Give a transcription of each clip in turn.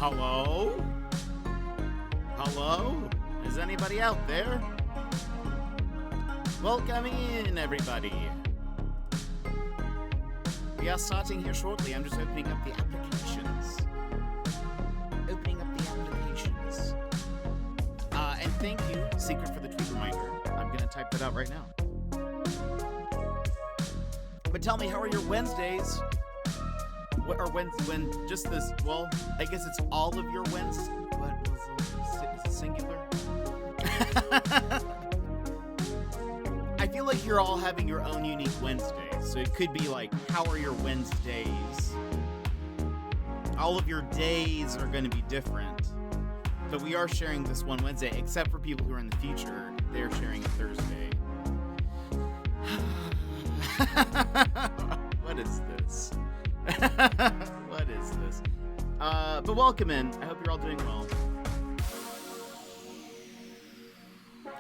Hello? Hello? Is anybody out there? Welcome in, everybody. We are starting here shortly. I'm just opening up the applications. And thank you, Secret, for the tweet reminder. I'm going to type that out right now. But tell me, how are your Wednesdays? What are when just this? Well, I guess it's all of your Wednesdays. What was it singular? I feel like you're all having your own unique Wednesdays. So it could be like, how are your Wednesdays? All of your days are going to be different. But we are sharing this one Wednesday, except for people who are in the future. They're sharing a Thursday. What is this? What is this? But welcome in. I hope you're all doing well.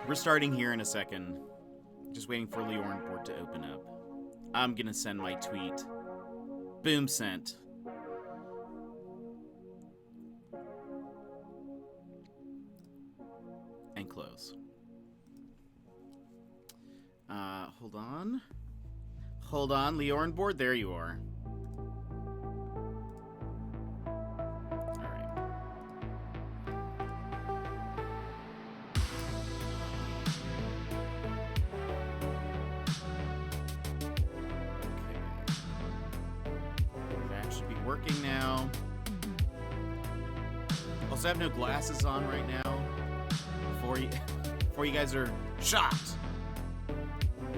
We're starting here in a second. Just waiting for Leorn board to open up. I'm gonna send my tweet. Boom, sent. And close. Hold on. Hold on, Leorn board. There you are. Alright. Okay. That should be working now. Also, I have no glasses on right now. Before you guys are shocked.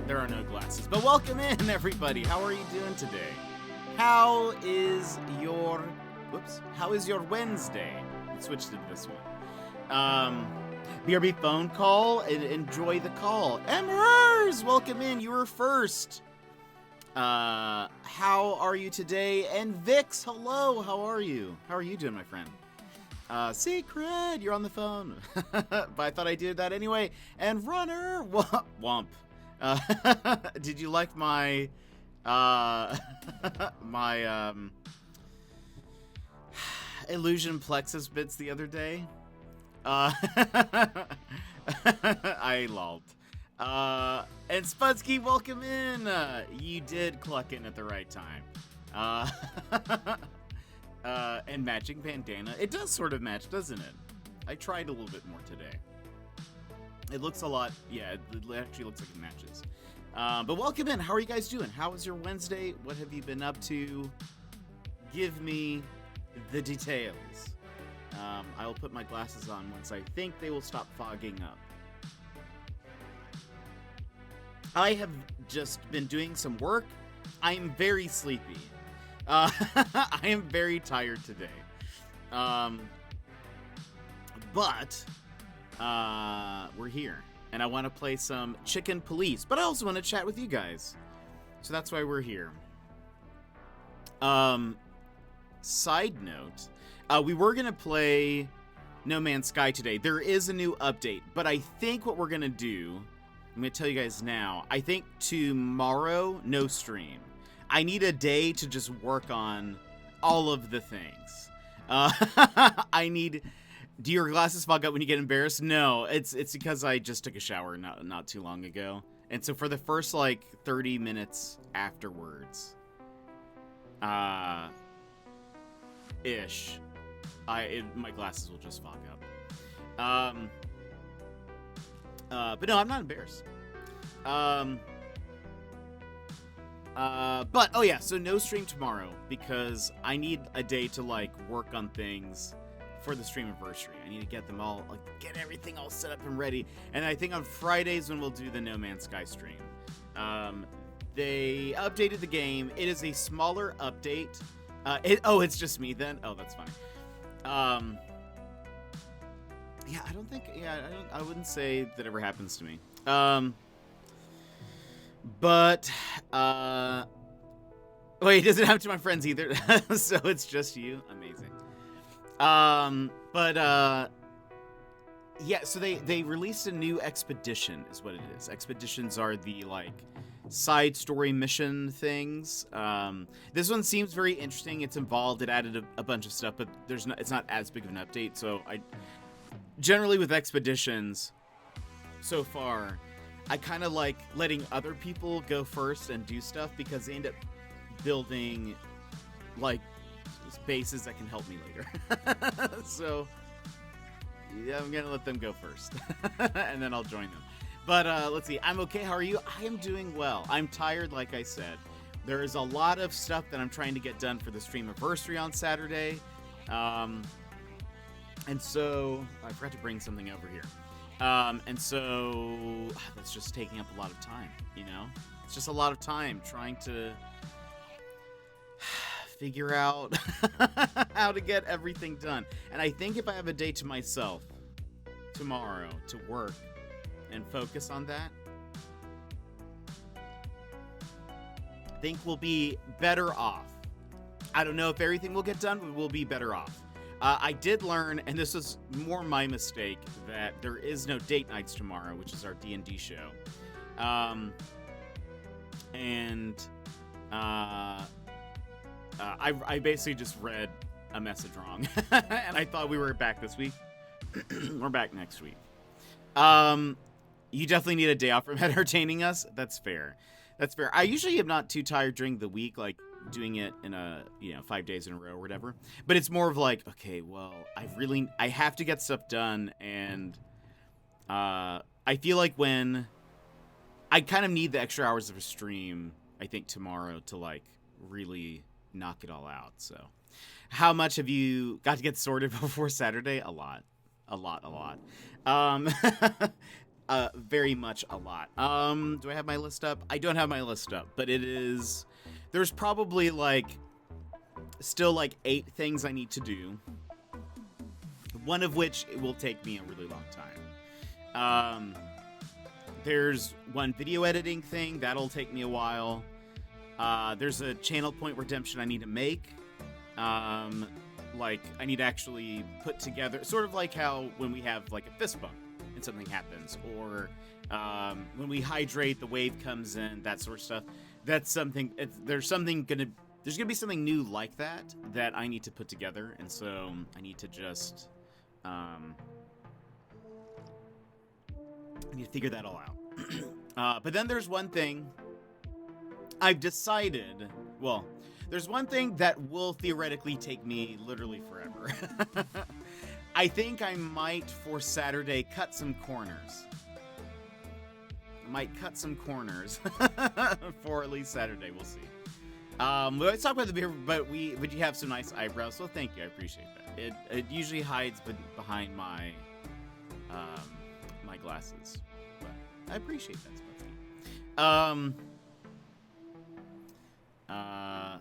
There are no glasses. But welcome in, everybody. How are you doing today? How is your Wednesday? Let's switch to this one. BRB phone call. Enjoy the call. Emers, welcome in. You were first. How are you today? And Vix, hello. How are you? How are you doing, my friend? Secret, you're on the phone. But I thought I did that anyway. And Runner, womp. Did you like my illusion plexus bits the other day? I lolled. And Spudsky, welcome in. You did cluck in at the right time. And matching bandana. It does sort of match, doesn't it? I tried a little bit more today. It looks a lot, yeah, it actually looks like it matches. But welcome in. How are you guys doing? How was your Wednesday? What have you been up to? Give me the details. I will put my glasses on once I think they will stop fogging up. I have just been doing some work. I'm very sleepy. I am very tired today. But we're here. And I want to play some Chicken Police. But I also want to chat with you guys. So that's why we're here. Side note. We were going to play No Man's Sky today. There is a new update. But I think what we're going to do, I'm going to tell you guys now. I think tomorrow, no stream. I need a day to just work on all of the things. I need... Do your glasses fog up when you get embarrassed? No, it's because I just took a shower not too long ago. And so for the first, 30 minutes afterwards... ish. My glasses will just fog up. But no, I'm not embarrassed. But, oh yeah, so no stream tomorrow, because I need a day to, work on things for the stream anniversary. I need to get them all, get everything all set up and ready. And I think on Fridays when we'll do the No Man's Sky stream. They updated the game. It is a smaller update. It's just me then? Oh, that's funny. Yeah, I wouldn't say that ever happens to me. But, wait, it doesn't happen to my friends either. So it's just you. Amazing. Yeah, so they released a new expedition, is what it is. Expeditions are the, side story mission things. This one seems very interesting. It's involved. It added a bunch of stuff, but it's not as big of an update. So I generally with expeditions so far, I kind of like letting other people go first and do stuff because they end up building like bases that can help me later. So yeah, I'm gonna let them go first and then I'll join them. But let's see. I'm okay. How are you? I am doing well. I'm tired, like I said. There is a lot of stuff that I'm trying to get done for the Streamiversary on Saturday. And so I forgot to bring something over here. And so that's just taking up a lot of time, you know? It's just a lot of time trying to figure out how to get everything done. And I think if I have a day to myself tomorrow to work and focus on that, I think we'll be better off. I don't know if everything will get done, but we'll be better off. I did learn, and this was more my mistake, that there is no date nights tomorrow, which is our D&D show. I basically just read a message wrong, and I thought we were back this week. We're back next week. You definitely need a day off from entertaining us. That's fair. That's fair. I usually am not too tired during the week, like doing it in 5 days in a row or whatever. But it's more of like, okay, well, I have to get stuff done, and I feel like when I kind of need the extra hours of a stream, I think tomorrow to like really knock it all out. So how much have you got to get sorted before Saturday? A lot. Very much a lot. Do I have my list up? I don't have my list up, but there's probably still 8 things I need to do. One of which it will take me a really long time. There's one video editing thing that'll take me a while. There's a channel point redemption I need to make. I need to actually put together, sort of like how when we have a fist bump and something happens, or when we hydrate, the wave comes in, that sort of stuff. That's something. There's gonna be something new like that I need to put together, and so I need to just I need to figure that all out. But then there's one thing I've decided. Well, there's one thing that will theoretically take me literally forever. I think I might, for Saturday, cut some corners. For at least Saturday. We'll see. We always talk about the beard, but you have some nice eyebrows, so thank you. I appreciate that. It usually hides behind my my glasses, but I appreciate that, Sputsy.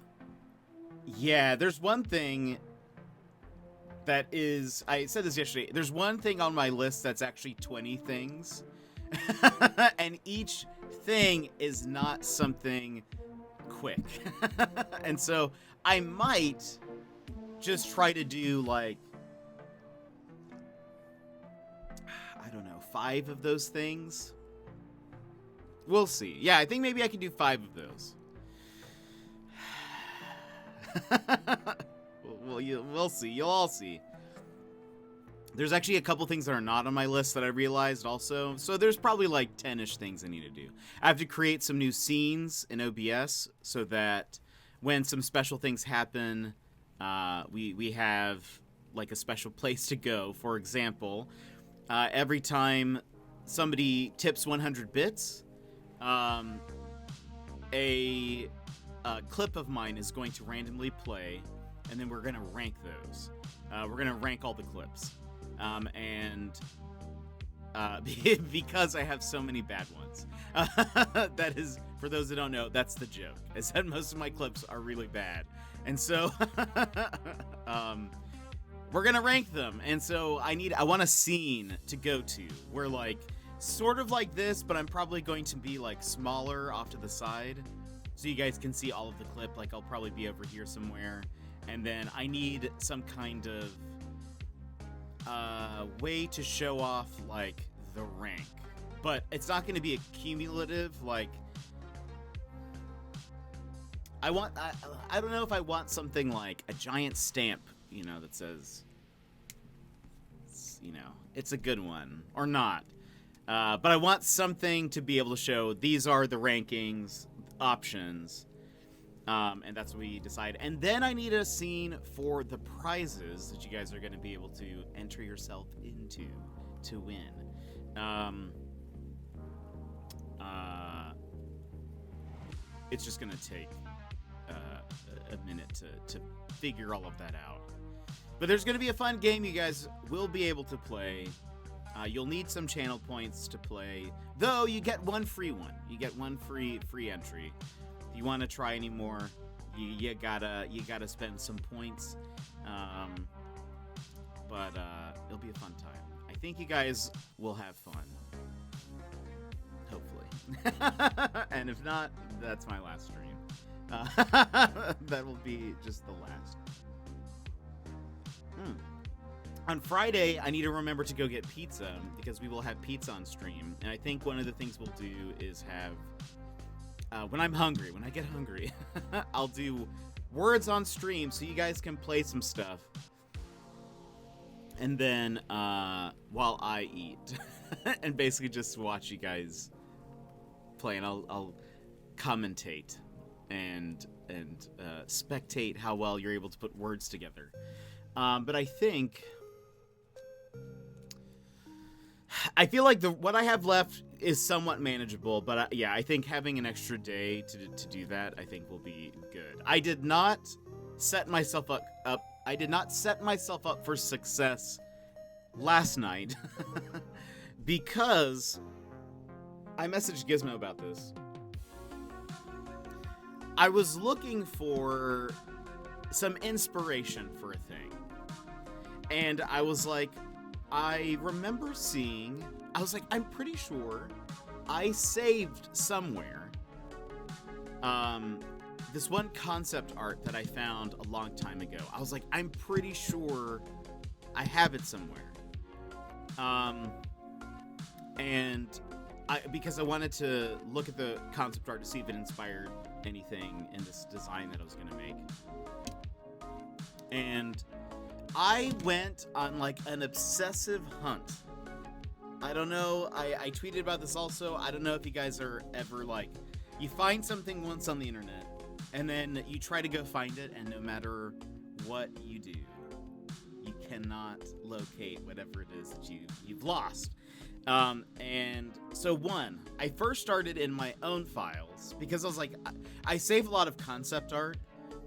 Yeah, there's one thing that is, I said this yesterday, there's one thing on my list that's actually 20 things. And each thing is not something quick. And so I might just try to do I don't know, 5 of those things. We'll see. Yeah, I think maybe I can do 5 of those. We'll see. You'll all see. There's actually a couple things that are not on my list that I realized also. So there's probably 10-ish things I need to do. I have to create some new scenes in OBS so that when some special things happen, we have a special place to go. For example, every time somebody tips 100 bits, a clip of mine is going to randomly play, and then we're going to rank those. We're going to rank all the clips. Because I have so many bad ones. That is, for those that don't know, that's the joke, is that most of my clips are really bad. And so, we're going to rank them. And so I want a scene to go to where sort of like this, but I'm probably going to be smaller off to the side, so you guys can see all of the clip. I'll probably be over here somewhere. And then I need some kind of way to show off the rank. But it's not going to be a cumulative I don't know if I want something like a giant stamp, that says, it's a good one or not. But I want something to be able to show these are the rankings options. And that's what we decide. And then I need a scene for the prizes that you guys are going to be able to enter yourself into to win. It's just going to take a minute to figure all of that out. But there's going to be a fun game you guys will be able to play. You'll need some channel points to play, though you get one free one. You get one free entry. If you want to try any more, you gotta spend some points. But it'll be a fun time. I think you guys will have fun. Hopefully. And if not, that's my last stream. That will be just the last. On Friday, I need to remember to go get pizza because we will have pizza on stream. And I think one of the things we'll do is have, when I get hungry, I'll do words on stream so you guys can play some stuff. And then, while I eat, and basically just watch you guys play, and I'll commentate and spectate how well you're able to put words together. But I feel like what I have left is somewhat manageable, but yeah, I think having an extra day to do that, I think will be good. I did not set myself up. I did not set myself up for success last night because I messaged Gizmo about this. I was looking for some inspiration for a thing, and I was like, I remember seeing, I'm pretty sure I saved somewhere this one concept art that I found a long time ago. I was like, I'm pretty sure I have it somewhere. And because I wanted to look at the concept art to see if it inspired anything in this design that I was going to make. And I went on like an obsessive hunt. I don't know, I tweeted about this also. I don't know if you guys are ever like, you find something once on the internet and then you try to go find it, and no matter what you do, you cannot locate whatever it is that you've lost. And so I first started in my own files because I was like, I save a lot of concept art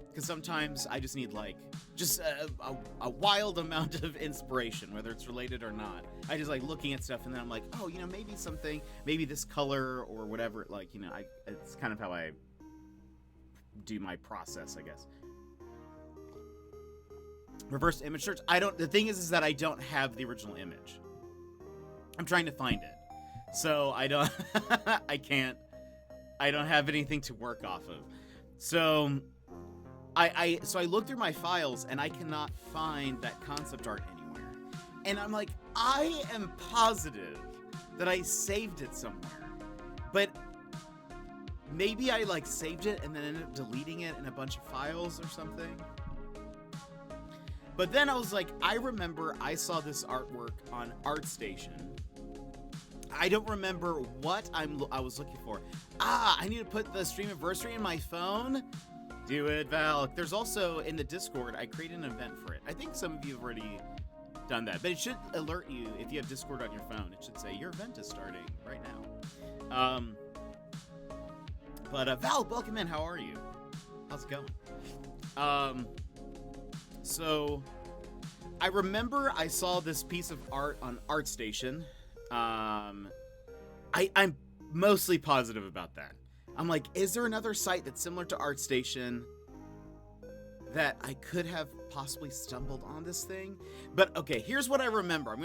because sometimes I just need like just a wild amount of inspiration, whether it's related or not. I just like looking at stuff, and then I'm like, oh, maybe this color or whatever. Like, it's kind of how I do my process, I guess. Reverse image search. The thing is that I don't have the original image. I'm trying to find it, so I don't. I don't have anything to work off of. So I looked through my files, and I cannot find that concept art anywhere. And I'm like, I am positive that I saved it somewhere, but maybe I like saved it and then ended up deleting it in a bunch of files or something. But then I was like, I remember I saw this artwork on ArtStation. I don't remember what I was looking for. I need to put the stream anniversary in my phone. Do it, Val. There's also in the Discord, I created an event for it. I think some of you have already done that, but it should alert you if you have Discord on your phone. It should say your event is starting right now. But Val, welcome in. How are you? How's it going? So I remember I saw this piece of art on ArtStation. I'm mostly positive about that. I'm like, is there another site that's similar to ArtStation that I could have possibly stumbled on this thing? But okay, here's what I remember.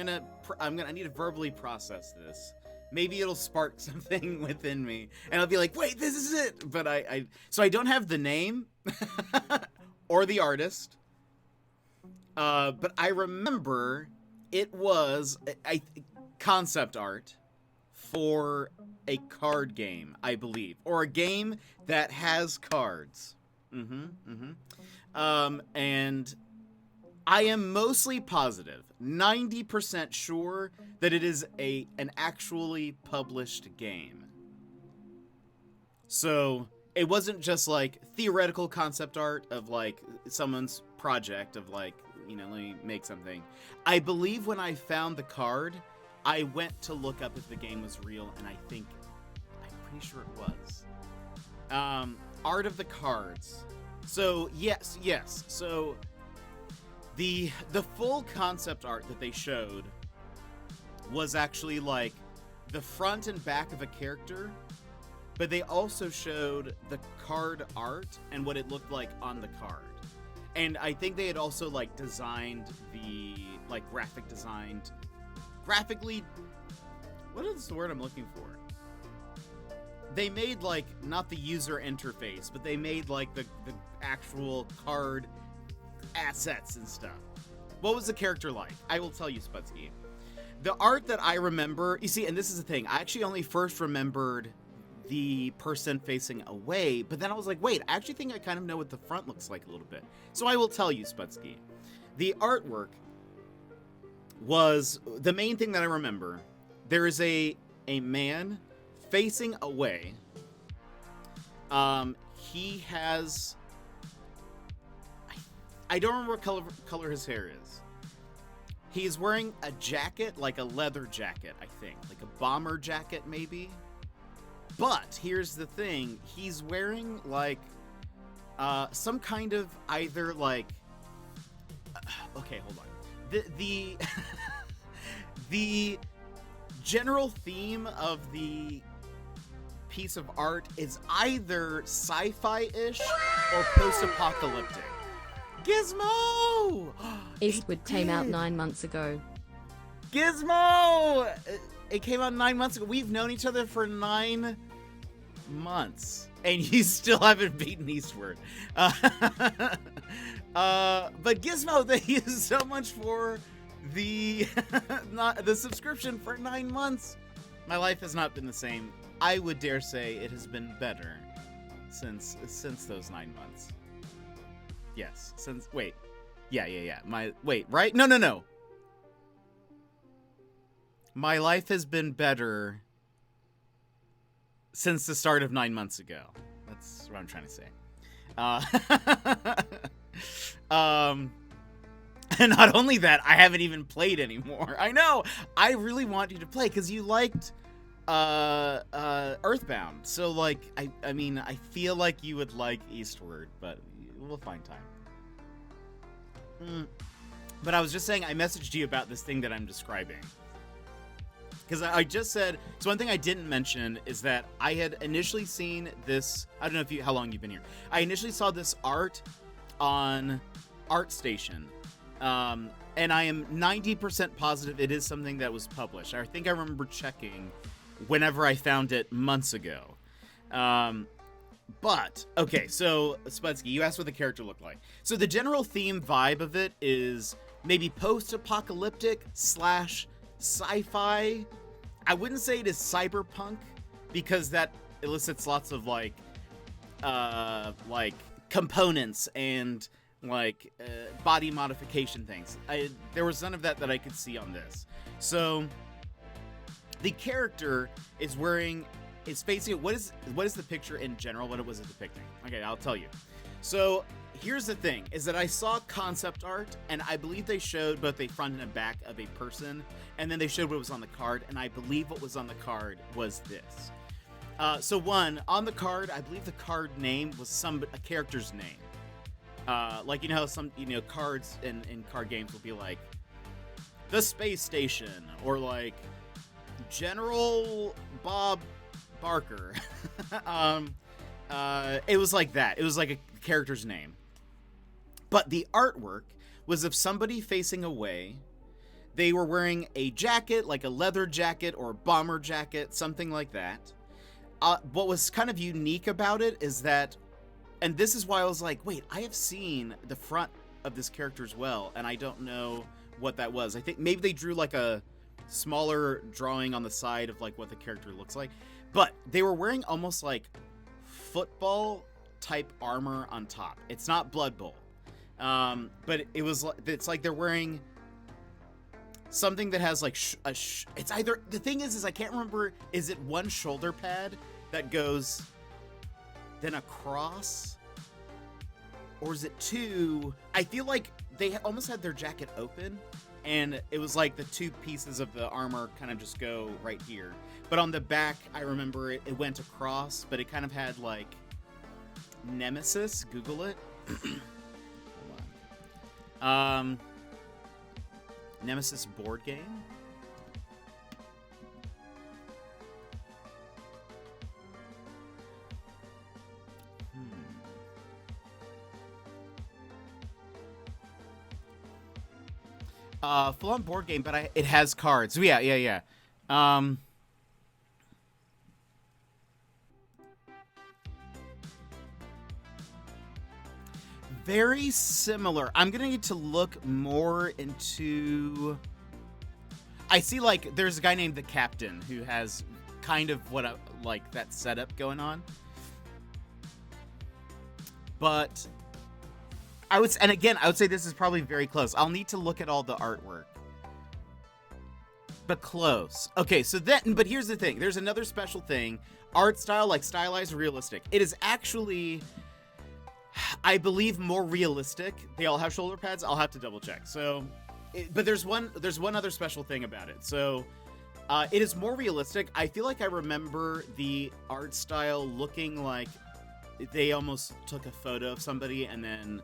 I need to verbally process this. Maybe it'll spark something within me, and I'll be like, wait, this is it. But so I don't have the name or the artist. But I remember it was concept art for a card game, I believe, or a game that has cards. And I am mostly positive, 90% sure that it is an actually published game. So it wasn't just like theoretical concept art of like someone's project of like, you know, let me make something. I believe when I found the card, I went to look up if the game was real, and I'm pretty sure it was. Art of the cards. So yes. So the full concept art that they showed was actually like the front and back of a character, but they also showed the card art and what it looked like on the card. And I think they had also like designed the like graphically, what is the word I'm looking for? They made like not the user interface, but they made like the actual card assets and stuff. What was the character like? I will tell you, Spudsky. The art that I remember, you see, and this is the thing, I actually only first remembered the person facing away, but then I was like, wait, I actually think I kind of know what the front looks like a little bit. So I will tell you, Spudsky. The artwork was the main thing that I remember. There is a man facing away. He has, I don't remember what color his hair is. He's wearing a jacket, like a leather jacket, I think. Like a bomber jacket, maybe. But here's the thing. He's wearing, like, some kind of either, like... okay, hold on. The the general theme of the piece of art is either sci-fi-ish or post-apocalyptic. Gizmo! Eastwood came out 9 months ago. Gizmo! It came out 9 months ago. We've known each other for 9 months, and you still haven't beaten Eastward. But Gizmo, thank you so much for the the subscription for 9 months. My life has not been the same. I would dare say it has been better since those 9 months. Yes, since wait, yeah. Right? No. My life has been better since the start of 9 months ago. That's what I'm trying to say. And not only that, I haven't even played anymore. I know. I really want you to play because you liked Earthbound. So like, I mean, I feel like you would like Eastward, but we'll find time. But I was just saying, I messaged you about this thing that I'm describing. Because I just said, so one thing I didn't mention is that I had initially seen this, I don't know how long you've been here. I initially saw this art on ArtStation. And I am 90% positive it is something that was published. I think I remember checking whenever I found it months ago. But, okay, so, Spudsky, you asked what the character looked like. So the general theme vibe of it is maybe post-apocalyptic / sci-fi. I wouldn't say it is cyberpunk, because that elicits lots of, like components and, body modification things. There was none of that I could see on this. So, the character is facing, what is the picture in general? What was it depicting? Okay, I'll tell you. So, here's the thing, is that I saw concept art, and I believe they showed both the front and the back of a person, and then they showed what was on the card, and I believe what was on the card was this. So one, on the card, I believe the card name was a character's name. Like, you know how some, cards in card games will be like, the space station, or like, General Bob Barker. It was like that. It was like a character's name. But the artwork was of somebody facing away. They were wearing a jacket, like a leather jacket or a bomber jacket, something like that. What was kind of unique about it is that, and this is why I was like, wait, I have seen the front of this character as well, and I don't know what that was. I think maybe they drew like a smaller drawing on the side of like what the character looks like. But they were wearing almost like football type armor on top. It's not Blood Bowl. But it's like they're wearing something that has like it's either, the thing is I can't remember, is it one shoulder pad that goes then across, or is it two? I feel like they almost had their jacket open and it was like the two pieces of the armor kind of just go right here, but on the back I remember it went across, but it kind of had like Nemesis. Google it. Nemesis board game. Full on board game, but it has cards. Yeah. Very similar. I'm gonna need to look more into. I see, like, there's a guy named the Captain who has kind of what like that setup going on. But I would say this is probably very close. I'll need to look at all the artwork. But close. Okay, but here's the thing. There's another special thing. Art style, like stylized realistic. It is actually, I believe, more realistic. They all have shoulder pads. I'll have to double check. But there's one other special thing about it. So it is more realistic. I feel like I remember the art style looking like they almost took a photo of somebody and then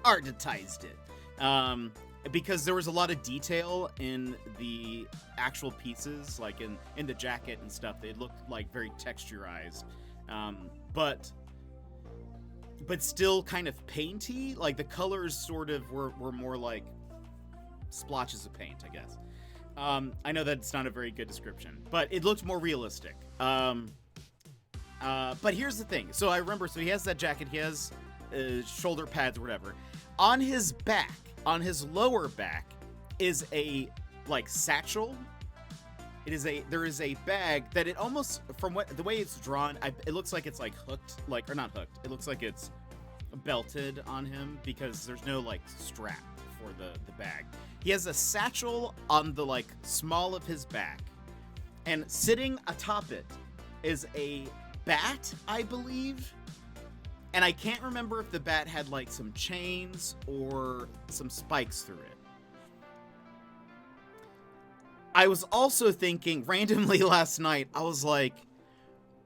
artitized it. Because there was a lot of detail in the actual pieces, like in the jacket and stuff. They looked like very texturized, but still kind of painty. Like the colors sort of were more like splotches of paint, I guess. I know that's not a very good description, but it looked more realistic. But here's the thing. So I remember, so he has that jacket, he has shoulder pads or whatever. On his back, on his lower back, is a like satchel. There is a bag that it almost, from the way it's drawn, it looks like it's like hooked, or not hooked. It looks like it's belted on him because there's no like strap for the bag. He has a satchel on the like small of his back, and sitting atop it is a bat, I believe. And I can't remember if the bat had like some chains or some spikes through it. I was also thinking randomly last night, I was like,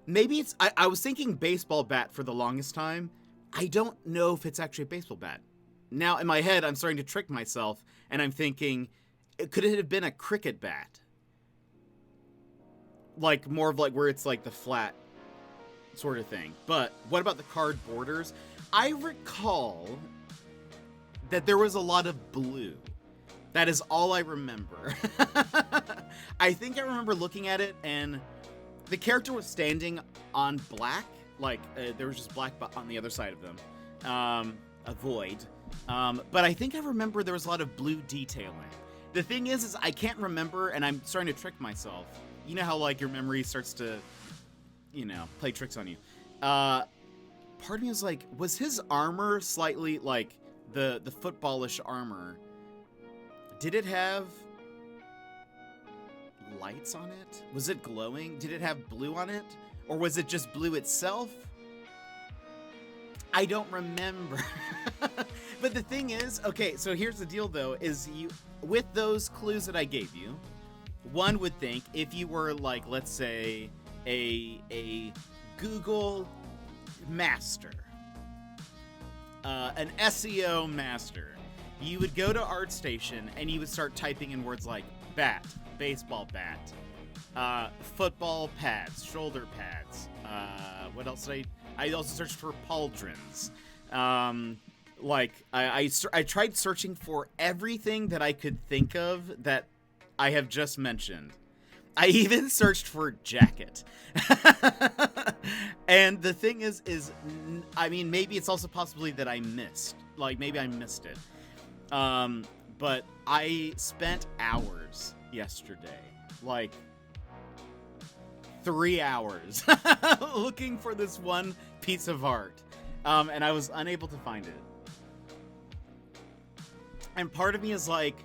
maybe it's, I was thinking baseball bat for the longest time. I don't know if it's actually a baseball bat. Now in my head, I'm starting to trick myself and I'm thinking, could it have been a cricket bat? Like more of like where it's like the flat sort of thing. But what about the card borders? I recall that there was a lot of blue. That is all I remember. I think I remember looking at it and the character was standing on black. Like there was just black on the other side of them. A void. But I think I remember there was a lot of blue detailing. The thing is I can't remember, and I'm starting to trick myself. You know how like your memory starts to, play tricks on you. Part of me was like, was his armor slightly like the footballish armor? Did it have lights on it? Was it glowing? Did it have blue on it? Or was it just blue itself? I don't remember. But the thing is, okay, so here's the deal though, is with those clues that I gave you, one would think if you were like, let's say, a Google master, an SEO master, you would go to ArtStation and you would start typing in words like bat, baseball bat, football pads, shoulder pads. What else did I also searched for pauldrons. I tried searching for everything that I could think of that I have just mentioned. I even searched for jacket. And the thing is, I mean, maybe it's also possibly that I missed. Like, maybe I missed it. But I spent hours yesterday. Like, 3 hours looking for this one piece of art. And I was unable to find it. And part of me is like,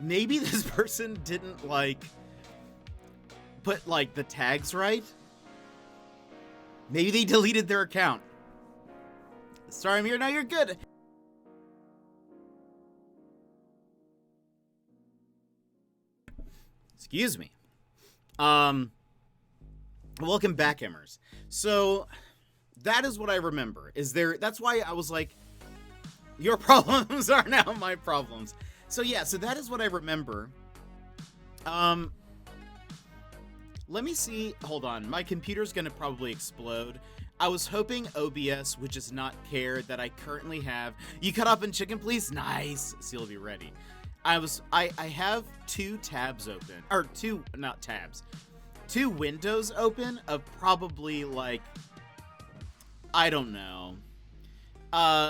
maybe this person didn't like put like the tags right. Maybe they deleted their account. Sorry, I'm here. No, you're good. Excuse me. Welcome back, Emmers. So that is what I remember. That's why I was like, your problems are now my problems. So yeah, so that is what I remember. Let me see. Hold on. My computer's going to probably explode. I was hoping OBS would just not care that I currently have... You cut up in chicken, please? Nice. Seal, be ready. I have two tabs open. Or not tabs. Two windows open of probably, like... I don't know.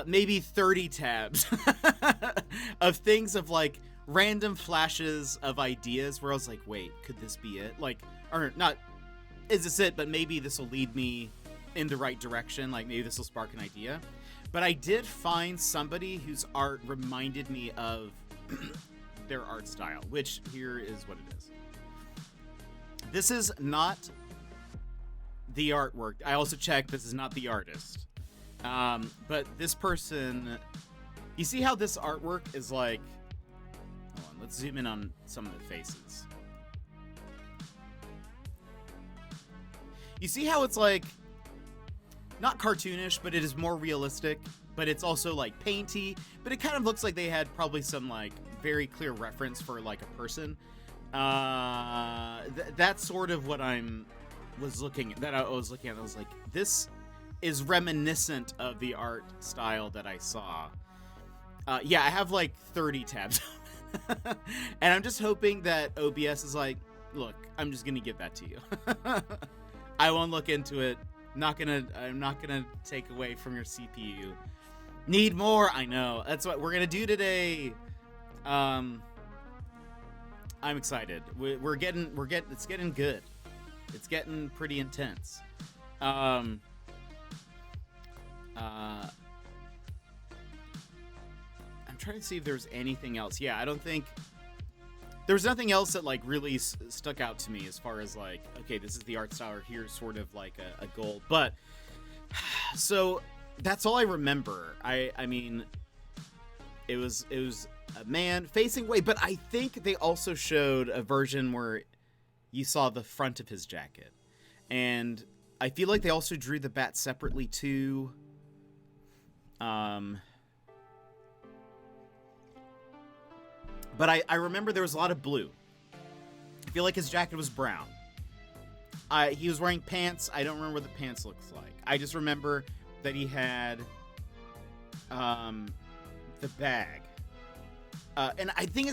Maybe 30 tabs of things of, like, random flashes of ideas where I was like, wait, could this be it? Like, or not, is this it? But maybe this will lead me in the right direction. Like, maybe this will spark an idea. But I did find somebody whose art reminded me of their art style, which here is what it is. This is not the artwork. I also checked, this is not the artist. But this person, you see how this artwork is like, hold on, let's zoom in on some of the faces. You see how it's like, not cartoonish, but it is more realistic, but it's also like painty, but it kind of looks like they had probably some like very clear reference for like a person. That's sort of what I was looking at. I was like, this is reminiscent of the art style that I saw. Yeah, I have like 30 tabs. And I'm just hoping that OBS is like, look, I'm just gonna give that to you. I won't look into it. I'm not gonna take away from your CPU. Need more? I know. That's what we're gonna do today. I'm excited. It's getting good. It's getting pretty intense. I'm trying to see if there's anything else. Yeah, I don't think there was nothing else that like really stuck out to me as far as like, okay, this is the art style, or here's sort of like a goal. But so that's all I remember. I mean, it was a man facing away, but I think they also showed a version where you saw the front of his jacket, and I feel like they also drew the bat separately too. But I remember there was a lot of blue. I feel like his jacket was brown. He was wearing pants. I don't remember what the pants looks like. I just remember that he had the bag. And I think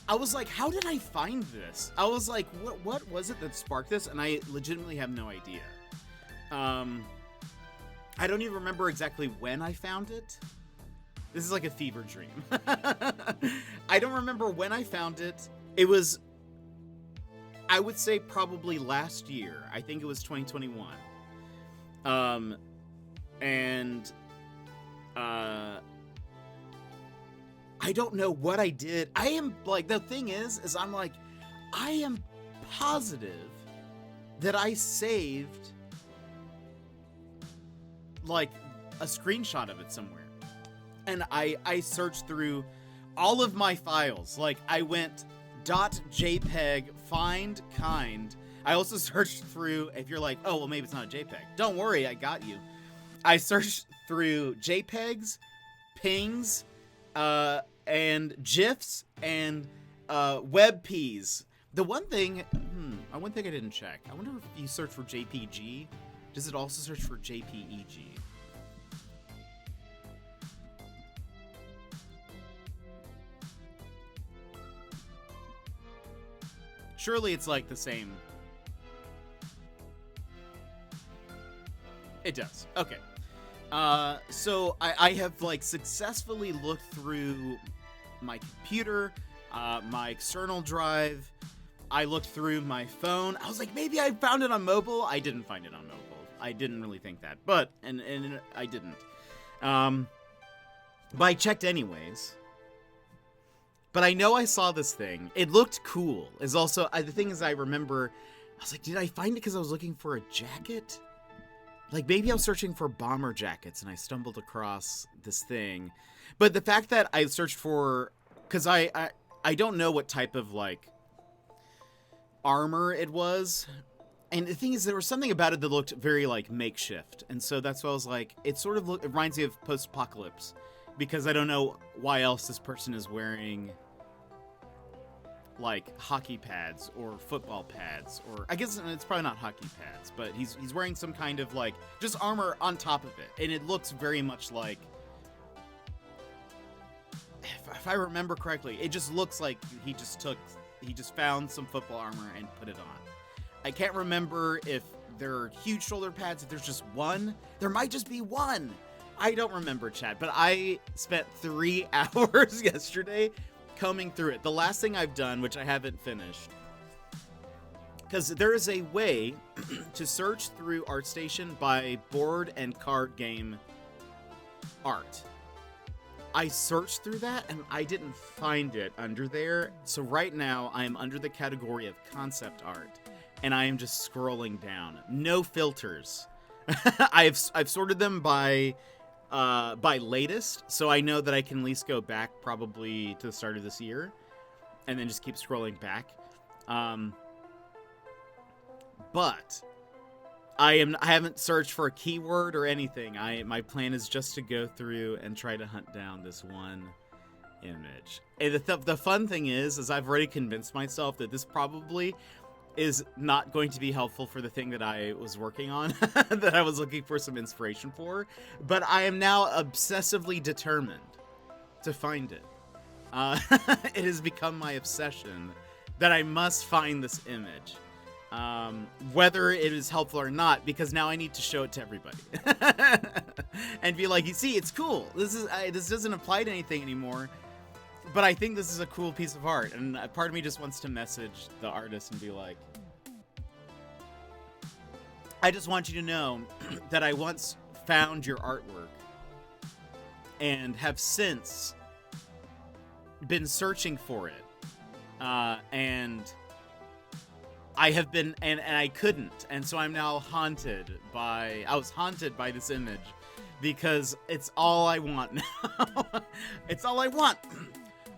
I was like, how did I find this? I was like, what was it that sparked this? And I legitimately have no idea. I don't even remember exactly when I found it. This is like a fever dream. I don't remember when I found it. It was, I would say probably last year. I think it was 2021. I don't know what I did. I am like, the thing is I'm like, I am positive that I saved like a screenshot of it somewhere. And I searched through all of my files. Like, I went .jpeg, find kind. I also searched through, if you're like, oh, well, maybe it's not a JPEG. Don't worry, I got you. I searched through JPEGs, pings, and GIFs, and WebPs. The one thing I didn't check. I wonder if you search for JPG, does it also search for JPEG? Surely it's like the same. It does. Okay. So I have like successfully looked through my computer, my external drive. I looked through my phone. I was like, maybe I found it on mobile. I didn't find it on mobile. I didn't really think that, but and I didn't. But I checked anyways. But I know I saw this thing. It looked cool. Is also the thing is I remember. I was like, did I find it because I was looking for a jacket? Like maybe I was searching for bomber jackets and I stumbled across this thing. But the fact that I searched for, because I don't know what type of like armor it was. And the thing is, there was something about it that looked very like makeshift. And so that's why I was like, it sort of it reminds me of post-apocalypse. Because I don't know why else this person is wearing like hockey pads or football pads, or I guess it's probably not hockey pads, but he's wearing some kind of like just armor on top of it, and it looks very much like, if I remember correctly, it just looks like he just found some football armor and put it on. I can't remember if there are huge shoulder pads, if there's just one. There might just be one. I don't remember, Chad, but I spent 3 hours yesterday combing through it. The last thing I've done, which I haven't finished, because there is a way to search through ArtStation by board and card game art. I searched through that and I didn't find it under there. So right now I am under the category of concept art and I am just scrolling down. No filters. I've sorted them by latest, so I know that I can at least go back probably to the start of this year, and then just keep scrolling back. But I haven't searched for a keyword or anything. My plan is just to go through and try to hunt down this one image. And the fun thing is I've already convinced myself that this probably is not going to be helpful for the thing that I was working on, that I was looking for some inspiration for, but I am now obsessively determined to find it. It has become my obsession that I must find this image, whether it is helpful or not, because now I need to show it to everybody and be like, you see, it's cool. This doesn't apply to anything anymore. But I think this is a cool piece of art, and part of me just wants to message the artist and be like, I just want you to know that I once found your artwork and have since been searching for it. And I have been, and I couldn't. And so I'm now I was haunted by this image because it's all I want now. It's all I want.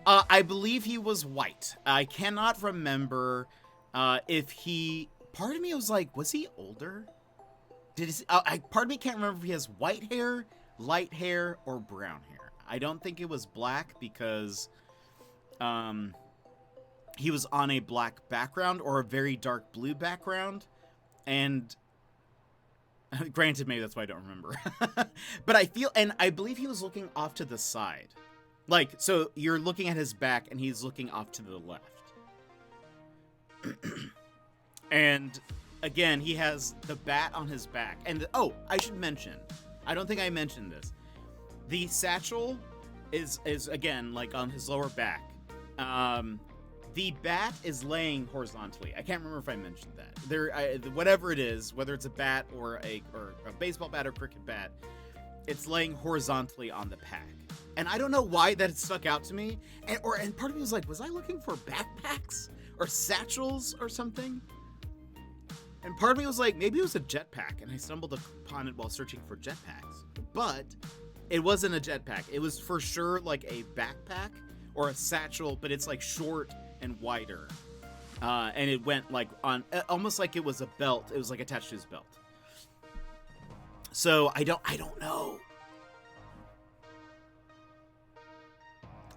I believe he was white. I cannot remember if he... Part of me was like, was he older? Part of me can't remember if he has white hair, light hair, or brown hair. I don't think it was black because he was on a black background or a very dark blue background. And granted, maybe that's why I don't remember. But I believe he was looking off to the side. Like, so you're looking at his back and he's looking off to the left. And again, he has the bat on his back. And I should mention, I don't think I mentioned this. The satchel is again like on his lower back. The bat is laying horizontally. I can't remember if I mentioned that. Whatever it is, whether it's a bat or a baseball bat or cricket bat, it's laying horizontally on the pack. And I don't know why that stuck out to me. And part of me was like, was I looking for backpacks or satchels or something? And part of me was like, maybe it was a jetpack, and I stumbled upon it while searching for jetpacks. But it wasn't a jetpack. It was for sure like a backpack or a satchel, but it's like short and wider. And it went like on, almost like it was a belt. It was like attached to his belt. So I don't know.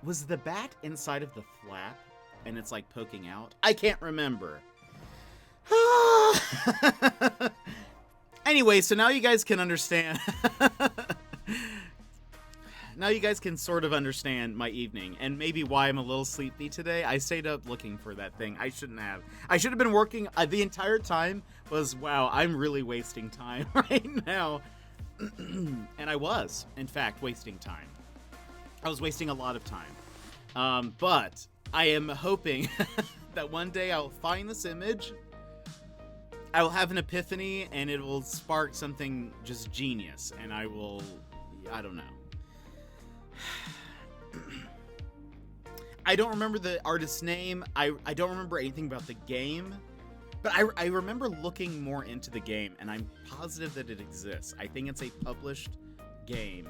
Was the bat inside of the flap and it's like poking out? I can't remember. Anyway, so now you guys can understand. Now you guys can sort of understand my evening and maybe why I'm a little sleepy today. I stayed up looking for that thing. I shouldn't have. I should have been working the entire time. Wow, I'm really wasting time right now. And I was, in fact, wasting time. I was wasting a lot of time. But I am hoping that one day I'll find this image I will have an epiphany, and it will spark something just genius, and I don't know. I don't remember the artist's name. I don't remember anything about the game, but I remember looking more into the game, and I'm positive that it exists. I think it's a published game.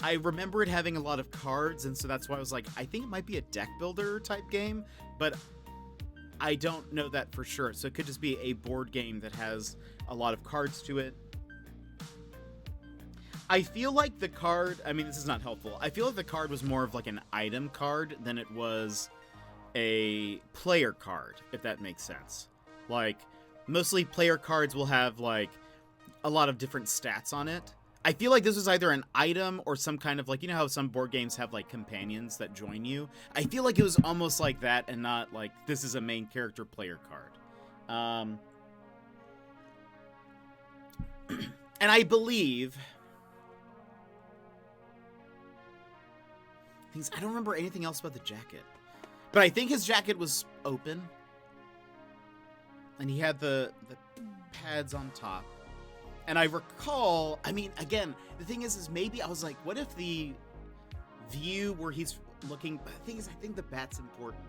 I remember it having a lot of cards, and so that's why I was like, I think it might be a deck builder type game, but I don't know that for sure. So it could just be a board game that has a lot of cards to it. I feel like the card, I mean, this is not helpful. I feel like the card was more of like an item card than it was a player card, if that makes sense. Like, mostly player cards will have like a lot of different stats on it. I feel like this was either an item or some kind of like, you know how some board games have like companions that join you? I feel like it was almost like that and not like this is a main character player card. And I believe... I don't remember anything else about the jacket. But I think his jacket was open. And he had the pads on top. And I recall, I mean, again, the thing is maybe I was like, what if the view where he's looking... The thing is, I think the bat's important.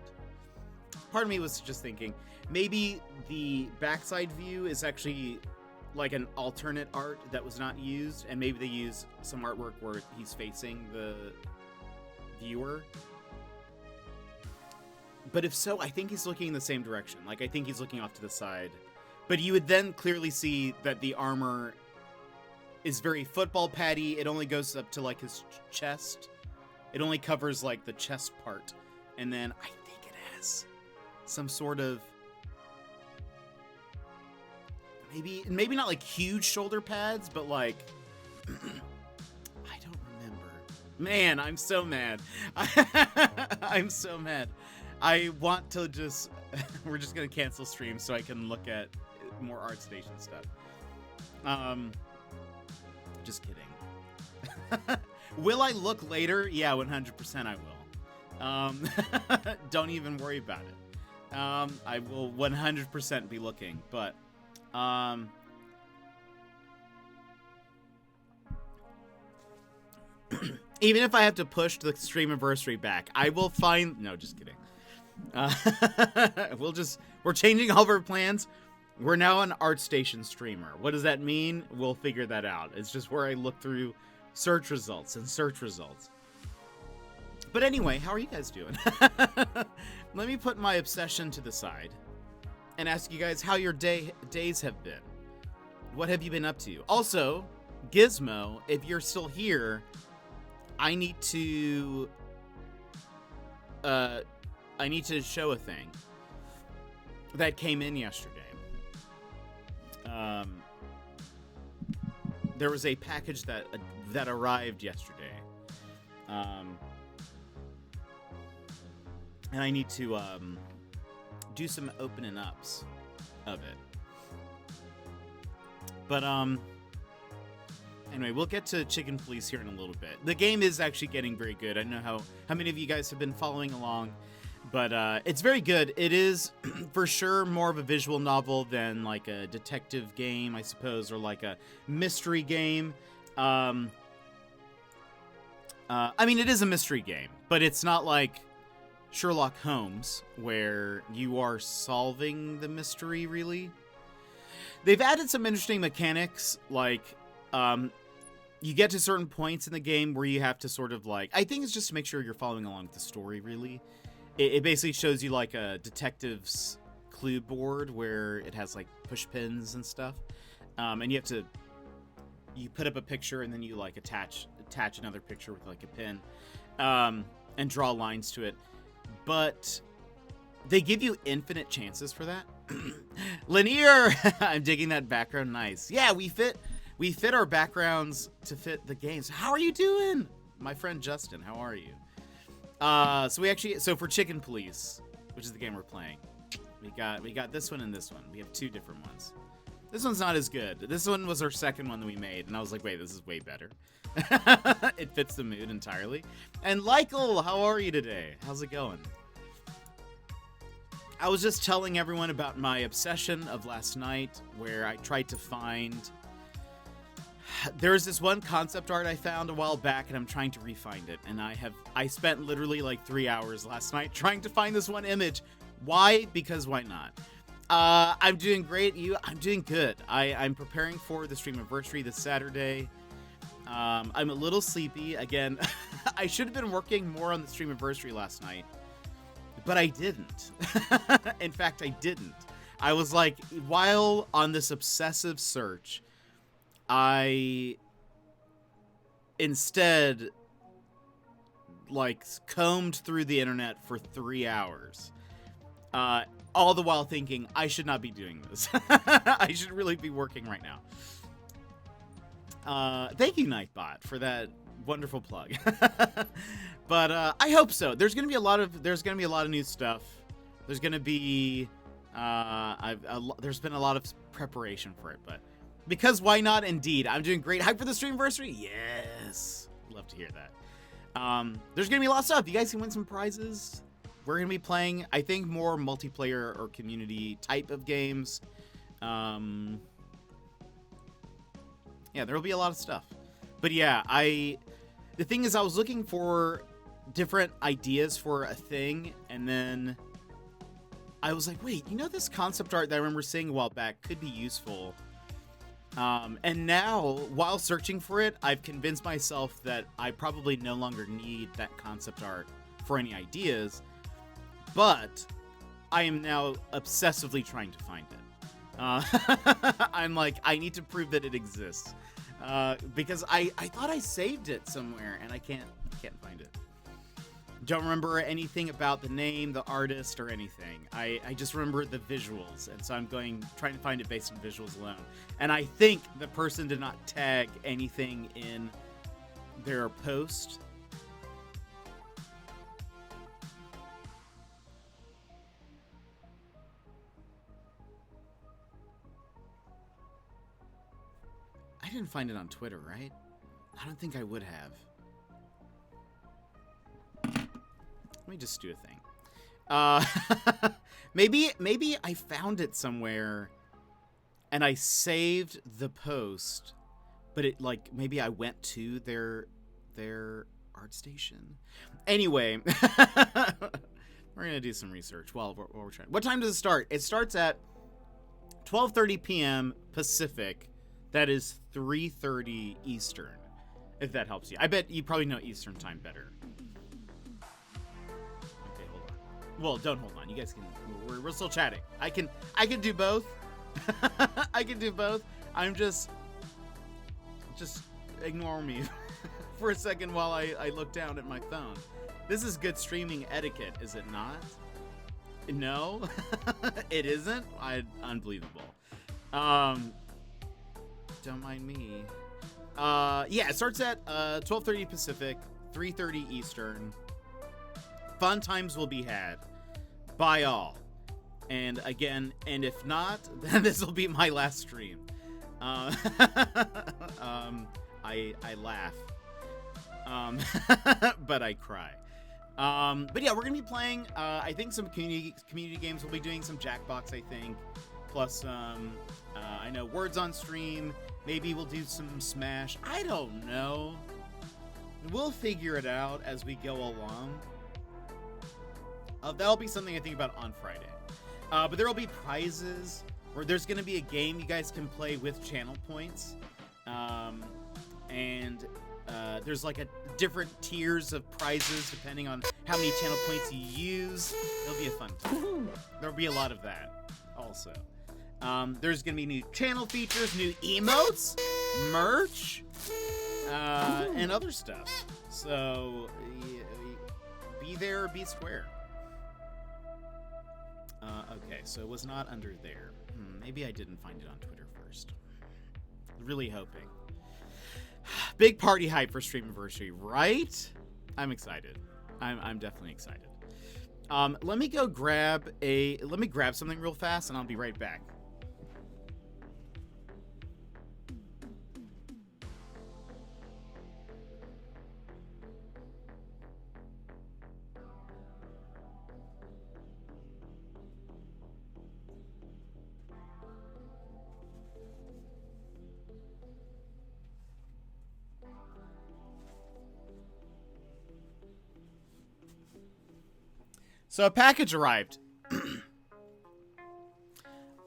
Part of me was just thinking, maybe the backside view is actually like an alternate art that was not used. And maybe they use some artwork where he's facing the viewer. But if so, I think he's looking in the same direction. Like, I think he's looking off to the side. But you would then clearly see that the armor is very football patty. It only goes up to, like, his chest. It only covers, like, the chest part. And then I think it has some sort of... Maybe not, like, huge shoulder pads, but, like... I don't remember. Man, I'm so mad. I'm so mad. I want to just... We're just going to cancel stream so I can look at more ArtStation stuff. Just kidding. Will I look later? Yeah, 100% I will. Don't even worry about it. I will 100% be looking, but... even if I have to push the stream anniversary back, I will find... No, just kidding. We're changing all of our plans. We're now an ArtStation streamer. What does that mean? We'll figure that out. It's just where I look through search results. But anyway, how are you guys doing? Let me put my obsession to the side and ask you guys how your days have been. What have you been up to? Also, Gizmo, if you're still here, I need to show a thing that came in yesterday. There was a package that arrived yesterday, and I need to do some opening ups of it. But anyway, we'll get to Chicken Police here in a little bit. The game is actually getting very good. I don't know how many of you guys have been following along. But it's very good. It is, for sure, more of a visual novel than, like, a detective game, I suppose, or, like, a mystery game. I mean, it is a mystery game, but it's not like Sherlock Holmes, where you are solving the mystery, really. They've added some interesting mechanics, like, you get to certain points in the game where you have to sort of, like... I think it's just to make sure you're following along with the story, really. It basically shows you like a detective's clue board where it has like push pins and stuff, and you put up a picture and then you like attach another picture with like a pin, and draw lines to it. But they give you infinite chances for that. Linear. I'm digging that background. Nice. Yeah, we fit our backgrounds to fit the games. How are you doing, my friend Justin? How are you? So for Chicken Police, which is the game we're playing, we got this one and this one. We have two different ones. This one's not as good. This one was our second one that we made, and I was like, wait, this is way better. It fits the mood entirely. And Lykel, how are you today? How's it going? I was just telling everyone about my obsession of last night, where I tried to find... There's this one concept art I found a while back, and I'm trying to re-find it. And I spent literally like 3 hours last night trying to find this one image. Why? Because why not? I'm doing great. I'm doing good. I'm preparing for the Streamiversary this Saturday. I'm a little sleepy. Again, I should have been working more on the Streamiversary last night, but I didn't. In fact, I didn't. I was like, while on this obsessive search, I instead like combed through the internet for 3 hours. All the while thinking, I should not be doing this. I should really be working right now. Thank you, Nightbot, for that wonderful plug. But I hope so. There's gonna be a lot of new stuff. There's gonna be there's been a lot of preparation for it, but because why not? Indeed, I'm doing great. Hype for the Streamiversary. Yes, love to hear that. There's gonna be a lot of stuff. You guys can win some prizes. We're going to be playing, I think, more multiplayer or community type of games. Yeah, there will be a lot of stuff. But yeah, the thing is, I was looking for different ideas for a thing, and then I was like, wait, you know this concept art that I remember seeing a while back could be useful. And now, while searching for it, I've convinced myself that I probably no longer need that concept art for any ideas. But I am now obsessively trying to find it. I'm like, I need to prove that it exists. Because I thought I saved it somewhere, and I can't find it. Don't remember anything about the name, the artist, or anything. I just remember the visuals, and so I'm trying to find it based on visuals alone. And I think the person did not tag anything in their post. I didn't find it on Twitter, right? I don't think I would have. Let me just do a thing. Maybe I found it somewhere and I saved the post, but it maybe I went to their art station. Anyway, we're gonna do some research while we're trying. What time does it start? It starts at 12:30 p.m. Pacific. That is 3:30 Eastern, if that helps you. I bet you probably know Eastern time better. Okay, hold on. Well, don't hold on. You guys can. We're still chatting. I can do both. I can do both. I'm just ignore me for a second while I look down at my phone. This is good streaming etiquette, is it not? No, it isn't. Unbelievable. Don't mind me. Yeah, it starts at 12:30 Pacific, 3:30 Eastern. Fun times will be had by all. And again, and if not, then this will be my last stream. I laugh. But I cry. But yeah, we're gonna be playing I think some community games. We'll be doing some Jackbox, I think. Plus I know Words on stream. Maybe we'll do some Smash. I don't know. We'll figure it out as we go along. That'll be something I think about on Friday. But there will be prizes, or there's going to be a game you guys can play with channel points. And there's like a different tiers of prizes depending on how many channel points you use. It'll be a fun time. There'll be a lot of that also. There's going to be new channel features, new emotes, merch, and other stuff. So, be there or be square. Okay, so it was not under there. Maybe I didn't find it on Twitter first. Really hoping. Big party hype for Streamiversary, right? I'm excited. I'm definitely excited. Let me grab something real fast, and I'll be right back. So a package arrived.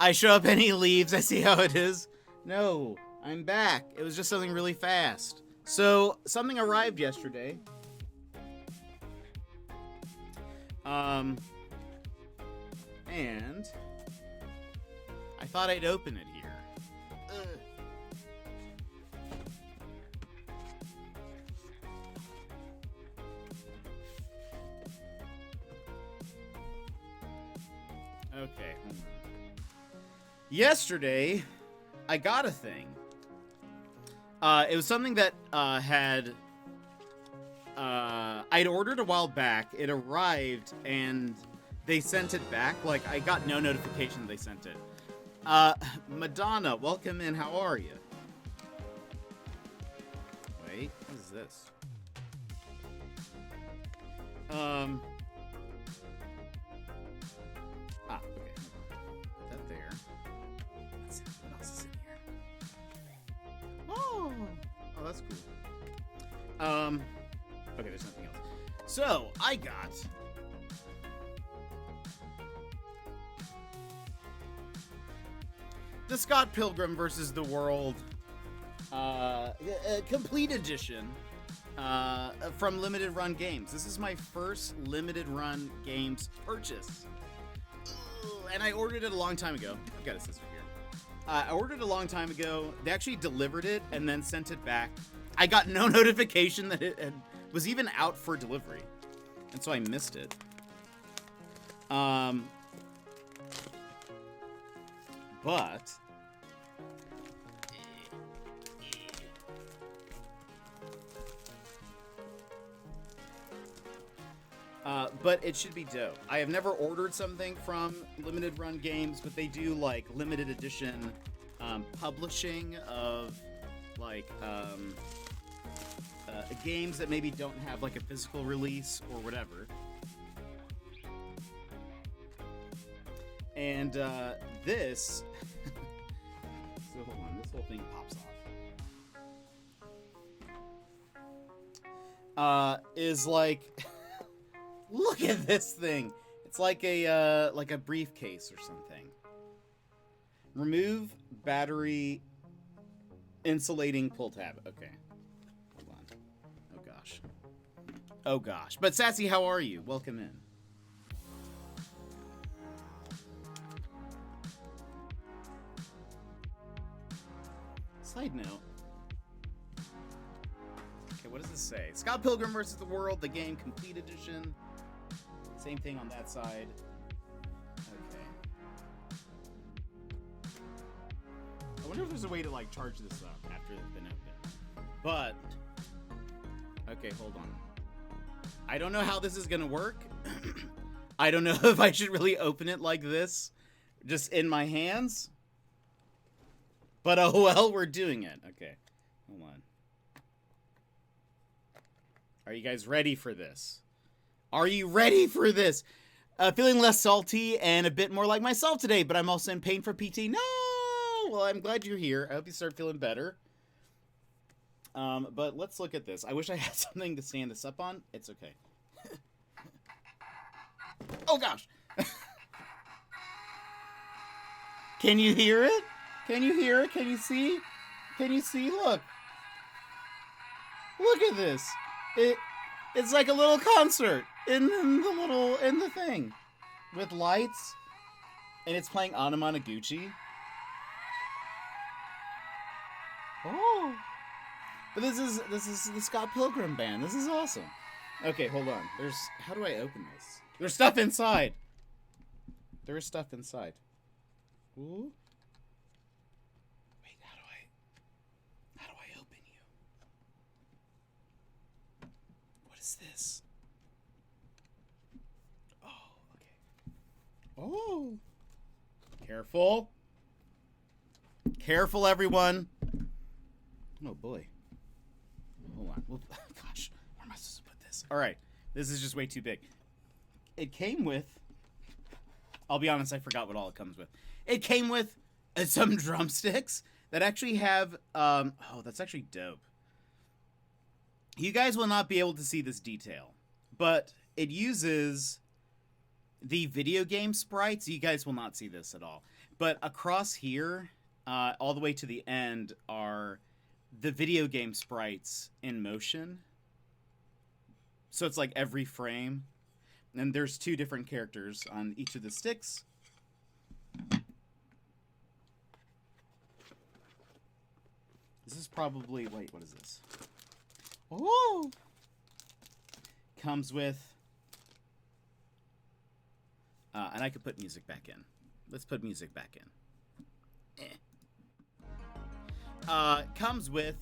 I show up and he leaves. I see how it is. No, I'm back. It was just something really fast. So something arrived yesterday. And I thought I'd open it here. Okay. Yesterday, I got a thing. It was something that I'd ordered a while back. It arrived and they sent it back. Like, I got no notification they sent it. Madonna, welcome in. How are you? Wait, what is this? Okay. Put that there. Let's see what else is in here. Oh, that's cool. Okay, there's nothing else. So, I got the Scott Pilgrim versus the World complete edition from Limited Run Games. This is my first Limited Run Games purchase. And I ordered it a long time ago. I've got a sister here. I ordered it a long time ago. They actually delivered it and then sent it back. I got no notification that it was even out for delivery. And so I missed it. But it should be dope. I have never ordered something from Limited Run Games, but they do like limited edition publishing of like games that maybe don't have like a physical release or whatever. And this so hold on, this whole thing pops off. Is like look at this thing. It's like a briefcase or something. Remove battery insulating pull tab. Okay. Hold on. Oh gosh. Oh gosh. But Sassy, how are you? Welcome in. Side note. Okay, what does this say? Scott Pilgrim vs. the World, the game complete edition. Same thing on that side. Okay. I wonder if there's a way to like charge this up after it's been opened. But okay, hold on. I don't know how this is gonna work. I don't know if I should really open it like this, just in my hands. But oh well, we're doing it. Okay, hold on. Are you guys ready for this? Are you ready for this? Feeling less salty and a bit more like myself today, but I'm also in pain for PT. No! Well, I'm glad you're here. I hope you start feeling better. But let's look at this. I wish I had something to stand this up on. It's okay. Oh, gosh! Can you hear it? Can you hear it? Can you see? Can you see? Look. Look at this. It's like a little concert in the thing with lights, and it's playing Anamanaguchi. Oh, but this is the Scott Pilgrim band. This is awesome. Okay, hold on. How do I open this? There's stuff inside. There is stuff inside. Ooh. Wait, how do I open you? What is this? Oh, okay. Oh. Careful. Careful, everyone. Oh, boy. Hold on. Well, gosh, where am I supposed to put this? All right. This is just way too big. It came with... I'll be honest, I forgot what all it comes with. It came with some drumsticks that actually have... oh, that's actually dope. You guys will not be able to see this detail, but it uses the video game sprites, you guys will not see this at all. But across here, all the way to the end, are the video game sprites in motion. So it's like every frame. And there's 2 different characters on each of the sticks. This is probably... Wait, what is this? Oh! Comes with... and I could put music back in. Let's put music back in. Comes with...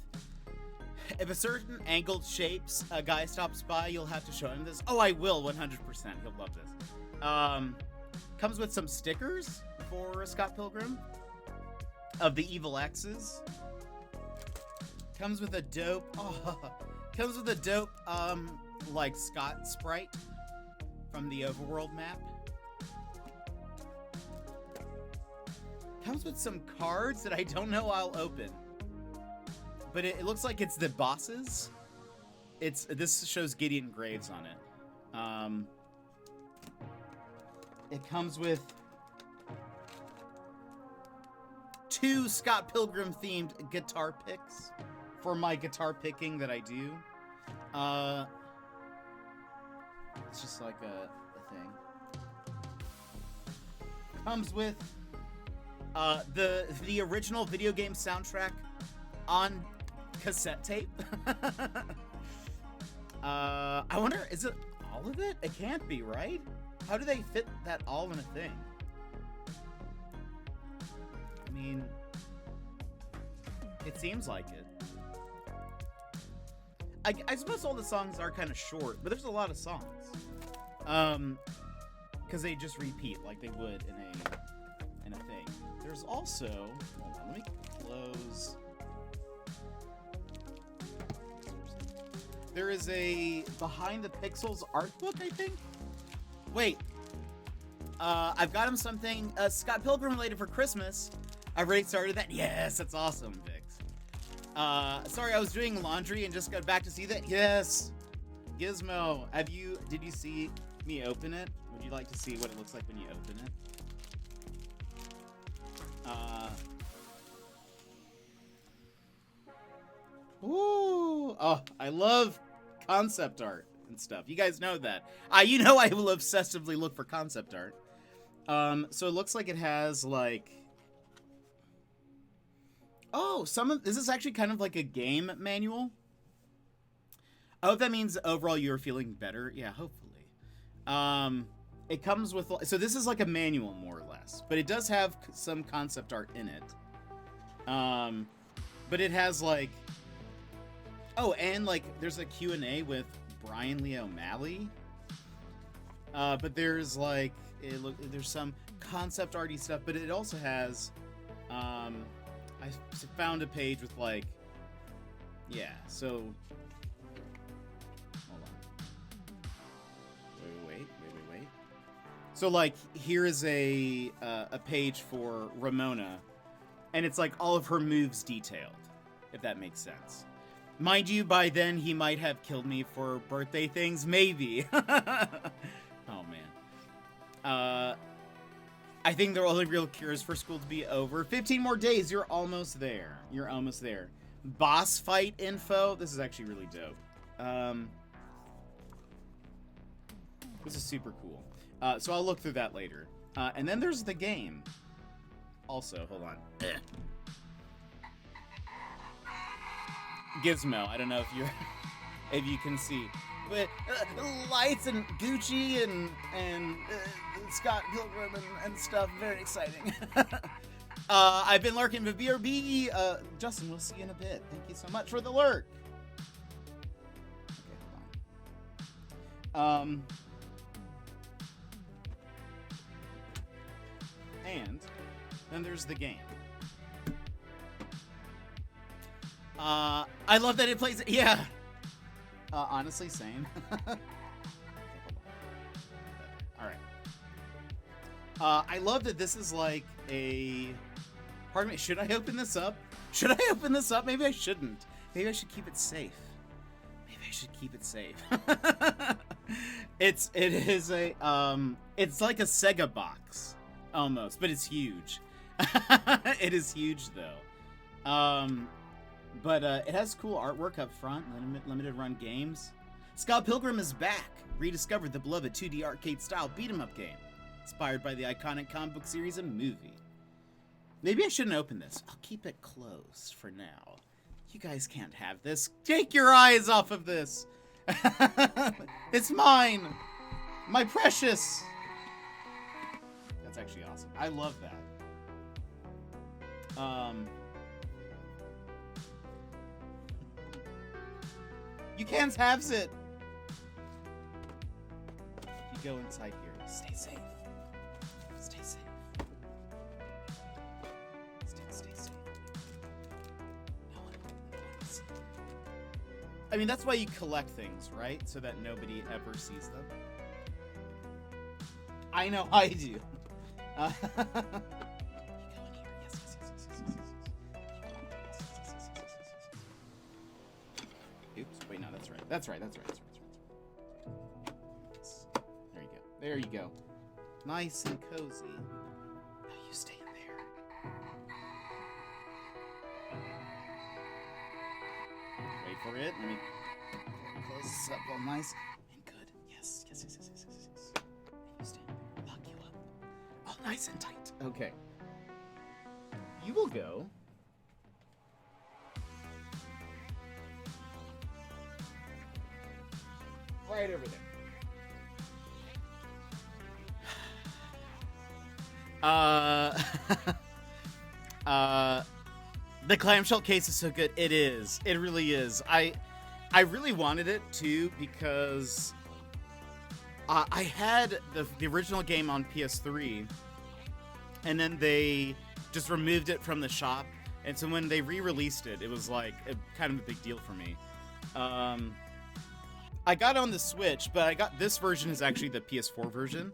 If a certain angled shapes a guy stops by, you'll have to show him this. Oh, I will, 100%. He'll love this. Comes with some stickers for Scott Pilgrim of the evil X's. Comes with a dope... comes with a dope, like, Scott sprite from the Overworld map. Comes with some cards that I don't know I'll open. But it looks like it's the bosses. This shows Gideon Graves on it. It comes with 2 Scott Pilgrim themed guitar picks for my guitar picking that I do. It's just like a thing. Comes with the original video game soundtrack on cassette tape. I wonder, is it all of it? It can't be, right? How do they fit that all in a thing? I mean, it seems like it. I suppose all the songs are kind of short, but there's a lot of songs. Because they just repeat like they would in a thing. There's also, hold on, let me close. There is a Behind the Pixels art book, I think. Wait, I've got him something Scott Pilgrim related for Christmas. I've already started that. Yes, that's awesome, Vix. Sorry, I was doing laundry and just got back to see that. Yes, Gizmo, did you see me open it? Would you like to see what it looks like when you open it? Ooh, oh, I love concept art and stuff. You guys know that. You know I will obsessively look for concept art. So it looks like it has like... Oh, this is actually kind of like a game manual. I hope that means overall you're feeling better. Yeah, hopefully. It comes with... So this is like a manual, more or less. But it does have some concept art in it. But it has like... Oh, and like there's a Q&A with Brian Lee O'Malley. But there's like... there's some concept arty stuff. But it also has... I found a page with like... Yeah, so... Hold on. Wait. So like, here is a page for Ramona, and it's like all of her moves detailed, if that makes sense. Mind you, by then he might have killed me for birthday things, maybe. Oh man. I think the only real cure is for school to be over. 15 more days, you're almost there. You're almost there. Boss fight info. This is actually really dope. This is super cool. So I'll look through that later. And then there's the game. Also, hold on. Gizmo. I don't know if you can see, but lights and Gucci and Scott Pilgrim and stuff. Very exciting. I've been lurking with BRB. Justin, we'll see you in a bit. Thank you so much for the lurk. Okay, hold on. And then there's the game. I love that it plays it. Yeah. Honestly, same. Okay, all right. I love that this is like a... Pardon me, should I open this up? Should I open this up? Maybe I shouldn't. Maybe I should keep it safe. Maybe I should keep it safe. It's like a Sega box almost, but it's huge. It is huge though. But it has cool artwork up front, limited run games. Scott Pilgrim is back. Rediscovered the beloved 2D arcade style beat 'em up game, inspired by the iconic comic book series and movie. Maybe I shouldn't open this. I'll keep it closed for now. You guys can't have this. Take your eyes off of this. It's mine. My precious. That's actually awesome. I love that. You can't have it. You go inside here. Stay safe. Stay safe. Stay safe. No one will see you. I mean, that's why you collect things, right? So that nobody ever sees them. I know I do. You go in here. Yes. Oops. Wait, no, that's right. That's right. There you go. Nice and cozy. Now you stay in there. Wait for it. Let me close this up all nice and good. Yes. And you stay in there. Lock you up. All nice and tight. Okay. You will go. Right over there. The clamshell case is so good. It is. It really is. I really wanted it too because I had the original game on PS3, and then they just removed it from the shop. And so when they re-released it, it was like kind of a big deal for me. I got on the Switch, but this version is actually the PS4 version.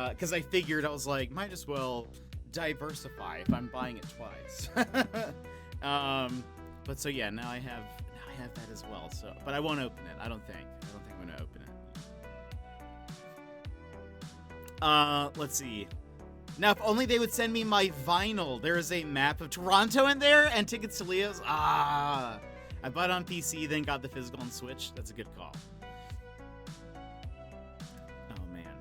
Because I figured, I was like, might as well diversify if I'm buying it twice. But so yeah, now I have that as well. So, but I won't open it. I don't think I'm gonna open it. Let's see. Now, if only they would send me my vinyl. There is a map of Toronto in there and tickets to Leo's. I bought it on PC, then got the physical on Switch. That's a good call. Oh, man.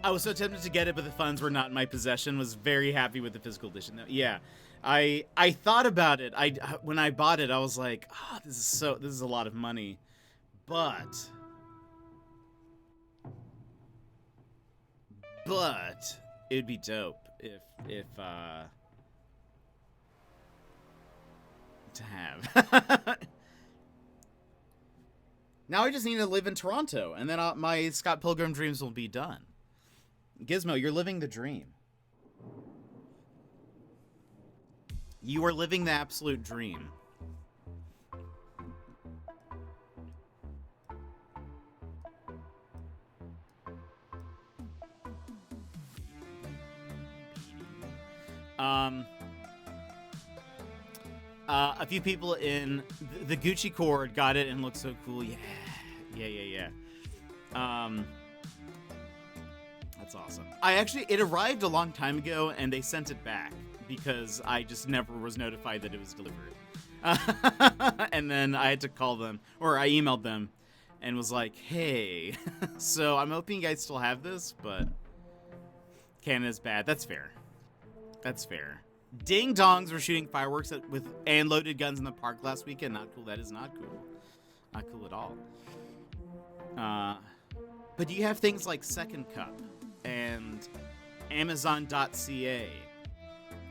I was so tempted to get it, but the funds were not in my possession. Was very happy with the physical edition. Yeah, I thought about it. When I bought it, I was like, this is a lot of money. But it would be dope if to have. Now I just need to live in Toronto, and then my Scott Pilgrim dreams will be done. Gizmo, you're living the dream. You are living the absolute dream. A few people in the Gucci cord got it and looked so cool. Yeah. That's awesome. It arrived a long time ago and they sent it back because I just never was notified that it was delivered. And then I had to call them, or I emailed them and was like, hey, so I'm hoping you guys still have this, but Canada's bad. That's fair. Ding dongs were shooting fireworks and loaded guns in the park last weekend. Not cool. That is not cool. Not cool at all. But you have things like Second Cup and Amazon.ca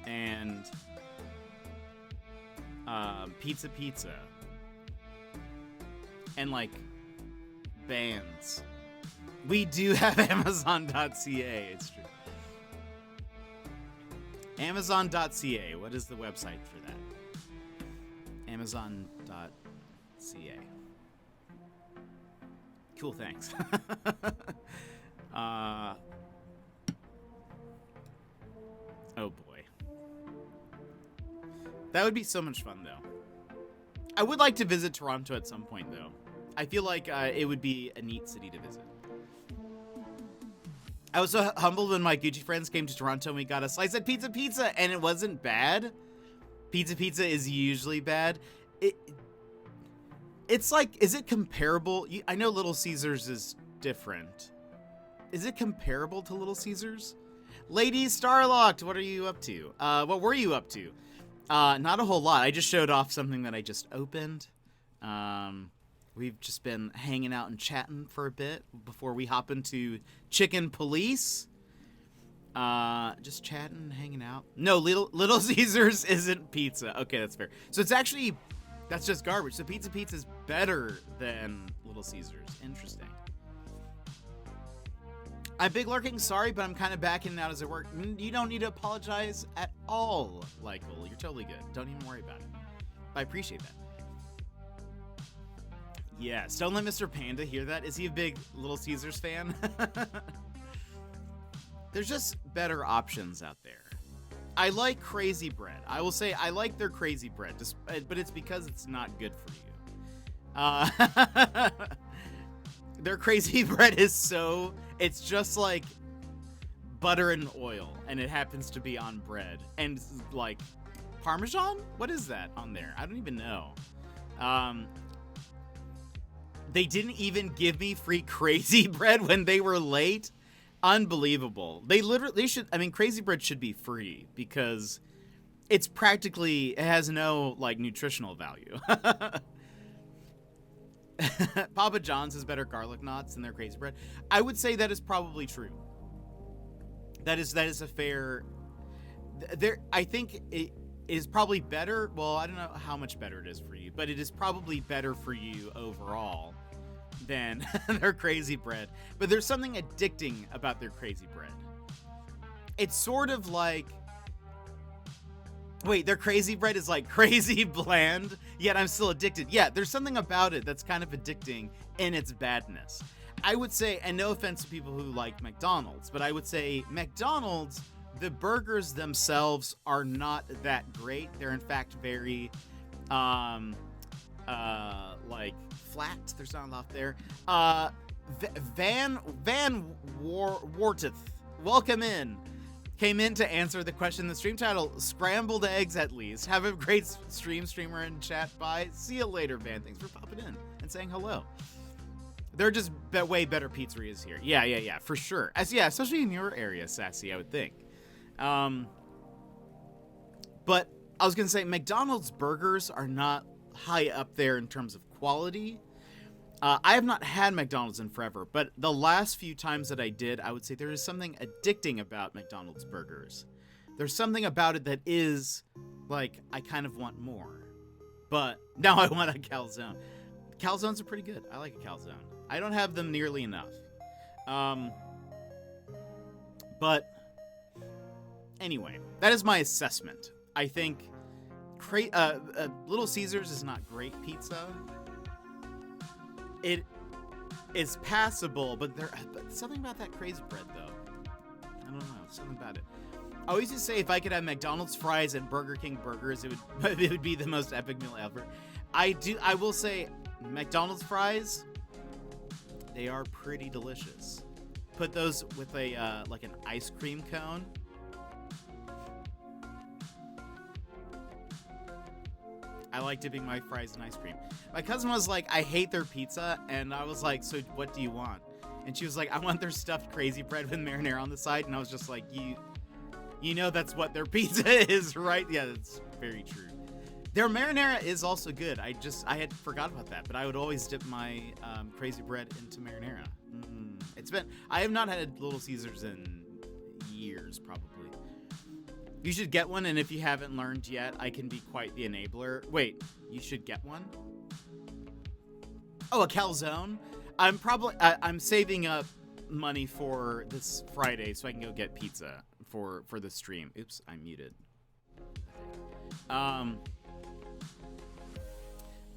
and Pizza and like bands. We do have Amazon.ca. It's true. Amazon.ca. What is the website for that? Amazon.ca. Cool, thanks. Oh boy. That would be so much fun, though. I would like to visit Toronto at some point, though. I feel like it would be a neat city to visit. I was so humbled when my Gucci friends came to Toronto and we got a slice of pizza, and it wasn't bad. Pizza is usually bad. It's like, is it comparable? I know Little Caesars is different. Is it comparable to Little Caesars? Lady Starlocked, what are you up to? What were you up to? Not a whole lot. I just showed off something that I just opened. We've just been hanging out and chatting for a bit before we hop into Chicken Police. Just chatting, hanging out. No, Little Caesars isn't pizza. Okay, that's fair. So it's actually, that's just garbage. So Pizza is better than Little Caesars. Interesting. I'm big lurking, sorry, but I'm kind of backing out as I work. You don't need to apologize at all, Lykel. You're totally good. Don't even worry about it. I appreciate that. Yes, don't let Mr. Panda hear that. Is he a big Little Caesars fan? There's just better options out there. I like Crazy Bread. I will say I like their Crazy Bread, but it's because it's not good for you. Their Crazy Bread is so... It's just like butter and oil, and it happens to be on bread. And like Parmesan? What is that on there? I don't even know. They didn't even give me free Crazy Bread when they were late. Unbelievable. They should, I mean, Crazy Bread should be free because it's practically, it has no like nutritional value. Papa John's has better garlic knots than their Crazy Bread. I would say that is probably true. That is a fair. I think it is probably better. Well, I don't know how much better it is for you, but it is probably better for you overall than their Crazy Bread. But there's something addicting about their Crazy Bread. It's sort of like. Wait, their Crazy Bread is like crazy bland, yet I'm still addicted. Yeah, there's something about it that's kind of addicting in its badness. I would say, and no offense to people who like McDonald's, but I would say McDonald's, the burgers themselves are not that great. They're in fact very, like flat. There's not a lot there. Van Wartith, welcome in. Came in to answer the question. The stream title, Scrambled Eggs at least. Have a great stream, streamer, and chat. Bye. See you later, Van. Thanks for popping in and saying hello. They're just way better pizzerias here. Yeah, for sure. Especially in your area, Sassy, I would think. But I was going to say, McDonald's burgers are not high up there in terms of quality. I have not had McDonald's in forever, but the last few times that I did, I would say there is something addicting about McDonald's burgers. There's something about it that is, like, I kind of want more. But now I want a calzone. Calzones are pretty good. I like a calzone. I don't have them nearly enough. But anyway, that is my assessment. I think Little Caesars is not great pizza. It is passable, but something about that Crazy Bread, though. I don't know. Something about it. I always used to say if I could have McDonald's fries and Burger King burgers, it would be the most epic meal ever. I will say McDonald's fries, they are pretty delicious. Put those with a like an ice cream cone. I like dipping my fries in ice cream. My cousin was like, I hate their pizza. And I was like, so what do you want? And she was like, I want their stuffed Crazy Bread with marinara on the side. And I was just like, you know that's what their pizza is, right? Yeah, that's very true. Their marinara is also good. I had forgot about that. But I would always dip my Crazy Bread into marinara. I have not had Little Caesars in years, probably. You should get one, and if you haven't learned yet, I can be quite the enabler. Wait, you should get one? Oh, a calzone? I'm saving up money for this Friday so I can go get pizza for the stream. Oops, I'm muted.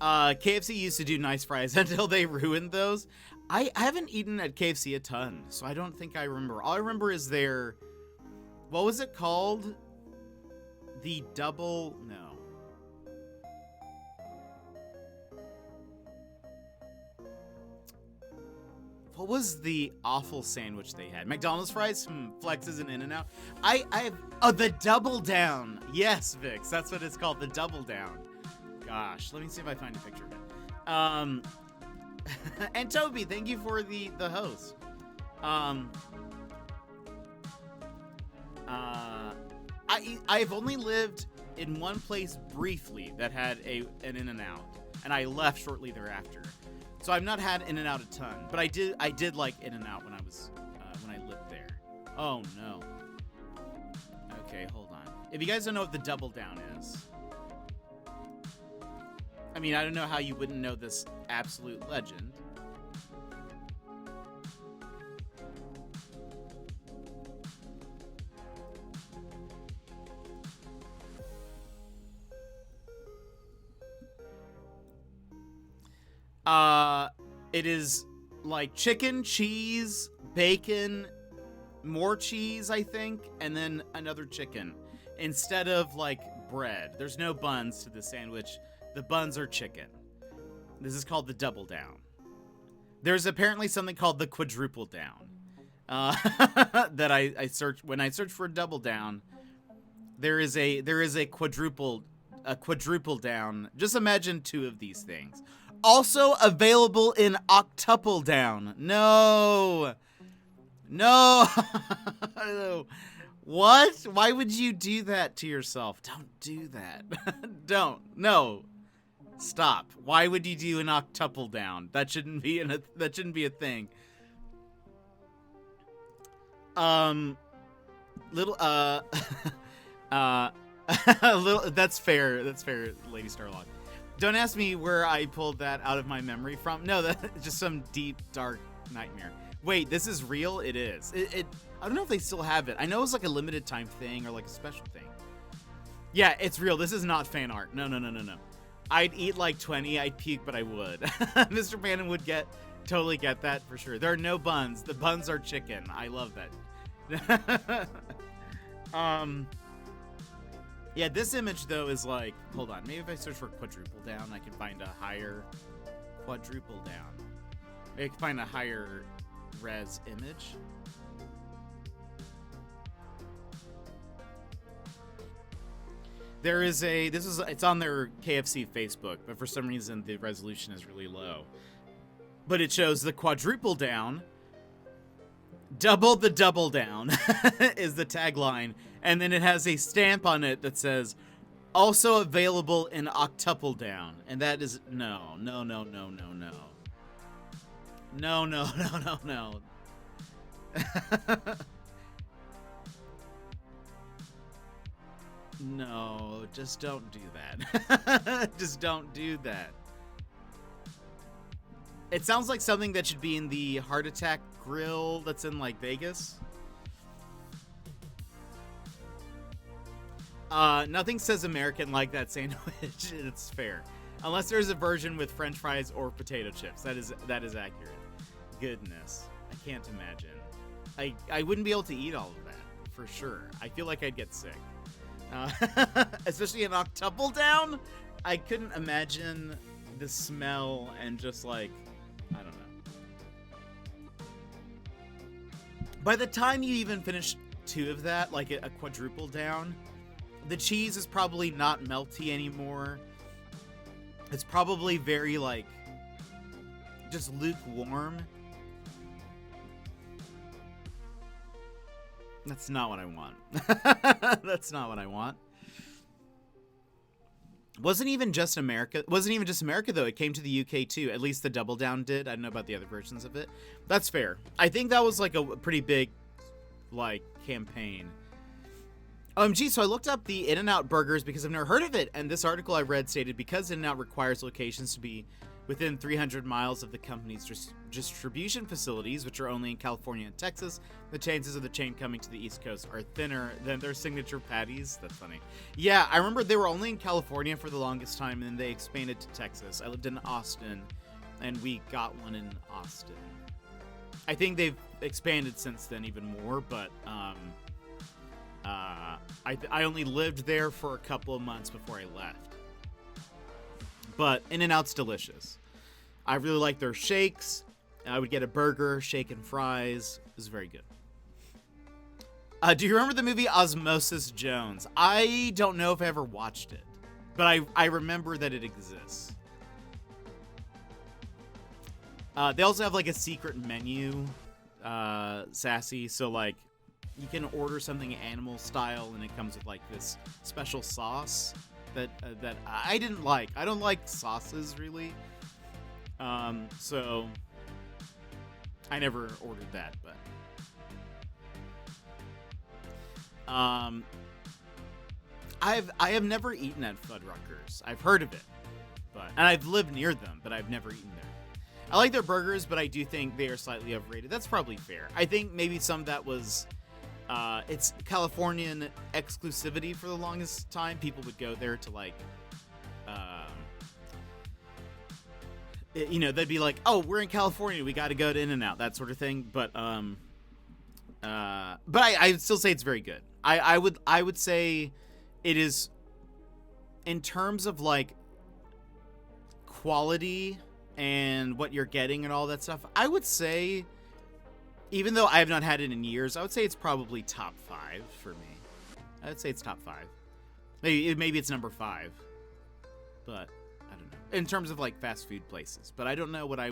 KFC used to do nice fries until they ruined those. I haven't eaten at KFC a ton, so I don't think I remember. All I remember is their... What was it called? The double... No. what was the awful sandwich they had? McDonald's fries? Flexes and In-N-Out. Oh, the Double Down. Yes, Vix, that's what it's called, the Double Down. Gosh, let me see if I find a picture of it. And Toby, thank you for the host. I've only lived in one place briefly that had an In-N-Out, and I left shortly thereafter. So I've not had In-N-Out a ton, but I did like In-N-Out when I lived there. Oh no. Okay, hold on. If you guys don't know what the Double Down is, I mean, I don't know how you wouldn't know this absolute legend. It is like chicken, cheese, bacon, more cheese, I think, and then another chicken instead of like bread. There's no buns to the sandwich. The buns are chicken. This is called the Double Down. There's apparently something called the Quadruple Down that I searched when I searched for a Double Down. There is a quadruple down. Just imagine two of these things. Also available in octuple down. No. What? Why would you do that to yourself? Don't do that. Don't. No. Stop. Why would you do an octuple down? That shouldn't be a thing. That's fair, Lady Starlog. Don't ask me where I pulled that out of my memory from. No, that's just some deep, dark nightmare. Wait, this is real? It is. I don't know if they still have it. I know it's like a limited time thing or like a special thing. Yeah, it's real. This is not fan art. No. I'd eat like 20. I'd puke, but I would. Mr. Bannon would totally get that for sure. There are no buns. The buns are chicken. I love that. Yeah, this image, though, is like... Hold on. Maybe if I search for quadruple down, I can find a higher quadruple down. Maybe I can find a higher res image. There is it's on their KFC Facebook, but for some reason the resolution is really low. But it shows the quadruple down. Double the double down is the tagline. And then it has a stamp on it that says, also available in octuple down. And that is, no. No, just don't do that. Just don't do that. It sounds like something that should be in the Heart Attack Grill that's in, like, Vegas. Nothing says American like that sandwich. It's fair. Unless there's a version with French fries or potato chips. That is accurate. Goodness. I can't imagine. I wouldn't be able to eat all of that, for sure. I feel like I'd get sick. Especially an octuple down. I couldn't imagine the smell and just like, I don't know. By the time you even finish two of that, like a quadruple down, the cheese is probably not melty anymore. It's probably very, like, just lukewarm. That's not what I want. That's not what I want. Wasn't even just America, though. It came to the UK, too. At least the Double Down did. I don't know about the other versions of it. That's fair. I think that was, like, a pretty big, like, campaign. OMG, so I looked up the In-N-Out burgers because I've never heard of it, and this article I read stated because In-N-Out requires locations to be within 300 miles of the company's distribution facilities, which are only in California and Texas, the chances of the chain coming to the East Coast are thinner than their signature patties. That's funny. Yeah, I remember they were only in California for the longest time, and then they expanded to Texas. I lived in Austin, and we got one in Austin. I think they've expanded since then even more, but I only lived there for a couple of months before I left. But In-N-Out's delicious. I really like their shakes. I would get a burger, shake and fries. It was very good. Do you remember the movie Osmosis Jones? I don't know if I ever watched it, but I remember that it exists. They also have like a secret menu, Sassy. So like, you can order something animal style, and it comes with like this special sauce that I didn't like. I don't like sauces really. So I never ordered that, but I have never eaten at Fuddruckers. I've heard of it, and I've lived near them, but I've never eaten there. I like their burgers, but I do think they are slightly overrated. That's probably fair. I think maybe some of that was it's Californian exclusivity for the longest time. People would go there to like they'd be like, oh, we're in California, we got to go to In-N-Out, that sort of thing. But I would still say it's very good. I would say it is, in terms of like quality and what you're getting and all that stuff, I would say, even though I have not had it in years, I would say it's probably top 5 for me. I would say it's top 5. Maybe it's number 5, but I don't know. In terms of like fast food places, but I don't know what I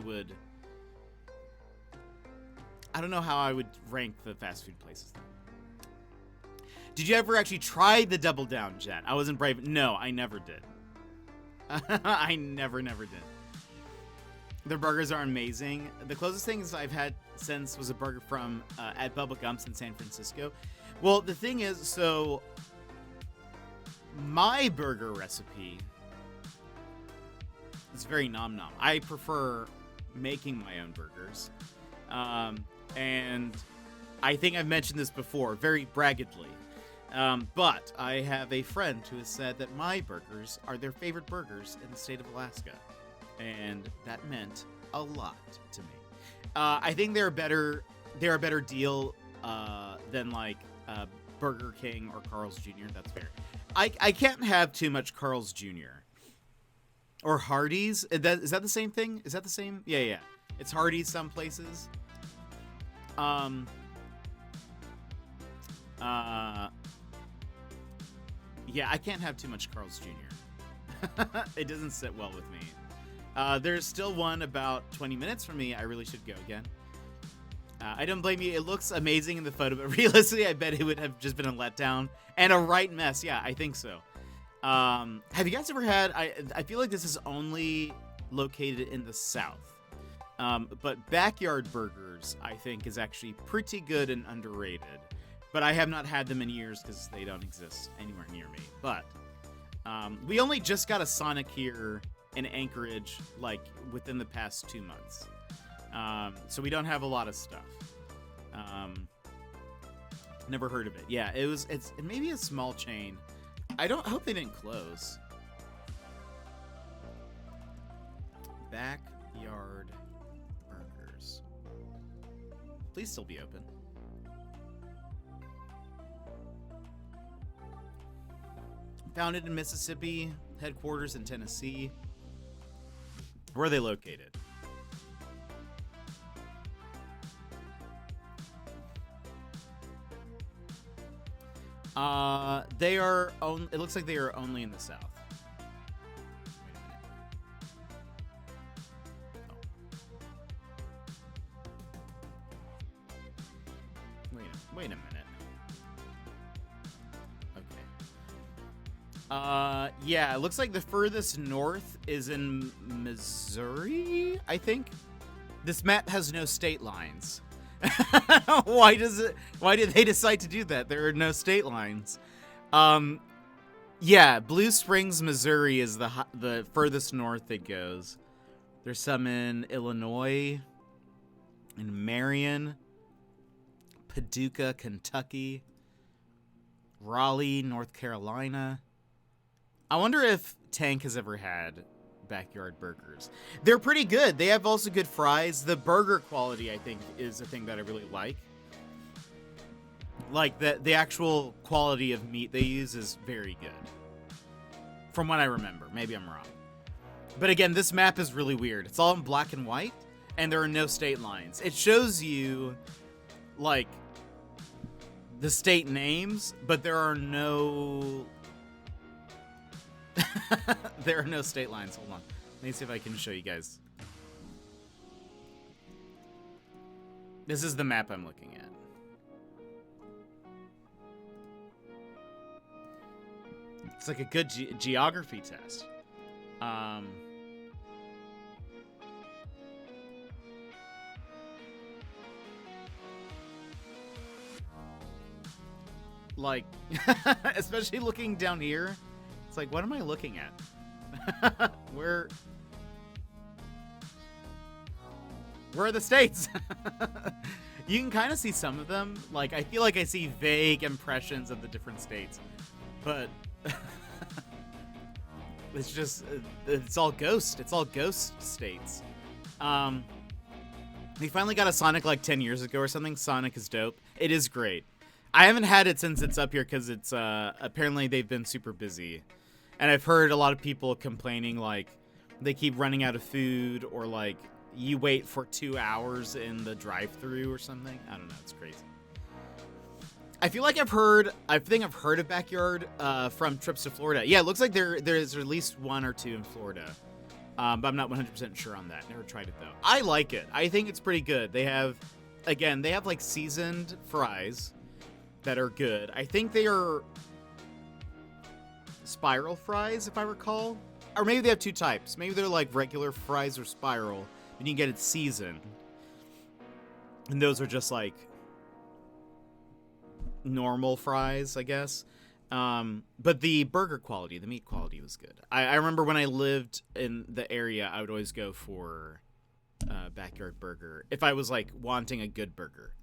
don't know how I would rank the fast food places. Did you ever actually try the Double Down, Jen? I wasn't brave. No, I never did. I never did. Their burgers are amazing. The closest things I've had since was a burger from at Bubba Gump's in San Francisco. Well, the thing is, so my burger recipe is very nom-nom. I prefer making my own burgers. And I think I've mentioned this before, very braggadly. But I have a friend who has said that my burgers are their favorite burgers in the state of Alaska. And that meant a lot to me. I think they're a better deal than like Burger King or Carl's Jr. That's fair. I can't have too much Carl's Jr. or Hardee's. Is that the same thing? Is that the same? Yeah. It's Hardee's some places. Yeah, I can't have too much Carl's Jr. It doesn't sit well with me. There's still one about 20 minutes from me. I really should go again. I don't blame you. It looks amazing in the photo, but realistically, I bet it would have just been a letdown and a right mess. Yeah, I think so. Have you guys ever had... I feel like this is only located in the South. But Backyard Burgers, I think, is actually pretty good and underrated. But I have not had them in years because they don't exist anywhere near me. But we only just got a Sonic here in Anchorage, like, within the past 2 months. So we don't have a lot of stuff. Never heard of it. Yeah, it's maybe a small chain. I hope they didn't close. Backyard Burgers. Please still be open. Founded in Mississippi, headquarters in Tennessee. Where are they located? They are it looks like they are only in the South. Wait a minute. Okay. Yeah, it looks like the furthest north is in Missouri, I think. This map has no state lines. Why did they decide to do that? There are no state lines. Yeah, Blue Springs, Missouri is the furthest north it goes. There's some in Illinois, in Marion, Paducah, Kentucky, Raleigh, North Carolina. I wonder if Tank has ever had Backyard Burgers. They're pretty good. They have also good fries. The burger quality, I think, is the thing that I really like. Like, the actual quality of meat they use is very good. From what I remember. Maybe I'm wrong. But again, this map is really weird. It's all in black and white. and there are no state lines. It shows you, like, the state names, but there are no... there are no state lines. Hold on. Let me see if I can show you guys. This is the map I'm looking at. It's like a good geography test. Like, especially looking down here, it's like, what am I looking at? Where are the states? You can kind of see some of them. Like, I feel like I see vague impressions of the different states, but it's just, it's all ghost. It's all ghost states. We finally got a Sonic like 10 years ago or something. Sonic is dope. It is great. I haven't had it since it's up here because it's, apparently they've been super busy. And I've heard a lot of people complaining, like, they keep running out of food, or, like, you wait for 2 hours in the drive-thru or something. I don't know. It's crazy. I feel like I think I've heard of Backyard from trips to Florida. Yeah, it looks like there's at least 1 or 2 in Florida. But I'm not 100% sure on that. Never tried it, though. I like it. I think it's pretty good. They have, like, seasoned fries that are good. I think they are spiral fries, if I recall. Or maybe they have 2 types. Maybe they're, like, regular fries or spiral, and you can get it seasoned. And those are just, like, normal fries, I guess. But the burger quality, the meat quality was good. I remember when I lived in the area, I would always go for Backyard Burger if I was, like, wanting a good burger.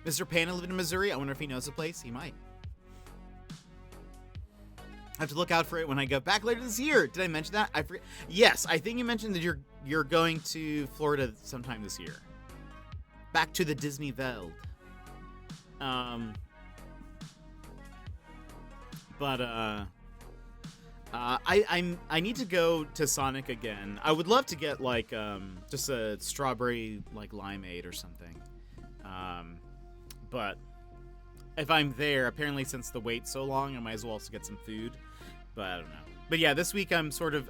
Mr. Panda lived in Missouri. I wonder if he knows the place. He might. I have to look out for it when I go back later this year. Did I mention that? I forget. Yes, I think you mentioned that you're going to Florida sometime this year. Back to the Disney World. I need to go to Sonic again. I would love to get, like, just a strawberry, like, limeade or something. But if I'm there, apparently since the wait's so long, I might as well also get some food. But I don't know. But yeah, this week I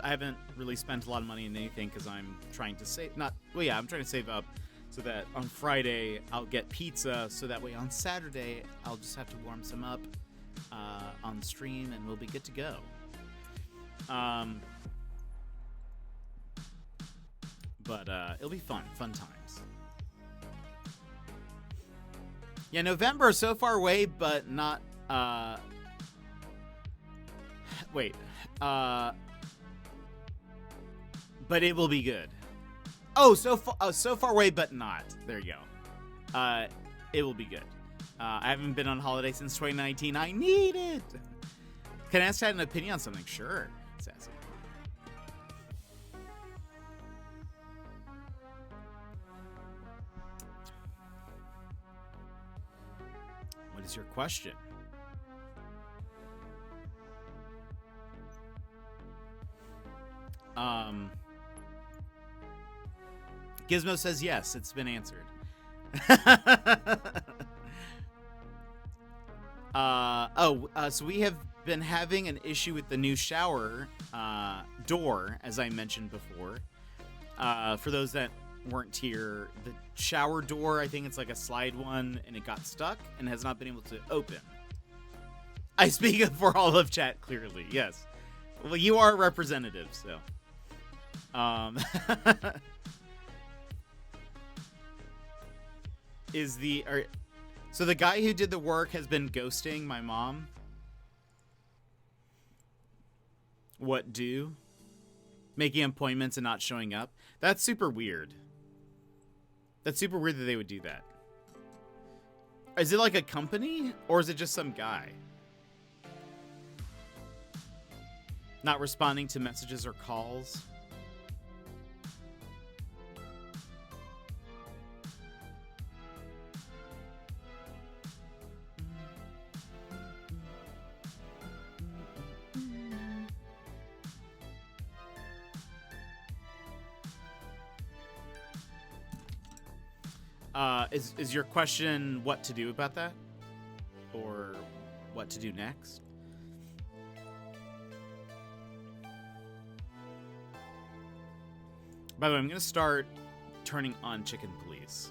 haven't really spent a lot of money on anything because I'm trying to save, I'm trying to save up so that on Friday I'll get pizza, so that way on Saturday I'll just have to warm some up on stream and we'll be good to go. But it'll be fun times. Yeah, November is so far away, but not, wait, but it will be good. Oh, so far away, but not. There you go. It will be good. I haven't been on holiday since 2019. I need it. Can I ask Chad an opinion on something? Sure, Sassy. What is your question? Gizmo says yes, it's been answered. So we have been having an issue with the new shower door, as I mentioned before. For those that weren't here, the shower door, I think it's like a slide one, and it got stuck and has not been able to open. I speak for all of chat, clearly, yes. Well, you are a representative, so. So the guy who did the work has been ghosting my mom. What do? Making appointments and not showing up. That's super weird. That's super weird that they would do that. Is it like a company? Or is it just some guy? Not responding to messages or calls? Is your question what to do about that? Or what to do next? By the way, I'm going to start turning on Chicken Police.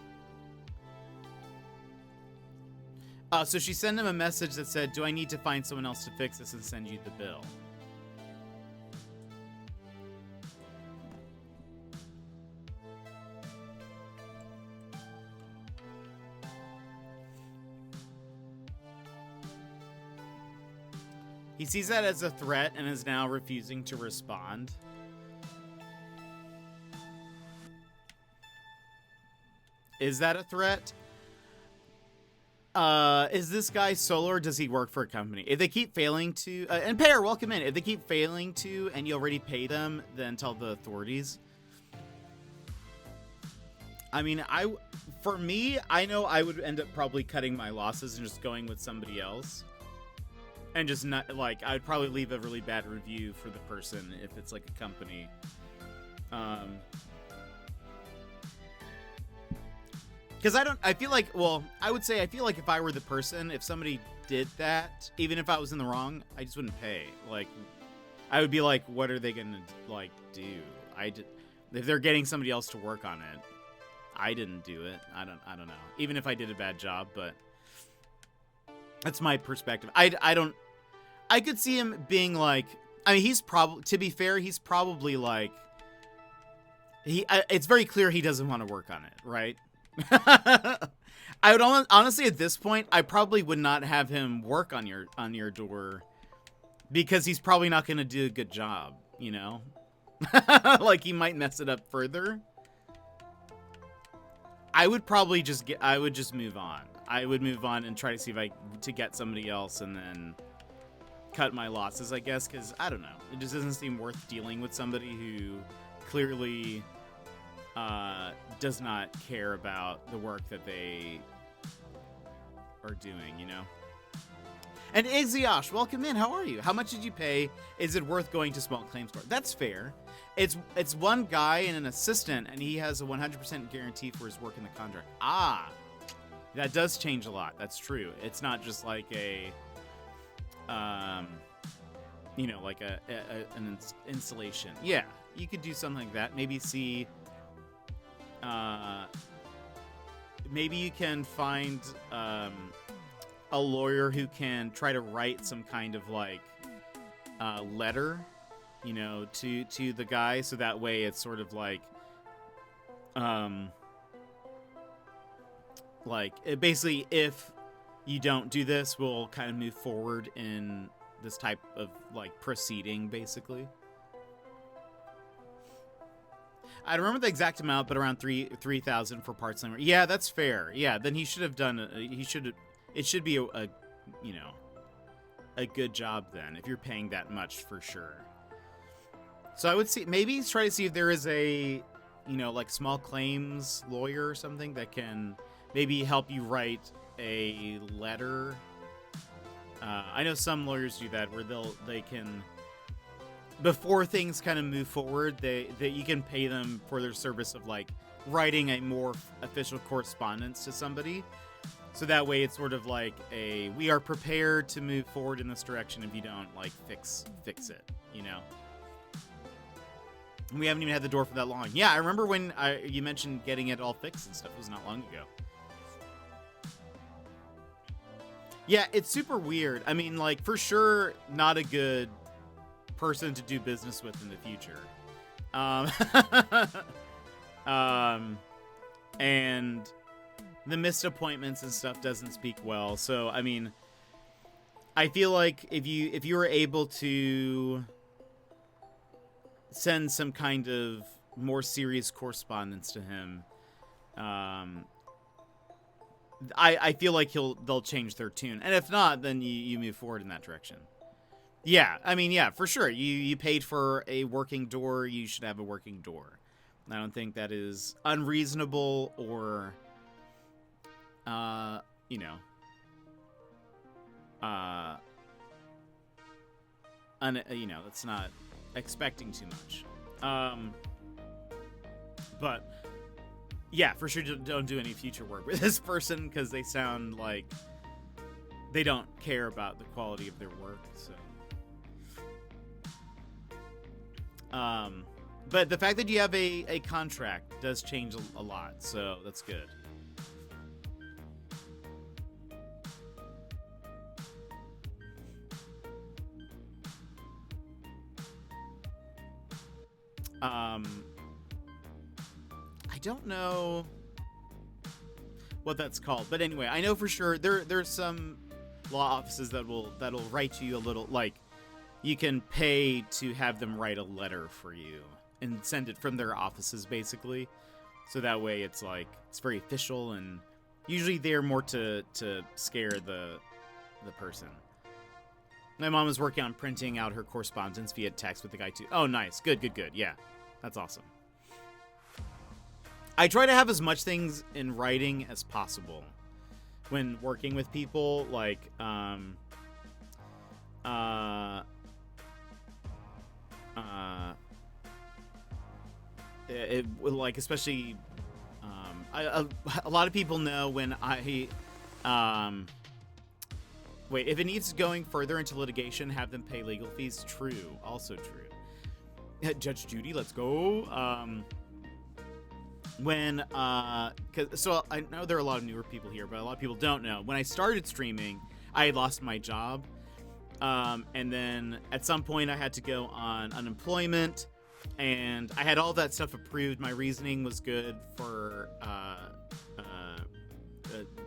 So she sent him a message that said, do I need to find someone else to fix this and send you the bill? He sees that as a threat and is now refusing to respond. Is that a threat? Is this guy solo or does he work for a company? If they keep failing to, and Pear, welcome in. If they keep failing to, and you already pay them, then tell the authorities. I mean, for me, I know I would end up probably cutting my losses and just going with somebody else. And just not, like, I would probably leave a really bad review for the person if it's like a company. Because I feel like if I were the person, if somebody did that, even if I was in the wrong, I just wouldn't pay. Like, I would be like, what are they gonna, like, do? If they're getting somebody else to work on it, I didn't do it. I don't know. Even if I did a bad job, but that's my perspective. I could see him being like, I mean, to be fair, he's probably like, it's very clear he doesn't want to work on it, right? I would honestly, at this point, I probably would not have him work on your door because he's probably not going to do a good job, you know? Like, he might mess it up further. I would just move on. I would move on and try to see to get somebody else and then cut my losses, I guess, because I don't know. It just doesn't seem worth dealing with somebody who clearly does not care about the work that they are doing, you know? And Iziosh, welcome in. How are you? How much did you pay? Is it worth going to small claims court? That's fair. It's one guy and an assistant, and he has a 100% guarantee for his work in the contract. Ah, that does change a lot. That's true. It's not just like a, like an installation. Yeah, you could do something like that. Maybe see. Maybe you can find a lawyer who can try to write some kind of like letter, you know, to the guy, so that way it's sort of like basically, if you don't do this, we'll kind of move forward in this type of like proceeding, basically. I don't remember the exact amount, but around 3,000 for parts labor. Yeah, that's fair. Yeah, then he should have done. It should be a good job then if you're paying that much for sure. So I would maybe try to see if there is a, like small claims lawyer or something that can maybe help you write a letter. I know some lawyers do that where they can. Before things kind of move forward, that you can pay them for their service of like writing a more official correspondence to somebody. So that way it's sort of like we are prepared to move forward in this direction if you don't like fix it, you know? We haven't even had the door for that long. Yeah, I remember when you mentioned getting it all fixed and stuff. It was not long ago. Yeah, it's super weird. I mean, like, for sure, not a good person to do business with in the future. And the missed appointments and stuff doesn't speak well. So, I mean, I feel like if you were able to send some kind of more serious correspondence to him, I feel like they'll change their tune. And if not, then you move forward in that direction. Yeah, I mean, yeah, for sure. You paid for a working door, you should have a working door. I don't think that is unreasonable or, that's not expecting too much. But Yeah, for sure don't do any future work with this person because they sound like they don't care about the quality of their work. So, but the fact that you have a contract does change a lot, so that's good. I don't know what that's called, but anyway, I know for sure there's some law offices that'll write you a little, like, you can pay to have them write a letter for you and send it from their offices, basically. So that way it's like it's very official, and usually they're more to scare the person. My mom was working on printing out her correspondence via text with the guy too. Oh, nice. Good. Yeah, that's awesome. I try to have as much things in writing as possible when working with people, like, like, especially, a lot of people know when wait, if it needs going further into litigation, have them pay legal fees. True, also true. Judge Judy, let's go. So I know there are a lot of newer people here, but a lot of people don't know. When I started streaming, I had lost my job. And then at some point I had to go on unemployment, and I had all that stuff approved. My reasoning was good for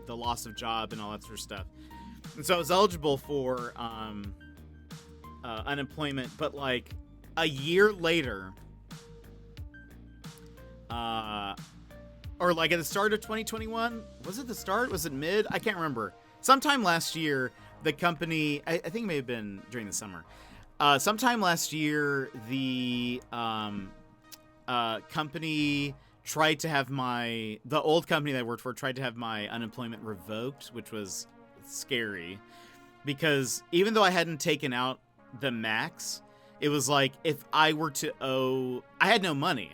the loss of job and all that sort of stuff. And so I was eligible for unemployment, but like a year later, or like at the start of 2021, was it the start? Was it mid? I can't remember. Sometime last year, the company, I think it may have been during the summer. Sometime last year, the company tried to have the old company that I worked for tried to have my unemployment revoked, which was scary because even though I hadn't taken out the max, it was like if I were to owe, I had no money.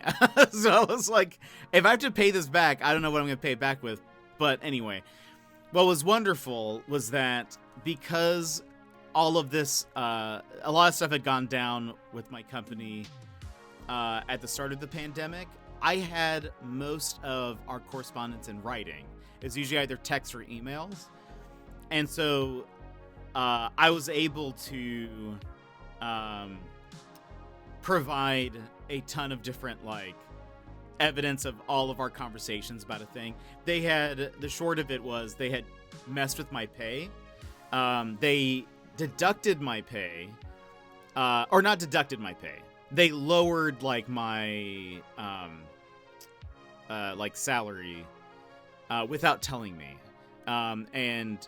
So I was like, if I have to pay this back, I don't know what I'm going to pay it back with. But anyway, what was wonderful was that because all of this, a lot of stuff had gone down with my company at the start of the pandemic, I had most of our correspondence in writing. It's usually either text or emails. And so I was able to provide a ton of different, like, evidence of all of our conversations about a thing. The short of it was they had messed with my pay. They deducted my pay, or not deducted my pay. They lowered, like, my, like, salary without telling me. And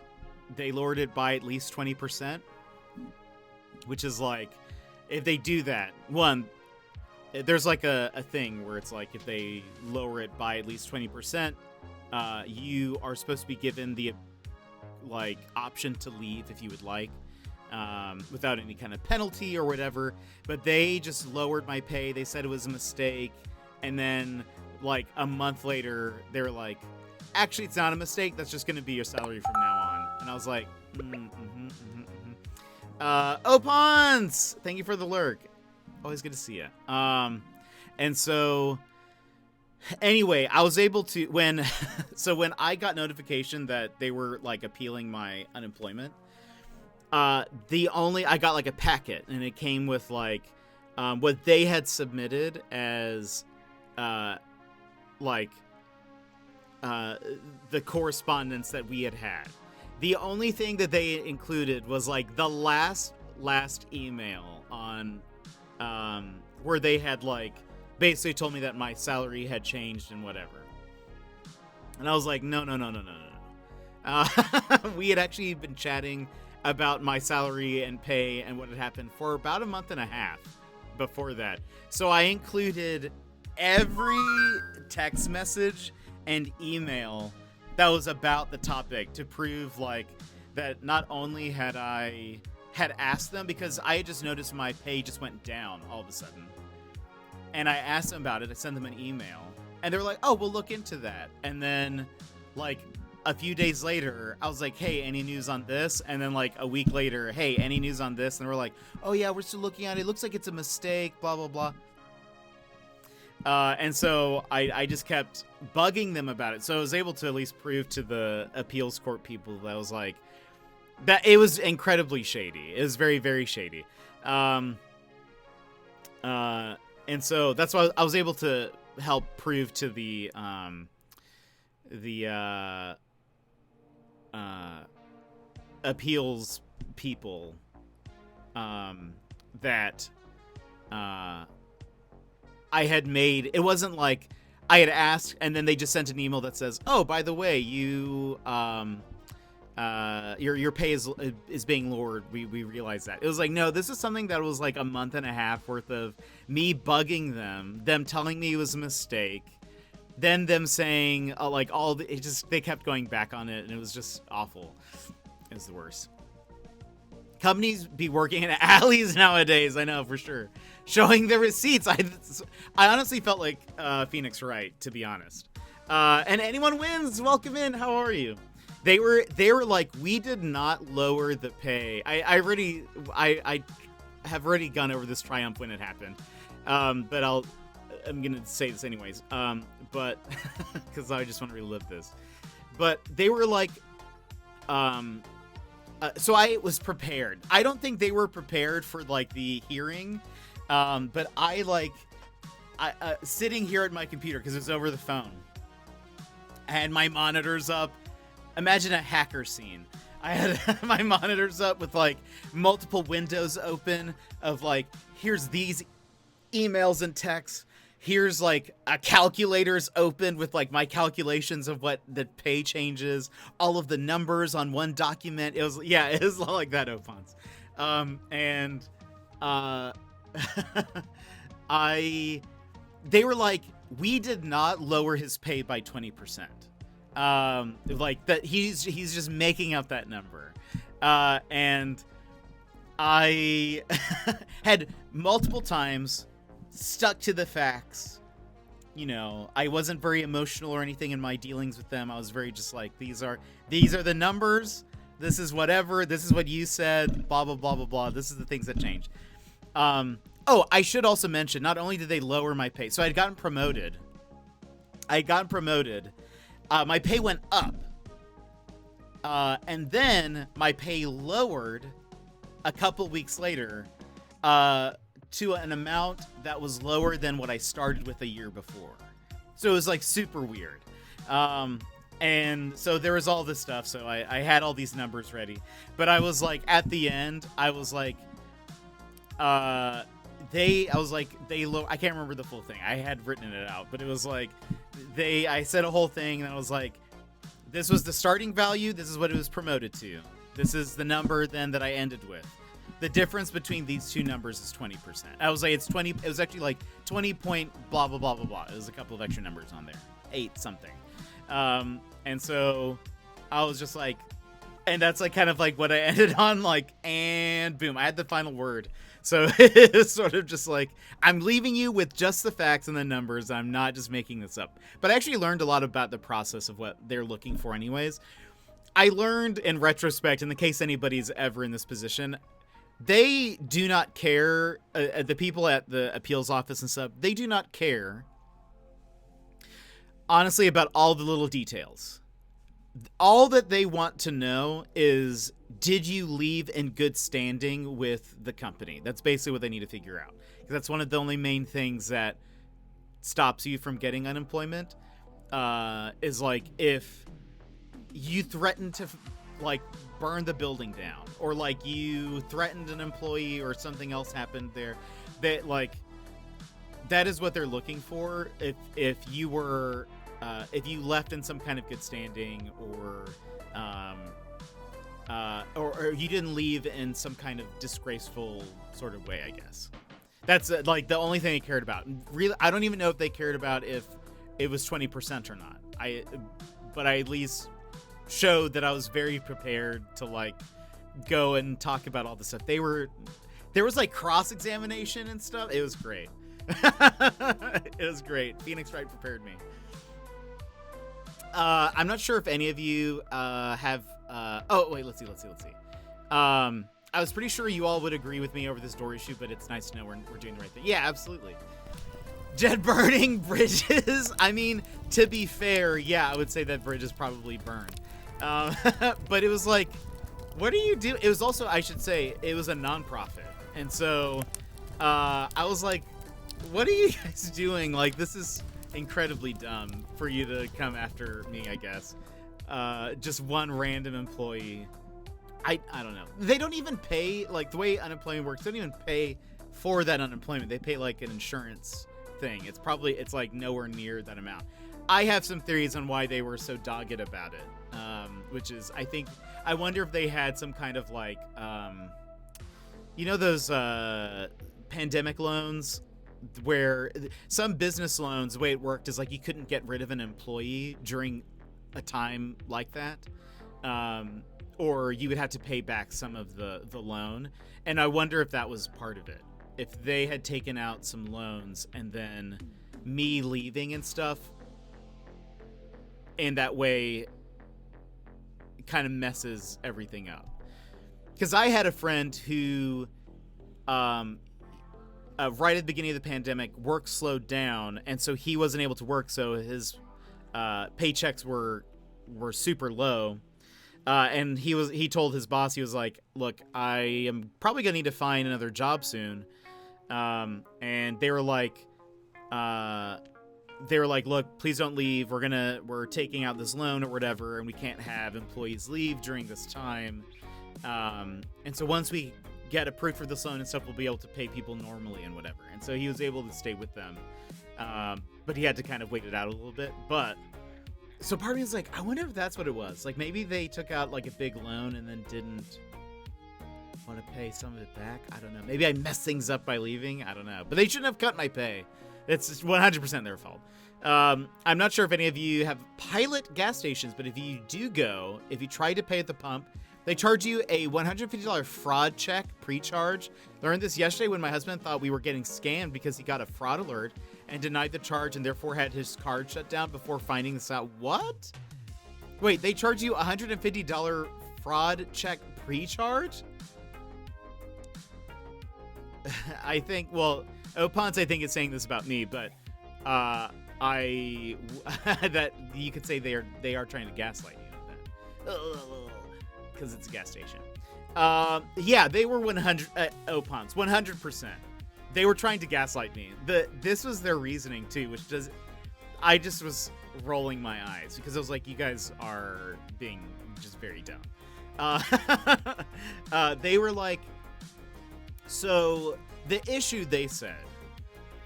they lowered it by at least 20%, which is like, if they do that, one, there's like a thing where it's like, if they lower it by at least 20%, you are supposed to be given the, like, option to leave if you would like, without any kind of penalty or whatever. But they just lowered my pay. They said it was a mistake. And then, like, a month later, they were like, actually, it's not a mistake. That's just going to be your salary from now on. And I was like, Opons! Thank you for the lurk. Always good to see you. And so, anyway, I was able to, when I got notification that they were, like, appealing my unemployment, I got, like, a packet, and it came with, like, what they had submitted as, like, the correspondence that we had had. The only thing that they included was, like, the last email on, where they had, like, basically told me that my salary had changed and whatever. And I was like, no. We had actually been chatting about my salary and pay and what had happened for about a month and a half before that. So I included every text message and email that was about the topic to prove, like, that not only had I had asked them, because I had just noticed my pay just went down all of a sudden, and I asked them about it. I sent them an email, And they were like, oh, we'll look into that. And then, like, a few days later, I was like, hey, any news on this? And then, like, a week later, hey, any news on this? And they were like, oh, yeah, we're still looking at it. It looks like it's a mistake, blah, blah, blah. And so I just kept bugging them about it. So I was able to at least prove to the appeals court people that I was like, that it was incredibly shady. It was very, very shady. And so that's why I was able to help prove to the appeals people that I had made. It wasn't like I had asked and then they just sent an email that says, oh, by the way, you your pay is being lowered. We realize that. It was like, no, this is something that was like a month and a half worth of me bugging them telling me it was a mistake, then them saying they kept going back on it, and it was just awful. It was the worst. Companies be working in alleys nowadays, I know for sure, showing the receipts. I honestly felt like Phoenix Wright, to be honest. And anyone wins, welcome in. How are you? They were like, we did not lower the pay. I have already gone over this triumph when it happened, but I'm gonna say this anyways. But because I just want to relive this. But they were like, so I was prepared. I don't think they were prepared for like the hearing, but I sitting here at my computer because it was over the phone. I had my monitors up. Imagine a hacker scene. I had my monitors up with like multiple windows open of like, here's these emails and texts. Here's like a calculator's open with like my calculations of what the pay changes, all of the numbers on one document. It was like that, Opons. They were like, we did not lower his pay by 20%. Like that he's just making up that number. And I had multiple times stuck to the facts. You know, I wasn't very emotional or anything in my dealings with them. I was very just like, these are the numbers. This is whatever. This is what you said. Blah, blah, blah, blah, blah. This is the things that change. Oh, I should also mention, not only did they lower my pay, so I had gotten promoted. My pay went up. And then my pay lowered a couple weeks later, to an amount that was lower than what I started with a year before. So it was like super weird. And so there was all this stuff. So I had all these numbers ready, but I was like, at the end, I was like, I can't remember the full thing. I had written it out, but it was like, I said a whole thing and I was like, this was the starting value. This is what it was promoted to. This is the number then that I ended with. The difference between these two numbers is 20%. I was like, it's 20. It was actually like 20 point blah, blah, blah, blah, blah. There's a couple of extra numbers on there. 8 something. And so I was just like, and that's like kind of like what I ended on, like, and boom, I had the final word. So it's sort of just like, I'm leaving you with just the facts and the numbers. I'm not just making this up. But I actually learned a lot about the process of what they're looking for anyways. I learned in retrospect, in the case anybody's ever in this position, they do not care, the people at the appeals office and stuff, they do not care, honestly, about all the little details. All that they want to know is, did you leave in good standing with the company? That's basically what they need to figure out. Because that's one of the only main things that stops you from getting unemployment, is like if you threaten to like burn the building down, or like you threatened an employee or something else happened there, that like that is what they're looking for. If you were if you left in some kind of good standing, or you didn't leave in some kind of disgraceful sort of way, I guess. That's like the only thing they cared about. Really, I don't even know if they cared about if it was 20% or not. But I at least showed that I was very prepared to like go and talk about all this stuff. There was like cross-examination and stuff. It was great. It was great. Phoenix Wright prepared me. I'm not sure if any of you have. Oh wait, let's see. I was pretty sure you all would agree with me over this Dory shoot, but it's nice to know we're doing the right thing. Yeah, absolutely. Jet burning bridges. I mean, to be fair, yeah, I would say that bridge is probably burned. But it was like, what are you doing? It was also, I should say, it was a nonprofit, and so I was like, what are you guys doing? Like, this is incredibly dumb for you to come after me, I guess. Just one random employee. I don't know. They don't even pay, like, the way unemployment works, they don't even pay for that unemployment. They pay, like, an insurance thing. It's like nowhere near that amount. I have some theories on why they were so dogged about it, which is, I wonder if they had some kind of, like, you know those pandemic loans where some business loans, the way it worked is, like, you couldn't get rid of an employee during a time like that. Or you would have to pay back some of the loan. And I wonder if that was part of it. If they had taken out some loans and then me leaving and stuff, and that way it kind of messes everything up. Because I had a friend who, right at the beginning of the pandemic, work slowed down, and so he wasn't able to work, so his paychecks were super low. And he told his boss, he was like, look, I am probably gonna need to find another job soon. And they were like, look, please don't leave. We're taking out this loan or whatever, and we can't have employees leave during this time. And so once we get approved for this loan and stuff, we'll be able to pay people normally and whatever. And so he was able to stay with them. But he had to kind of wait it out a little bit. But so part of me is like, I wonder if that's what it was. Like, maybe they took out, like, a big loan and then didn't want to pay some of it back. I don't know. Maybe I messed things up by leaving. I don't know. But they shouldn't have cut my pay. It's 100% their fault. I'm not sure if any of you have pilot gas stations, but if you do go, if you try to pay at the pump, they charge you a $150 fraud check pre-charge. Learned this yesterday when my husband thought we were getting scammed because he got a fraud alert and denied the charge and therefore had his card shut down before finding this out. What? Wait, they charge you a $150 fraud check pre-charge? I think, well, Opons, I think, is saying this about me, but that you could say they are trying to gaslight you with that. Because it's a gas station. Yeah, they were 100 Opons, 100%. They were trying to gaslight me. This was their reasoning too, which I just was rolling my eyes because I was like, you guys are being just very dumb. They were like, so the issue, they said,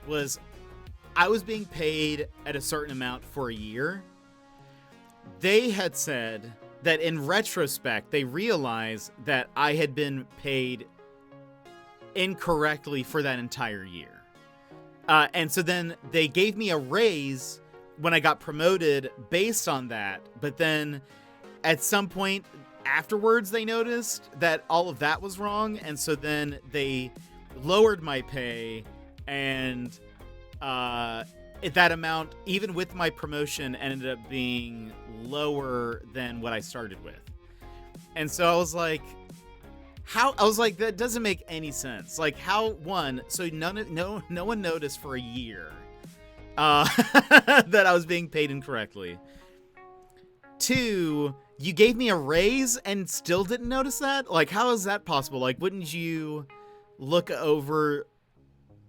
was I was being paid at a certain amount for a year. They had said that in retrospect, they realized that I had been paid incorrectly for that entire year. And so then they gave me a raise when I got promoted based on that. But then at some point afterwards, they noticed that all of that was wrong. And so then they lowered my pay, and that amount, even with my promotion, ended up being lower than what I started with. And so I was like, that doesn't make any sense. Like, how, one, so no one noticed for a year that I was being paid incorrectly. Two, you gave me a raise and still didn't notice that? Like, how is that possible? Like, wouldn't you look over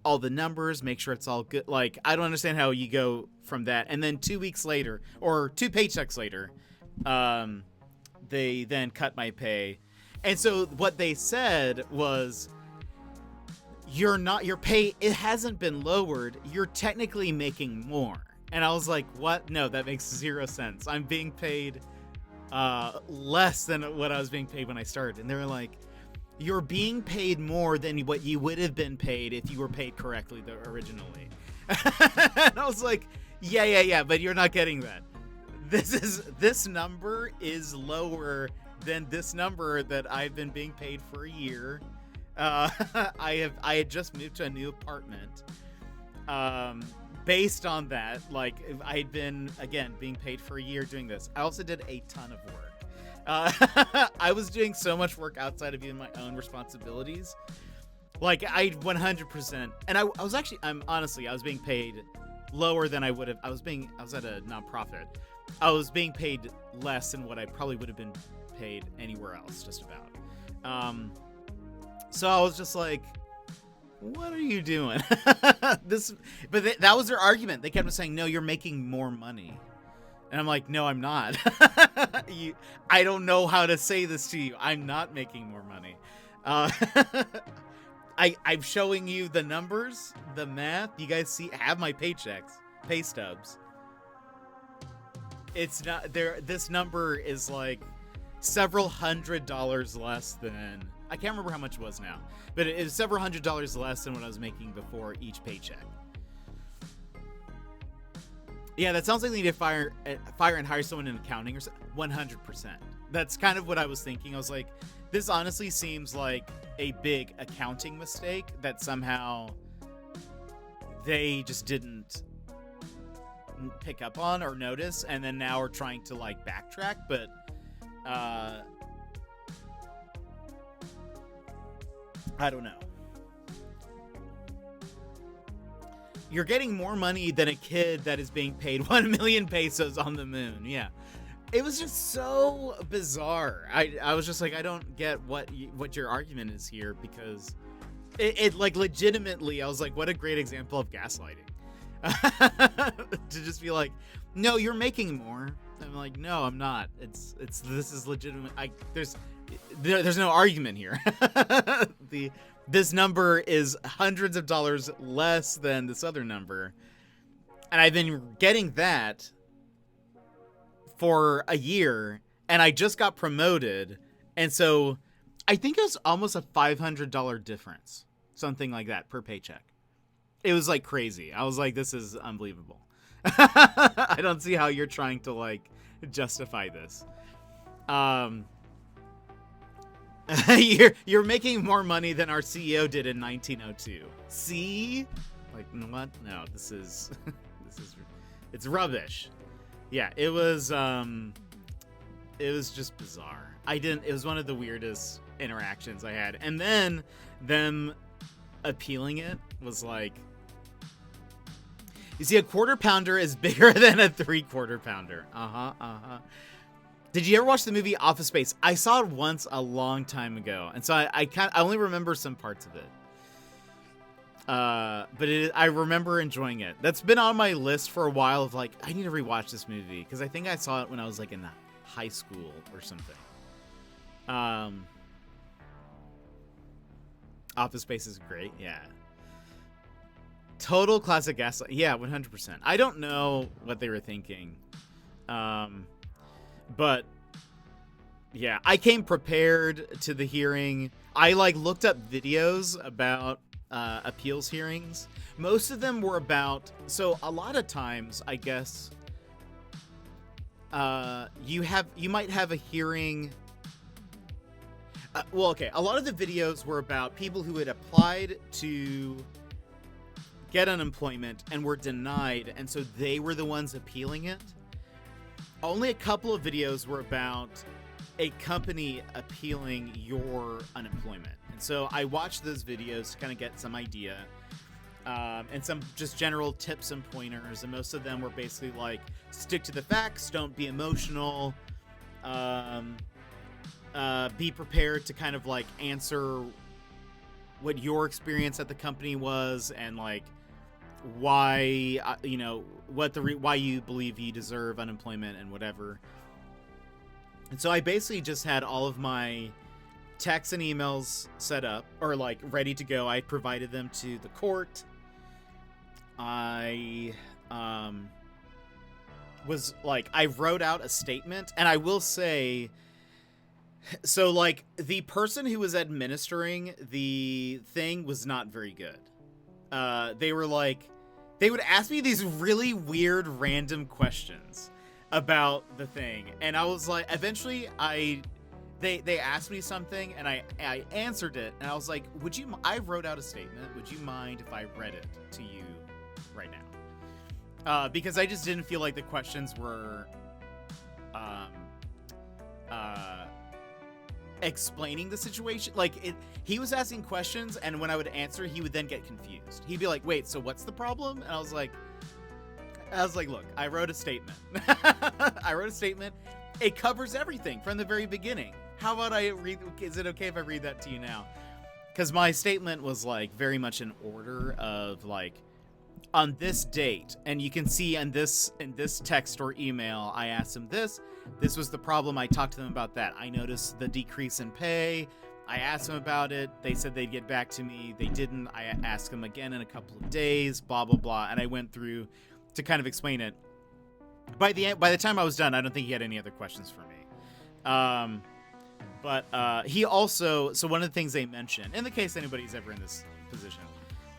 all the numbers, make sure it's all good? Like, I don't understand how you go from that. And then 2 weeks later, or 2 paychecks later, they then cut my pay. And so what they said was, your pay, it hasn't been lowered. You're technically making more. And I was like, what? No, that makes zero sense. I'm being paid less than what I was being paid when I started. And they were like, you're being paid more than what you would have been paid if you were paid correctly originally. And I was like, yeah, but you're not getting that. This number is lower than this number that I've been being paid for a year. I had just moved to a new apartment. Based on that, like, I had been, again, being paid for a year doing this. I also did a ton of work. I was doing so much work outside of even my own responsibilities. Like, I 100%, and I was actually, honestly, I was being paid lower than I would have. I was at a nonprofit. I was being paid less than what I probably would have been paid anywhere else, just about. So I was just like, what are you doing? That was their argument. They kept saying, no, you're making more money. And I'm like, no, I'm not. I don't know how to say this to you. I'm not making more money. I'm showing you the numbers, the math. You guys have my pay stubs. It's not there. This number is like several $100s less than, I can't remember how much it was now, but it was several $100s less than what I was making before each paycheck. Yeah, that sounds like they need to fire and hire someone in accounting or 100%. That's kind of what I was thinking. I was like, this honestly seems like a big accounting mistake that somehow they just didn't pick up on or notice, and then now are trying to like backtrack, but I don't know. You're getting more money than a kid that is being paid 1 million pesos on the moon. Yeah. It was just so bizarre. I was just like, I don't get what your argument is here, because it like legitimately, I was like, what a great example of gaslighting. To just be like, no, you're making more. I'm like, no, I'm not. This is legitimate. There's no argument here. This number is hundreds of dollars less than this other number, and I've been getting that for a year, and I just got promoted, and so I think it was almost a $500 difference, something like that, per paycheck. It was like crazy. I was like, this is unbelievable. I don't see how you're trying to like justify this. You're making more money than our CEO did in 1902. See? Like, what? No, this is it's rubbish. Yeah, it was just bizarre. It was one of the weirdest interactions I had. And then them appealing it was like, you see, a quarter pounder is bigger than a 3/4 pounder. Did you ever watch the movie Office Space? I saw it once a long time ago, and so I only remember some parts of it. But I remember enjoying it. That's been on my list for a while of like, I need to rewatch this movie, because I think I saw it when I was like in high school or something. Office Space is great, yeah. Total classic gaslight. Yeah, 100%. I don't know what they were thinking. But yeah, I came prepared to the hearing. I like looked up videos about appeals hearings. Most of them were about, so a lot of times, I guess, you might have a hearing. Well, okay, a lot of the videos were about people who had applied to get unemployment and were denied, and so they were the ones appealing it. Only a couple of videos were about a company appealing your unemployment. And so I watched those videos to kind of get some idea, and some just general tips and pointers. And most of them were basically like, stick to the facts, don't be emotional, be prepared to kind of like answer what your experience at the company was, and like why, why you believe you deserve unemployment and whatever. And so I basically just had all of my texts and emails set up, or like ready to go. I provided them to the court. I was like, I wrote out a statement, and I will say, so like the person who was administering the thing was not very good. They were like, they would ask me these really weird random questions about the thing, and I was like, eventually they asked me something, and I answered it, and I was like, I wrote out a statement, would you mind if I read it to you right now. Because I just didn't feel like the questions were explaining the situation. Like, he was asking questions, and when I would answer, he would then get confused. He'd be like, wait, so what's the problem? And I was like, look, I wrote a statement. It covers everything from the very beginning. How about I read? Is it okay if I read that to you now? Because my statement was like very much in order of like, on this date, and you can see in this text or email, I asked them this was the problem. I talked to them about that. I noticed the decrease in pay. I asked them about it. They said they'd get back to me. They didn't. I asked them again in a couple of days, blah, blah, blah. And I went through to kind of explain it. By the time I was done, I don't think he had any other questions for me. But he also, so one of the things they mentioned, in the case anybody's ever in this position,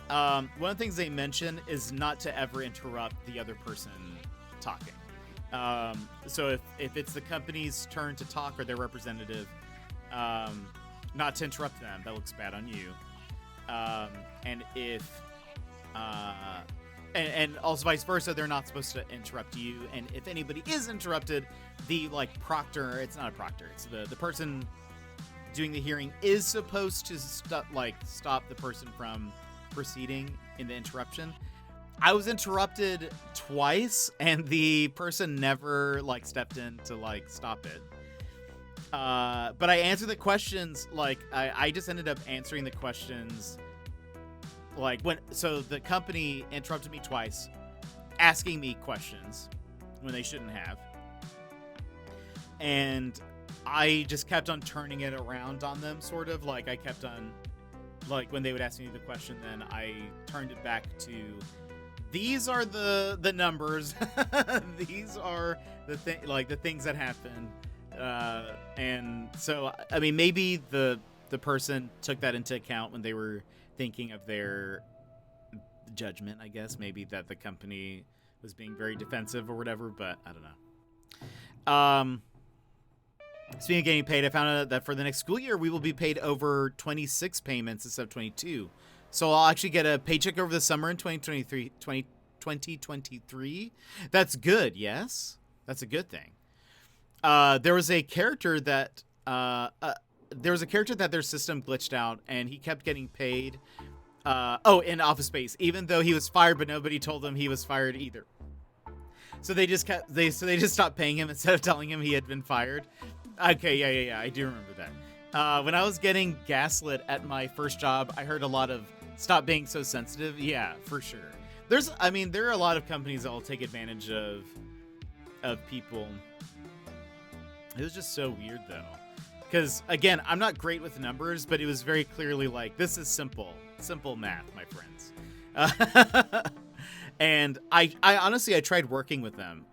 one of the things they mention is not to ever interrupt the other person talking. So if it's the company's turn to talk or their representative, not to interrupt them. That looks bad on you. And if and also vice versa, they're not supposed to interrupt you. And if anybody is interrupted, the proctor, it's not a proctor, it's the person doing the hearing is supposed to stop the person from proceeding in the interruption. I was interrupted twice, and the person never stepped in to stop it. But I answered the questions. I just ended up answering the questions. So the company interrupted me twice, asking me questions when they shouldn't have, and I just kept on turning it around on them. Sort of I kept on. When they would ask me the question, then I turned it back to, these are the numbers. These are the things that happen. And so, I mean, maybe the person took that into account when they were thinking of their judgment, I guess. Maybe that the company was being very defensive or whatever, but I don't know. Speaking of getting paid, I found out that for the next school year, we will be paid over 26 payments instead of 22. So I'll actually get a paycheck over the summer in 2023. That's good, yes? That's a good thing. There was a character that their system glitched out, and he kept getting paid. In Office Space, even though he was fired, but nobody told him he was fired either. So they just stopped paying him instead of telling him he had been fired. Okay, yeah, I do remember that. When I was getting gaslit at my first job, I heard a lot of "stop being so sensitive." Yeah, for sure. There are a lot of companies that will take advantage of people. It was just so weird though, because again, I'm not great with numbers, but it was very clearly this is simple math, my friends. And I honestly tried working with them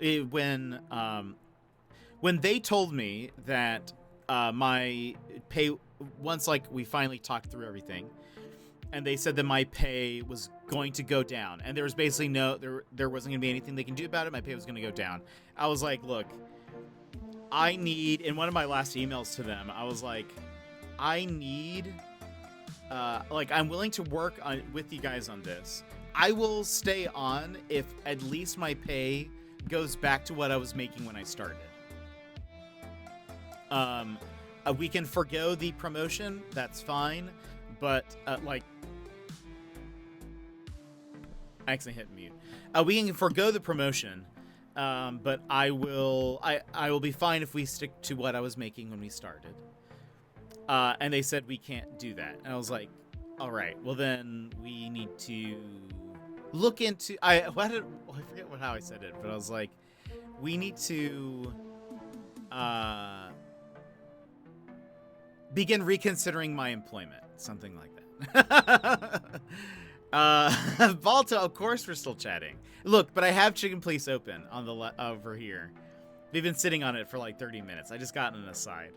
when they told me that my pay, once we finally talked through everything, and they said that my pay was going to go down, and there was basically there wasn't going to be anything they can do about it. My pay was going to go down. I was like, look, I need, in one of my last emails to them, I was like, I need, I'm willing to work with you guys on this. I will stay on if at least my pay goes back to what I was making when I started. We can forgo the promotion, that's fine, but I accidentally hit mute. We can forgo the promotion, but I will be fine if we stick to what I was making when we started. And they said we can't do that, and I was like, all right, well then we need to look into. I forget how I said it, but I was like, we need to begin reconsidering my employment, something like that. Balto, of course we're still chatting. Look, but I have Chicken Police open on the over here. We've been sitting on it for 30 minutes. I just got an aside.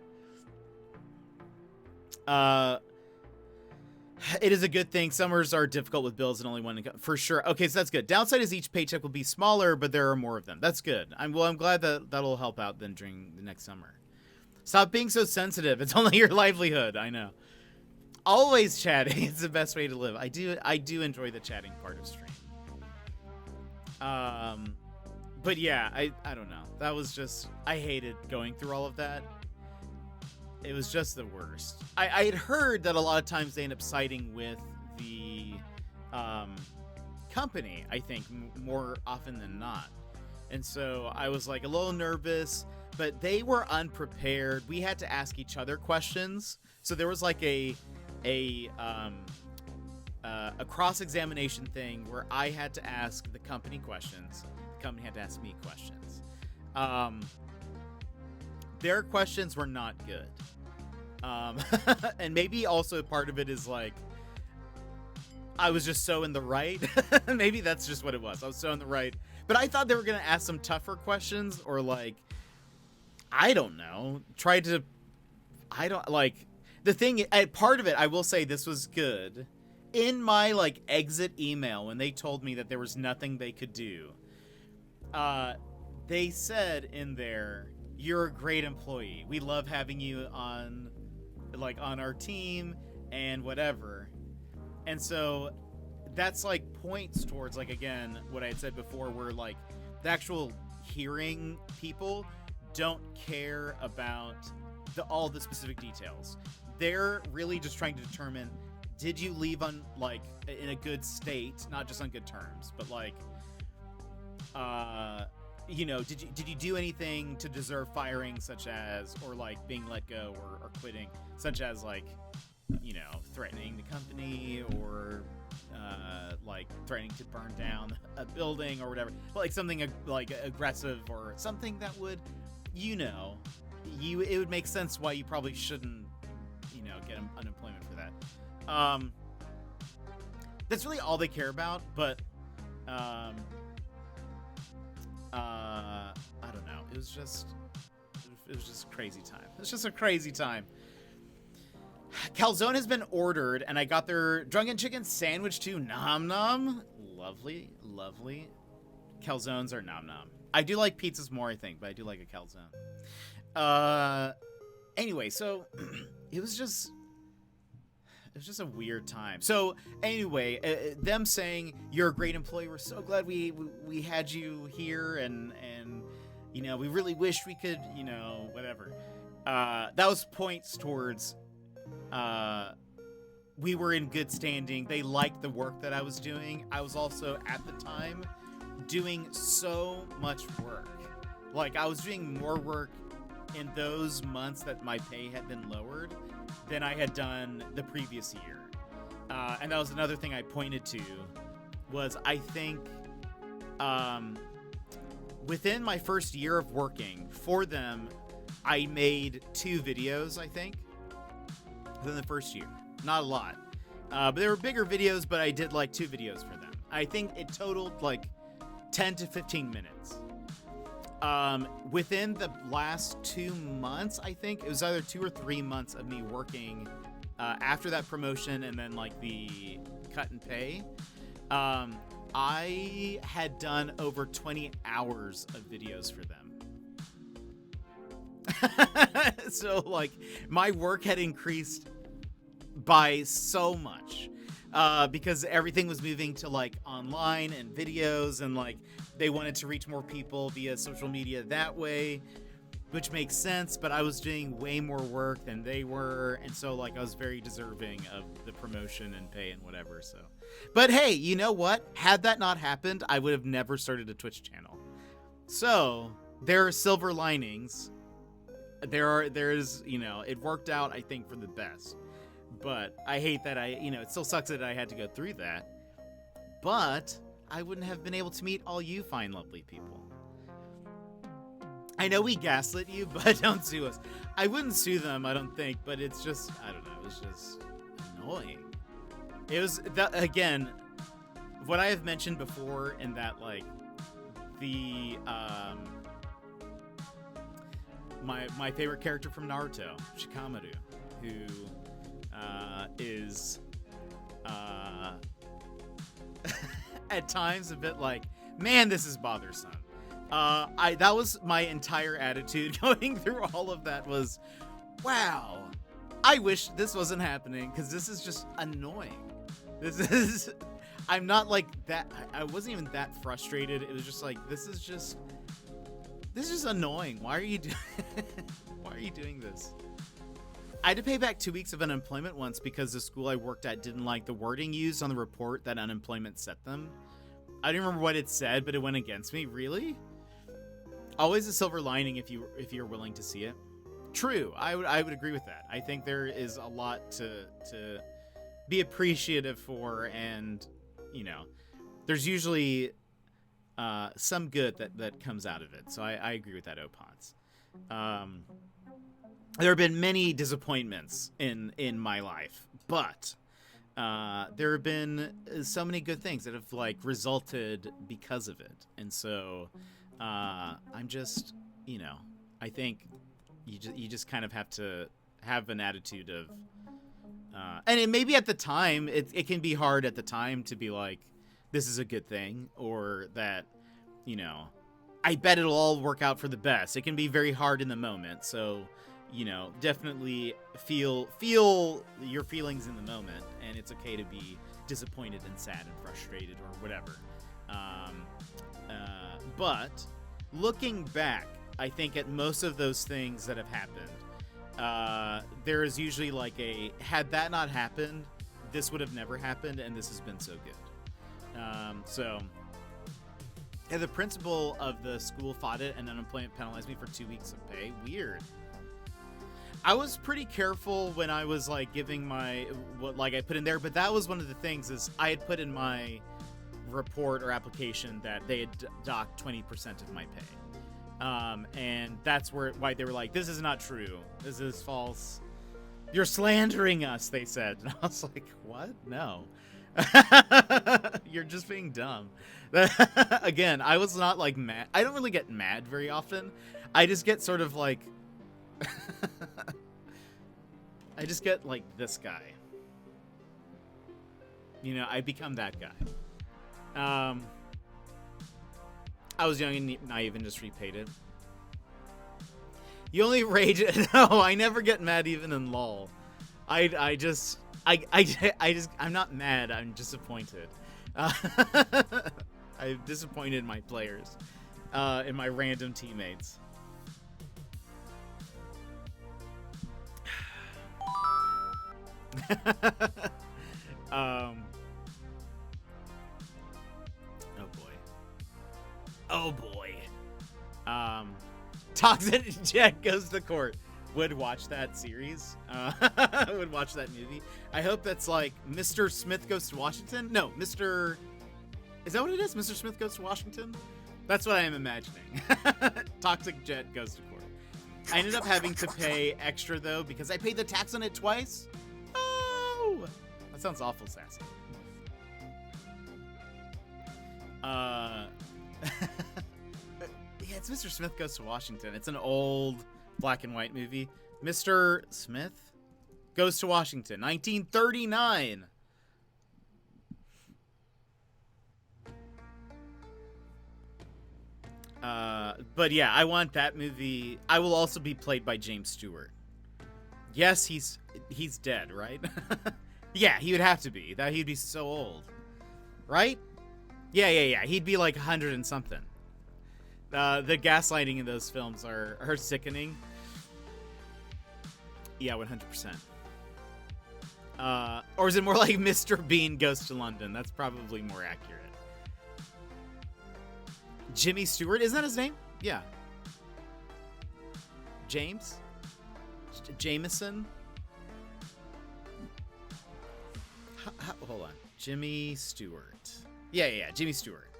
It is a good thing. Summers are difficult with bills and only one income. For sure. Okay, so that's good. Downside is each paycheck will be smaller, but there are more of them. That's good. I'm glad that that'll help out then during the next summer. Stop being so sensitive. It's only your livelihood. I know. Always chatting. It's the best way to live. I do enjoy the chatting part of stream. But yeah, I don't know. That was just, I hated going through all of that. It was just the worst. I had heard that a lot of times they end up siding with the company, I think, more often than not. And so I was like a little nervous, but they were unprepared. We had to ask each other questions. So there was like a cross-examination thing where I had to ask the company questions. The company had to ask me questions. Their questions were not good. And maybe also part of it is like, I was just so in the right. Maybe that's just what it was. I was so in the right. But I thought they were going to ask some tougher questions or like, I don't know, the thing, part of it, I will say this was good. In my like exit email, when they told me that there was nothing they could do, they said in there, "You're a great employee. We love having you on our team and whatever." And so that's like points towards, like, again, what I had said before, where like the actual hearing people don't care about all the specific details. They're really just trying to determine, did you leave on like in a good state, not just on good terms, but like, did you do anything to deserve firing, such as, or like being let go or quitting, such as like, threatening the company or like threatening to burn down a building or whatever, like something like aggressive or something that would, it would make sense why you probably shouldn't, get unemployment for that. That's really all they care about, but I don't know. It was just a crazy time. It's just a crazy time. Calzone has been ordered, and I got their drunken chicken sandwich too. Nom nom. Lovely, lovely. Calzones are nom nom. I do like pizzas more, I think, but I do like a calzone. Anyway, so it was just a weird time. So anyway, them saying, "You're a great employee. We're so glad we had you here, and we really wish we could, whatever." That was points towards we were in good standing. They liked the work that I was doing. I was also at the time doing so much work. Like, I was doing more work in those months that my pay had been lowered than I had done the previous year. And that was another thing I pointed to, was I think within my first year of working for them, I made 2 videos, I think, within the first year. Not a lot. But they were bigger videos, but I did like 2 videos for them. I think it totaled like 10 to 15 minutes. Within the last 2 months, I think it was either 2 or 3 months of me working after that promotion and then like the cut and pay, I had done over 20 hours of videos for them. So like my work had increased by so much because everything was moving to like online and videos, and like they wanted to reach more people via social media that way, which makes sense, but I was doing way more work than they were, and so like I was very deserving of the promotion and pay and whatever. So, but hey, you know what? Had that not happened, I would have never started a Twitch channel. So there are silver linings. There's it worked out, I think, for the best. But I hate that it still sucks that I had to go through that. But I wouldn't have been able to meet all you fine, lovely people. I know we gaslit you, but don't sue us. I wouldn't sue them, I don't think, but it's just, I don't know, it was just annoying. It was, that, again, what I have mentioned before in that, like, the, my favorite character from Naruto, Shikamaru, who is at times a bit like, man, this is bothersome. That was my entire attitude going through all of that, was, wow, I wish this wasn't happening, because this is just annoying. I'm not like that. I wasn't even that frustrated. It was just like, this is just annoying. Why are you Why are you doing this? I had to pay back 2 weeks of unemployment once because the school I worked at didn't like the wording used on the report that unemployment set them. I don't remember what it said, but it went against me. Really? Always a silver lining if you're willing to see it. True. I would agree with that. I think there is a lot to be appreciative for, and there's usually some good that comes out of it. So I agree with that, Opons. There have been many disappointments in my life, but there have been so many good things that have like resulted because of it. And so I'm just, I think you just kind of have to have an attitude of, and it maybe at the time it can be hard at the time to be like, this is a good thing, or that, I bet it'll all work out for the best. It can be very hard in the moment. So, definitely feel your feelings in the moment, and it's okay to be disappointed and sad and frustrated or whatever. But looking back, I think at most of those things that have happened, there is usually like had that not happened, this would have never happened, and this has been so good. The principal of the school fought it, and unemployment penalized me for 2 weeks of pay. Weird. I was pretty careful when I was like giving I put in there, but that was one of the things is I had put in my report or application that they had docked 20% of my pay. And that's why they were like, this is not true. This is false. You're slandering us, they said. And I was like, what? No. You're just being dumb. Again, I was not like mad. I don't really get mad very often. I just get sort of like I just get like this guy. I become that guy. I was young and naive and just repaid it. You only rage. No, I never get mad even in LOL. I'm not mad. I'm disappointed. I've disappointed my players, and my random teammates. Oh boy. Toxic Jet Goes to Court. Would watch that series. Would watch that movie. I hope that's like Mr. Smith Goes to Washington. No, Mr. Is that what it is? Mr. Smith Goes to Washington? That's what I am imagining. Toxic Jet Goes to Court. I ended up having to pay extra though because I paid the tax on it twice. Oh, that sounds awful sassy. Yeah, it's Mr. Smith Goes to Washington. It's an old black and white movie. Mr. Smith Goes to Washington, 1939. But yeah, I want that movie. I will also be played by James Stewart. Yes, he's dead, right? Yeah, he would have to be. He'd be so old. Right? Yeah. He'd be like 100 and something. The gaslighting in those films are sickening. Yeah, 100%. Or is it more like Mr. Bean Goes to London? That's probably more accurate. Jimmy Stewart, isn't that his name? Yeah. James? Jameson? Hold on. Jimmy Stewart. Yeah, Jimmy Stewart.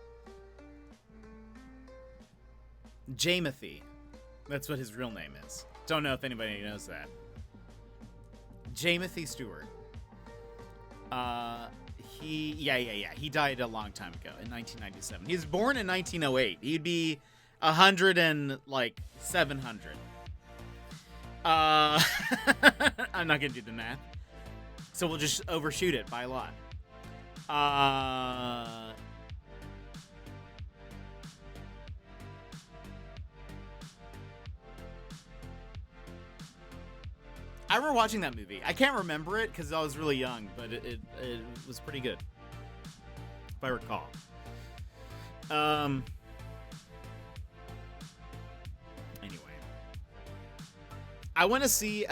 Jamothy. That's what his real name is. Don't know if anybody knows that. Jamothy Stewart. He died a long time ago in 1997. He was born in 1908. He'd be 100 and like 700. I'm not gonna do the math, so we'll just overshoot it by a lot. I remember watching that movie. I can't remember it because I was really young, but it was pretty good. if I recall. Anyway, I want to see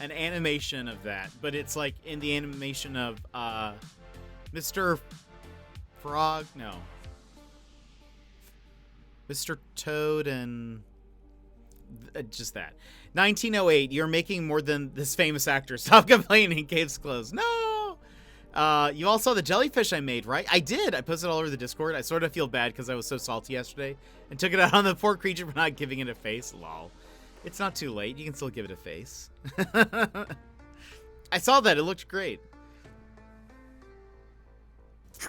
an animation of that, but it's like in the animation of Mr. Frog, no, Mr. Toad and just that. 1908, you're making more than this famous actor. Stop complaining, cave's closed. No! You all saw the jellyfish I made, right? I did. I posted all over the Discord. I sort of feel bad because I was so salty yesterday and took it out on the poor creature for not giving it a face. Lol. It's not too late. You can still give it a face. I saw that. It looked great.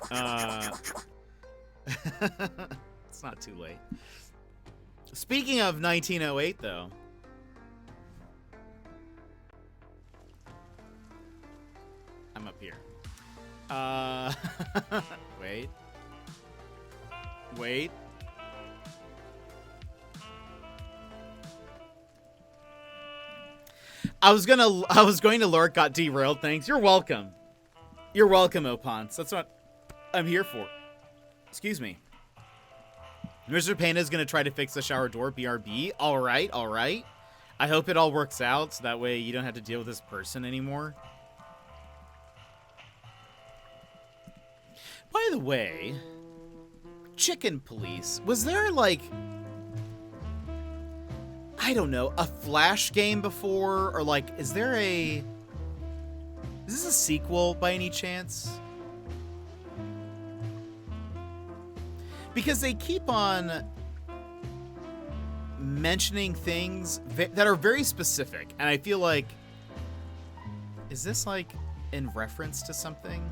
It's not too late. Speaking of 1908, though. I'm up here. Wait. Wait. I was going to lurk, got derailed. Thanks. You're welcome. You're welcome, Opons. That's what I'm here for. Excuse me. Mr. Panda is going to try to fix the shower door. BRB. All right. All right. I hope it all works out so that way you don't have to deal with this person anymore. By the way, Chicken Police, was there like, I don't know, a Flash game before? Or like, is this a sequel by any chance? Because they keep on mentioning things that are very specific. And I feel like, is this like in reference to something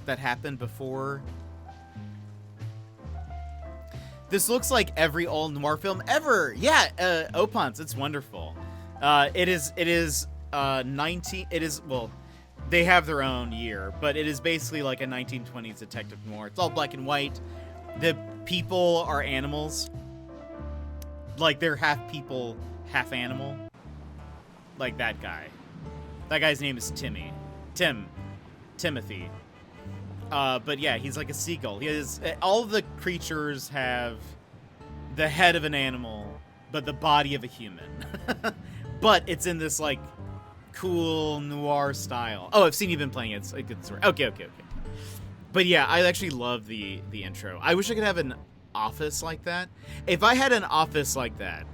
that happened before? This looks like every old noir film ever. Yeah, Opons, it's wonderful. It is well, they have their own year, but it is basically like a 1920s detective noir. It's all black and white. The people are animals. Like they're half people, half animal. Like that guy. That guy's name is Timothy. But yeah, he's like a seagull. All of the creatures have the head of an animal, but the body of a human. But it's in this like cool noir style. Oh, I've seen you've been playing it. It's a good story. Okay. But yeah, I actually love the intro. I wish I could have an office like that. If I had an office like that,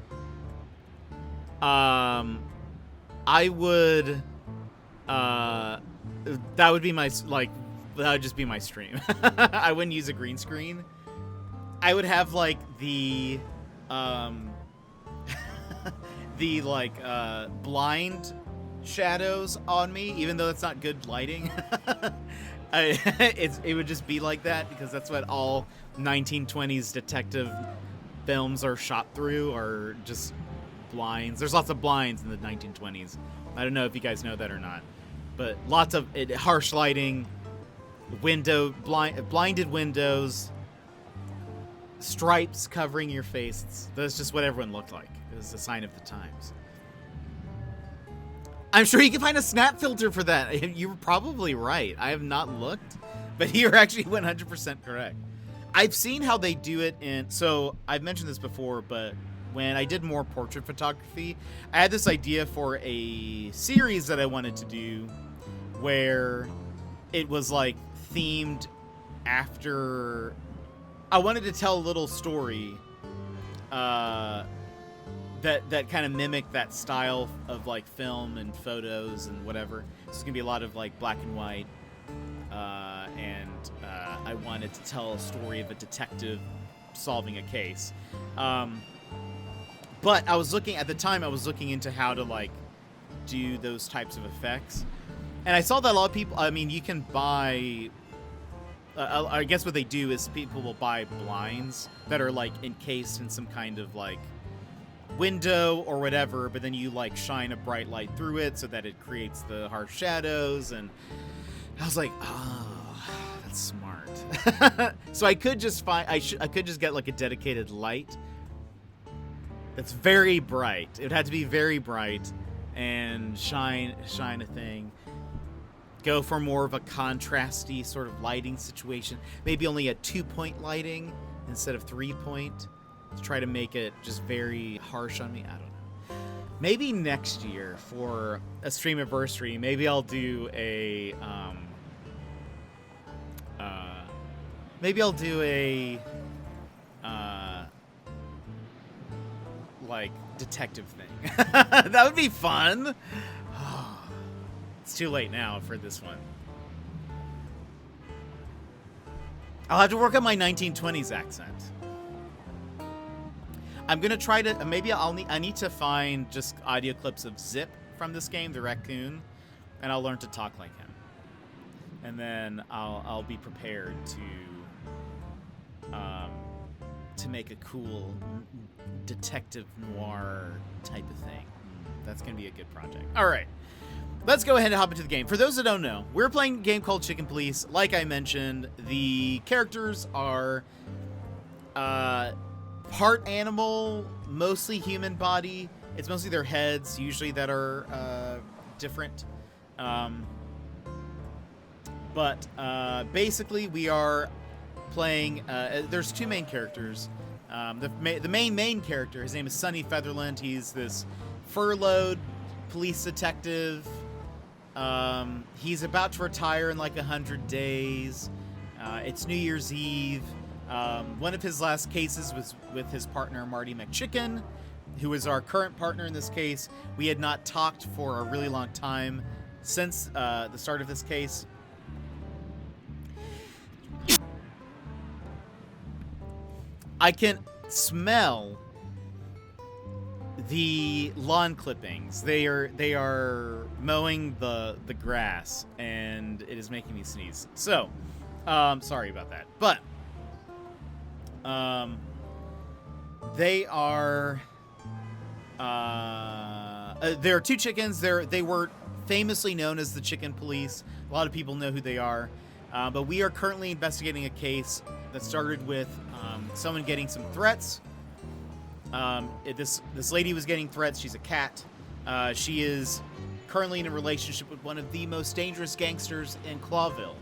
I would. That would be my that would just be my stream. I wouldn't use a green screen. I would have like the blind shadows on me, even though it's not good lighting. It would just be like that because that's what all 1920s detective films are shot through, are just blinds. There's lots of blinds in the 1920s. I don't know if you guys know that or not, but lots of harsh lighting, blinded windows, stripes covering your face. That's just what everyone looked like. It was a sign of the times. I'm sure you can find a snap filter for that. You were probably right. I have not looked, but you're actually 100% correct. I've seen how they do it so I've mentioned this before, but when I did more portrait photography, I had this idea for a series that I wanted to do where it was like themed after, I wanted to tell a little story that kind of mimicked that style of like film and photos and whatever. So it's gonna be a lot of like black and white, and I wanted to tell a story of a detective solving a case. But I was looking into how to like do those types of effects, and I saw that a lot of people, I mean, you can buy, I guess what they do is people will buy blinds that are like encased in some kind of like window or whatever, but then you like shine a bright light through it so that it creates the harsh shadows. And I was like, oh, that's smart. So I could just I could just get like a dedicated light that's very bright. It would have to be very bright and shine a thing. go for more of a contrasty sort of lighting situation. Maybe only a 2-point lighting instead of 3-point to try to make it just very harsh on me. I don't know. Maybe next year for a stream anniversary, maybe I'll do a like detective thing. That would be fun. It's too late now for this one. I'll have to work on my 1920s accent. I'm gonna try to maybe I need to find just audio clips of Zip from this game, the raccoon, and I'll learn to talk like him. And then I'll be prepared to make a cool detective noir type of thing. That's gonna be a good project. All right. Let's go ahead and hop into the game. For those that don't know, we're playing a game called Chicken Police. Like I mentioned, the characters are part animal, mostly human body. It's mostly their heads, usually, that are different. But basically, we are playing... there's two main characters. The main character, his name is Sonny Featherland. He's this furloughed police detective. He's about to retire in like 100 days. It's New Year's Eve. One of his last cases was with his partner, Marty McChicken, who is our current partner in this case. We had not talked for a really long time since the start of this case. I can smell the lawn clippings. They are mowing the grass, and it is making me sneeze. So, sorry about that. But they are there are two chickens. They were famously known as the Chicken Police. A lot of people know who they are. But we are currently investigating a case that started with someone getting some threats. This lady was getting threats. She's a cat. She is currently in a relationship with one of the most dangerous gangsters in Clawville.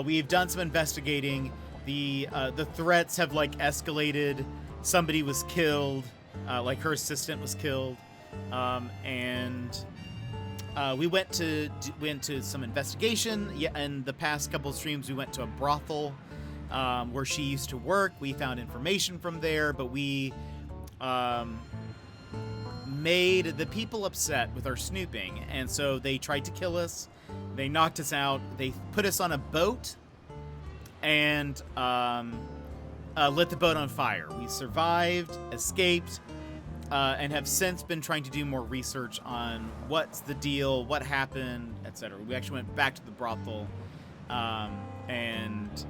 We've done some investigating. The threats have like escalated. Somebody was killed. Like her assistant was killed. And we went to some investigation. Yeah, in the past couple of streams, we went to a brothel where she used to work. We found information from there, but we made the people upset with our snooping, and so they tried to kill us. They knocked us out. They put us on a boat and lit the boat on fire. We survived, escaped, and have since been trying to do more research on what's the deal, what happened, etc. We actually went back to the brothel, and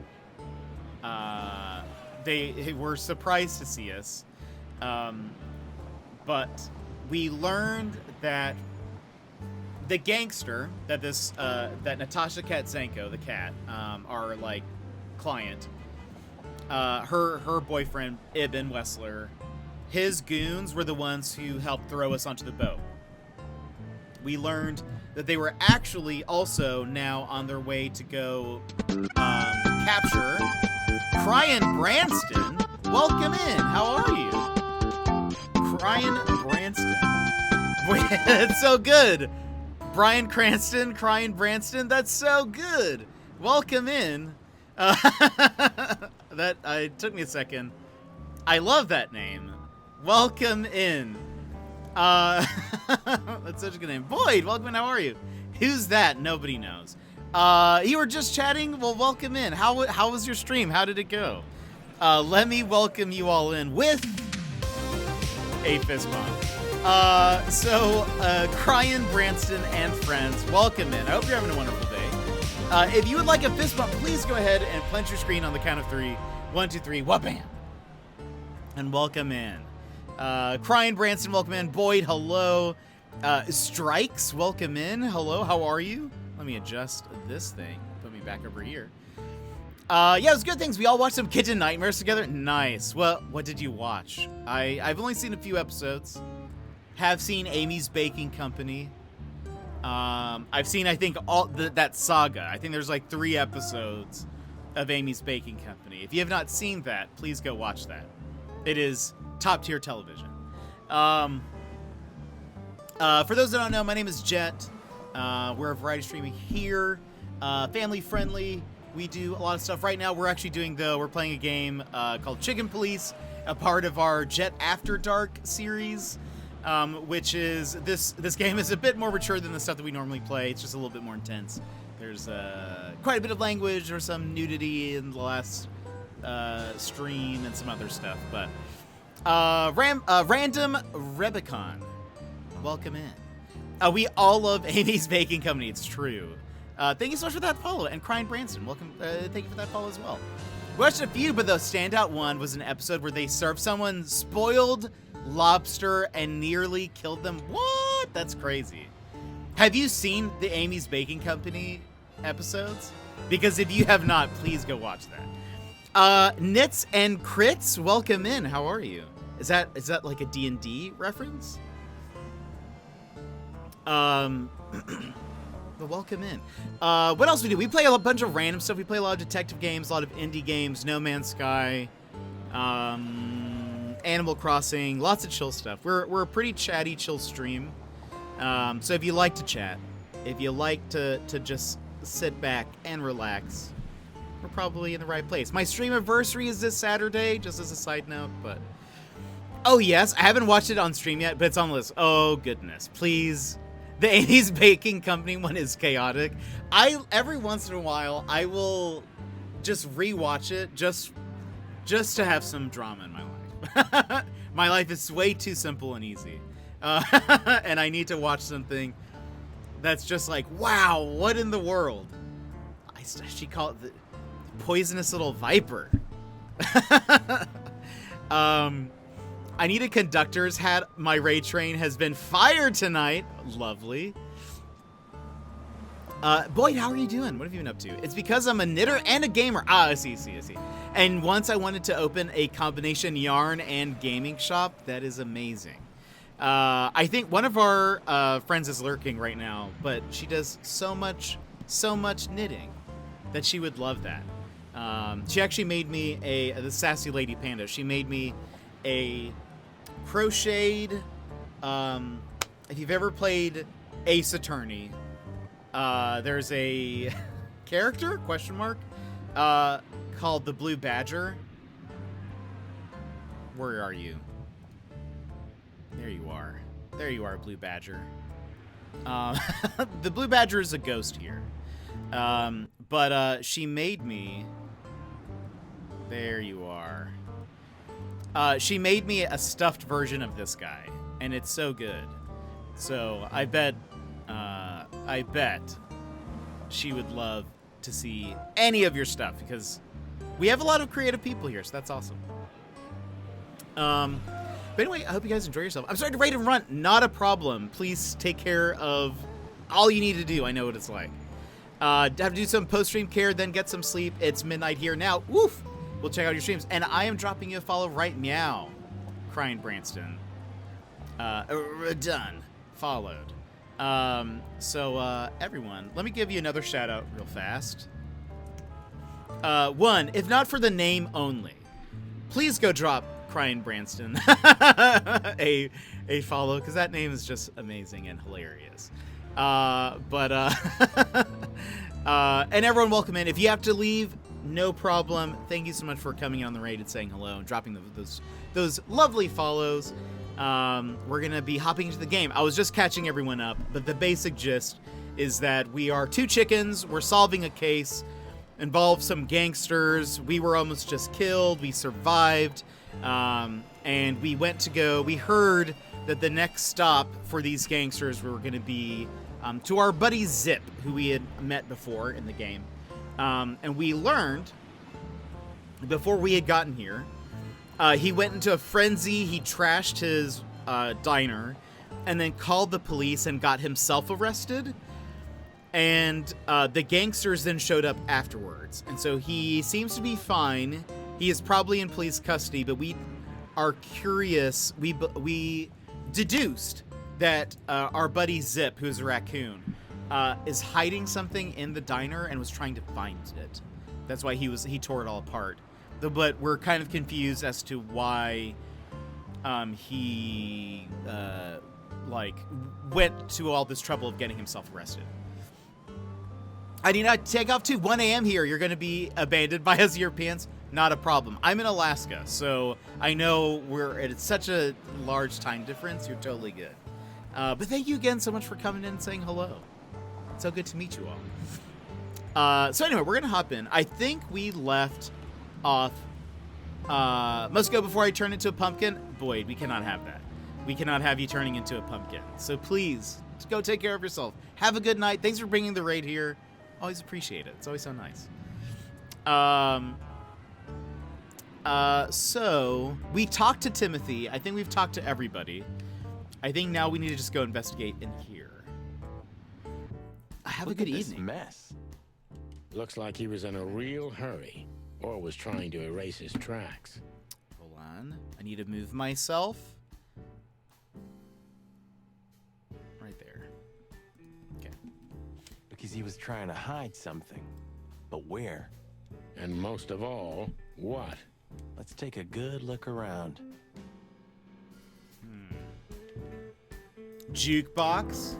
they were surprised to see us. But we learned that the gangster that that Natasha Katzenko, the cat, our like client, her boyfriend Ibn Wessler, his goons were the ones who helped throw us onto the boat. We learned that they were actually also now on their way to go capture Cryan Branston. Welcome in. How are you? Cryan Branston. Wait, that's so good. Bryan Cranston, Cryan Branston. That's so good. Welcome in. That took me a second. I love that name. Welcome in. That's such a good name. Boyd, welcome in. How are you? Who's that? Nobody knows. You were just chatting? Well, welcome in. How was your stream? How did it go? Let me welcome you all in with a fist bump. Cryan Branston and friends, welcome in. I hope you're having a wonderful day. If you would like a fist bump, please go ahead and punch your screen on the count of 3. 1, 2, 3. Wha-bam! And welcome in. Cryan Branston, welcome in. Boyd, hello. Strikes, welcome in. Hello, how are you? Let me adjust this thing. Put me back over here. Yeah, it was good things. We all watched some Kitten Nightmares together. Nice. Well, what did you watch? I've only seen a few episodes. Have seen Amy's Baking Company. I've seen, I think, all that saga. I think there's like 3 episodes of Amy's Baking Company. If you have not seen that, please go watch that. It is top tier television. For those that don't know, my name is Jet. We're a variety streaming here, family friendly. We do a lot of stuff. Right now, we're playing a game called Chicken Police, a part of our Jet After Dark series, which is this game is a bit more mature than the stuff that we normally play. It's just a little bit more intense. There's quite a bit of language or some nudity in the last stream and some other stuff. But Random Rebicon, welcome in. We all love Amy's Baking Company. It's true. Thank you so much for that follow. And Crying Branson, welcome. Thank you for that follow as well. We watched a few, but the standout one was an episode where they served someone spoiled lobster and nearly killed them. What? That's crazy. Have you seen the Amy's Baking Company episodes? Because if you have not, please go watch that. Nits and Crits, welcome in. How are you? Is that like a D&D reference? But welcome in. What else we do? We play a bunch of random stuff. We play a lot of detective games, a lot of indie games, No Man's Sky, Animal Crossing, lots of chill stuff. We're a pretty chatty, chill stream. So if you like to chat, if you like to just sit back and relax, we're probably in the right place. My stream anniversary is this Saturday, just as a side note, but... Oh yes, I haven't watched it on stream yet, but it's on the list. Oh goodness, please. The Amy's Baking Company one is chaotic. Every once in a while, I will just rewatch it just to have some drama in my life. My life is way too simple and easy. And I need to watch something that's just like, wow, what in the world? She called it the poisonous little viper. I need a conductor's hat. My Ray Train has been fired tonight. Lovely. Boyd, how are you doing? What have you been up to? It's because I'm a knitter and a gamer. I see. And once I wanted to open a combination yarn and gaming shop. That is amazing. I think one of our friends is lurking right now, but she does so much knitting that she would love that. She actually made me the Sassy Lady Panda. She made me a crocheted, if you've ever played Ace Attorney, there's a character, question mark, called the Blue Badger. Where are you? There you are. There you are, Blue Badger. The Blue Badger is a ghost here. But she made me... There you are. She made me a stuffed version of this guy, and it's so good. So I bet she would love to see any of your stuff, because we have a lot of creative people here, so that's awesome. But anyway, I hope you guys enjoy yourself. I'm starting to rate and run. Not a problem. Please take care of all you need to do. I know what it's like. Have to do some post-stream care, then get some sleep. It's midnight here now. Woof! We'll check out your streams. And I am dropping you a follow right meow. Crying Branston. Done. Followed. Everyone, let me give you another shout out real fast. One, if not for the name only, please go drop Crying Branston a follow, because that name is just amazing and hilarious. And everyone, welcome in. If you have to leave, no problem. Thank you so much for coming on the raid and saying hello and dropping those lovely follows. We're gonna be hopping into the game. I was just catching everyone up, but the basic gist is that we are 2 chickens. We're solving a case. Involved some gangsters. We were almost just killed. We survived. And we went to go. We heard that the next stop for these gangsters were going to be to our buddy Zip, who we had met before in the game. And we learned, before we had gotten here, he went into a frenzy. He trashed his diner and then called the police and got himself arrested. And the gangsters then showed up afterwards. And so he seems to be fine. He is probably in police custody, but we are curious. We deduced that our buddy Zip, who's a raccoon, is hiding something in the diner and was trying to find it. That's why he tore it all apart. But we're kind of confused as to why he went to all this trouble of getting himself arrested. I need not take off to 1 a.m. here. You're going to be abandoned by us Europeans. Not a problem. I'm in Alaska, so I know it's such a large time difference. You're totally good. But thank you again so much for coming in and saying hello. It's so good to meet you all. So anyway, we're going to hop in. I think we left off. Must go before I turn into a pumpkin. Boyd, we cannot have that. We cannot have you turning into a pumpkin. So please, go take care of yourself. Have a good night. Thanks for bringing the raid here. Always appreciate it. It's always so nice. So we talked to Timothy. I think we've talked to everybody. I think now we need to just go investigate in here. Have a good evening. Mess. Looks like he was in a real hurry, or was trying to erase his tracks. Hold on. I need to move myself. Right there. Okay. Because he was trying to hide something. But where? And most of all, what? Let's take a good look around. Jukebox.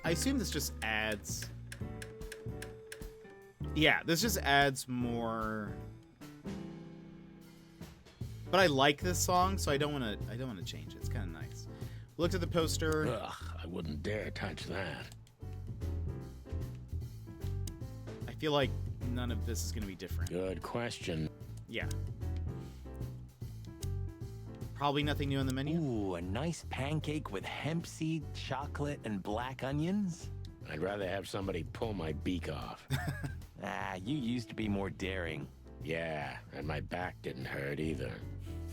I assume this just adds. Yeah, this just adds more. But I like this song, so I don't want to change it. It's kind of nice. Looked at the poster. Ugh, I wouldn't dare touch that. I feel like none of this is going to be different. Good question. Yeah. Probably nothing new on the menu. Ooh, a nice pancake with hemp seed, chocolate, and black onions? I'd rather have somebody pull my beak off. You used to be more daring. Yeah, and my back didn't hurt either.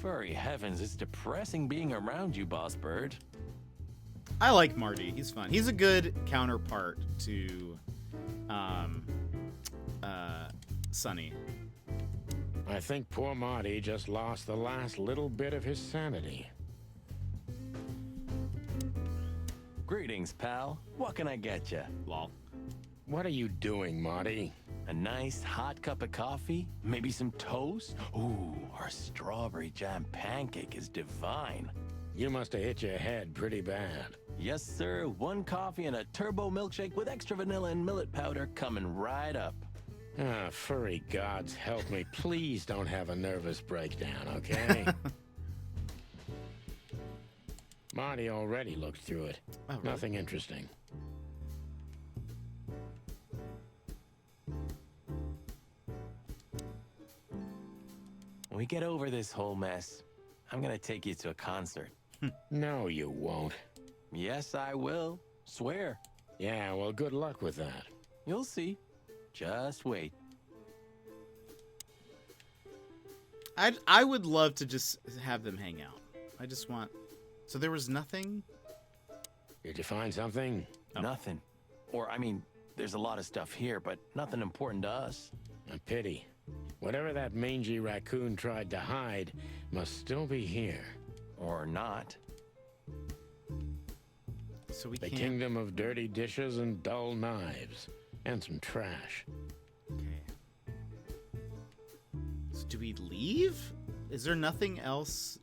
Furry heavens, it's depressing being around you, Boss Bird. I like Marty. He's fun. He's a good counterpart to Sunny. I think poor Marty just lost the last little bit of his sanity. Greetings, pal. What can I get you? Lol. What are you doing, Marty? A nice hot cup of coffee? Maybe some toast? Ooh, our strawberry jam pancake is divine. You must have hit your head pretty bad. Yes, sir. 1 coffee and a turbo milkshake with extra vanilla and millet powder coming right up. Ah, furry gods help me. Please don't have a nervous breakdown, okay? Marty already looked through it. Oh, really? Nothing interesting. When we get over this whole mess, I'm gonna take you to a concert. No, you won't. Yes, I will. Swear. Yeah, well, good luck with that. You'll see. Just wait. I would love to just have them hang out. I just want. So there was nothing. Did you find something? Oh. Nothing. Or, I mean, there's a lot of stuff here, but nothing important to us. A pity. Whatever that mangy raccoon tried to hide must still be here. Or not. So we The can't. kingdom of dirty dishes and dull knives. And some trash. Okay. So do we leave? Is there nothing else?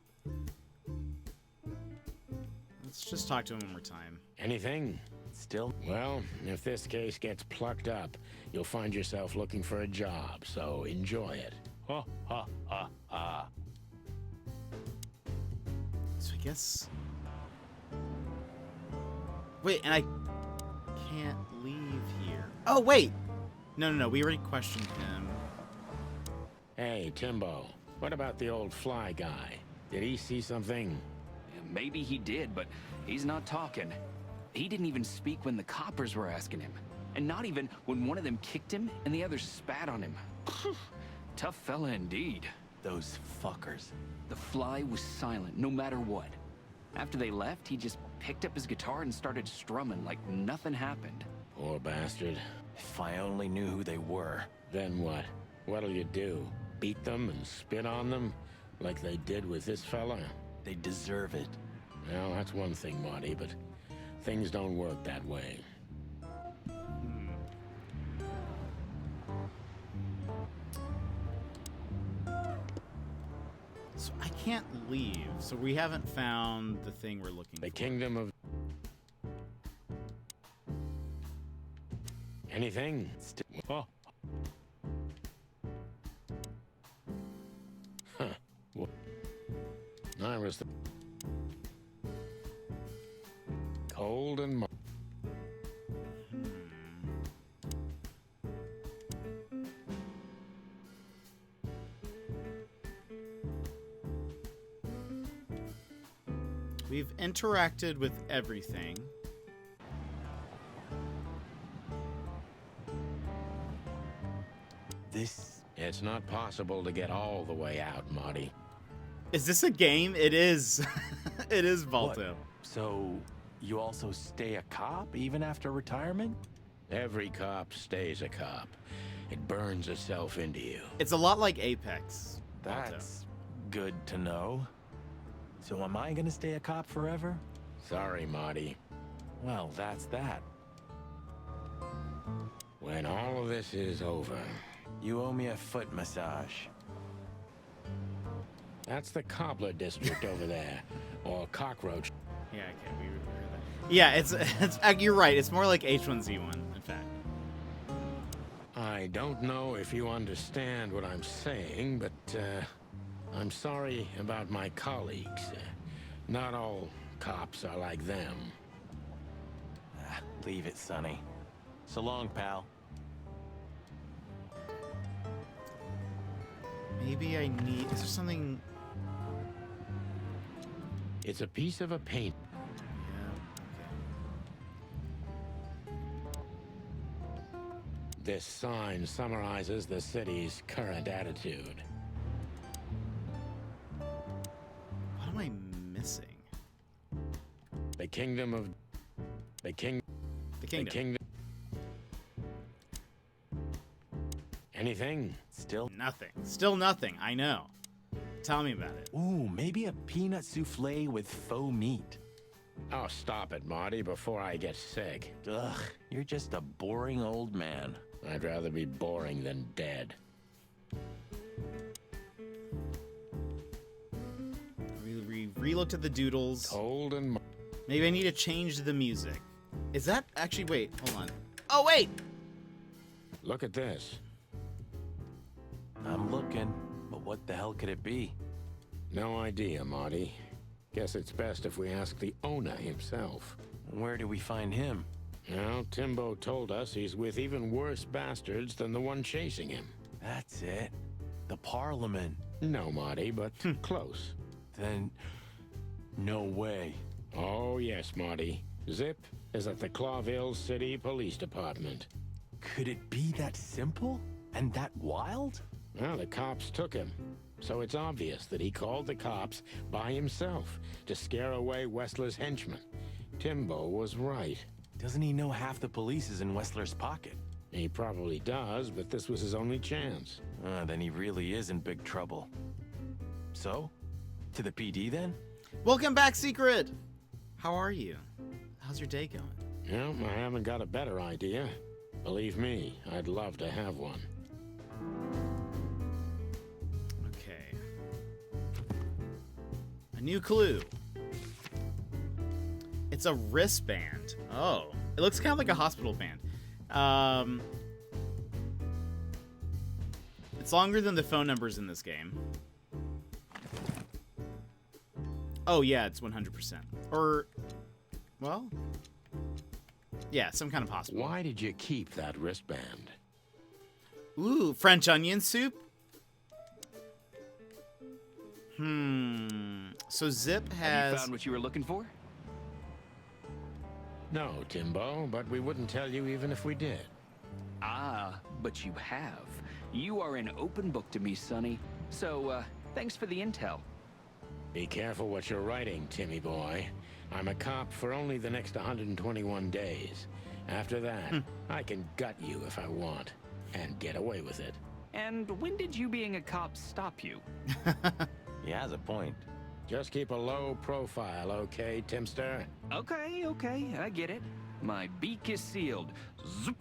Let's just talk to him one more time. Anything? Still? Well, if this case gets plucked up, you'll find yourself looking for a job, so enjoy it. Ha, ha, ha, ha. So I guess. Wait, and I can't leave here. Oh, wait! No. We already questioned him. Hey, Timbo, what about the old fly guy? Did he see something? Maybe he did, but he's not talking. He didn't even speak when the coppers were asking him. And not even when one of them kicked him and the other spat on him. Tough fella indeed. Those fuckers. The fly was silent, no matter what. After they left, he just picked up his guitar and started strumming like nothing happened. Poor bastard. If I only knew who they were. Then what? What'll you do? Beat them and spit on them? Like they did with this fella? They deserve it. Well, that's one thing, Marty, but things don't work that way. So I can't leave. So we haven't found the thing we're looking for. The kingdom of... Anything? Oh. Huh. Well, I was the... Cold and... We've interacted with everything. It's not possible to get all the way out, Marty. Is this a game? It is. It is Balto. What? So, you also stay a cop even after retirement? Every cop stays a cop. It burns itself into you. It's a lot like Apex. Balto. That's good to know. So am I gonna stay a cop forever? Sorry, Marty. Well, that's that. When all of this is over... You owe me a foot massage. That's the Cobbler District over there. Or Cockroach. Yeah, okay, we heard that. Yeah, it's you're right. It's more like H1Z1, in fact. I don't know if you understand what I'm saying, but I'm sorry about my colleagues. Not all cops are like them. Leave it, Sonny. So long, pal. Maybe I need... Is there something... It's a piece of a paint. Yeah, This sign summarizes the city's current attitude. What am I missing? The kingdom of... The kingdom. Anything? Nothing. Still nothing. I know. Tell me about it. Ooh, maybe a peanut souffle with faux meat. Oh, stop it, Marty, before I get sick. Ugh, you're just a boring old man. I'd rather be boring than dead. We re-looked at the doodles. Cold and... Maybe I need to change the music. Is that... Actually, wait. Hold on. Oh, wait! Look at this. I'm looking, but what the hell could it be? No idea, Marty. Guess it's best if we ask the owner himself. Where do we find him? Well, Timbo told us he's with even worse bastards than the one chasing him. That's it. The Parliament. No, Marty, but close. Then... no way. Oh, yes, Marty. Zip is at the Clawville City Police Department. Could it be that simple? And that wild? Well, the cops took him. So it's obvious that he called the cops by himself to scare away Wessler's henchmen. Timbo was right. Doesn't he know half the police is in Wessler's pocket? He probably does, but this was his only chance. Then he really is in big trouble. So? To the PD then? Welcome back, Secret! How are you? How's your day going? Well, I haven't got a better idea. Believe me, I'd love to have one. Okay. A new clue. It's a wristband. Oh. It looks kind of like a hospital band. It's longer than the phone numbers in this game. Oh, yeah, it's 100%. Or, well, yeah, some kind of hospital. Why did you keep that wristband? Ooh, French onion soup? So Zip Have has... you found what you were looking for? No, Timbo, but we wouldn't tell you even if we did. Ah, but you have. You are an open book to me, Sonny. So, thanks for the intel. Be careful what you're writing, Timmy boy. I'm a cop for only the next 121 days. After that, I can gut you if I want, and get away with it. And when did you being a cop stop you? He has a point. Just keep a low profile, okay, Timster? Okay, okay, I get it. My beak is sealed. Zoop.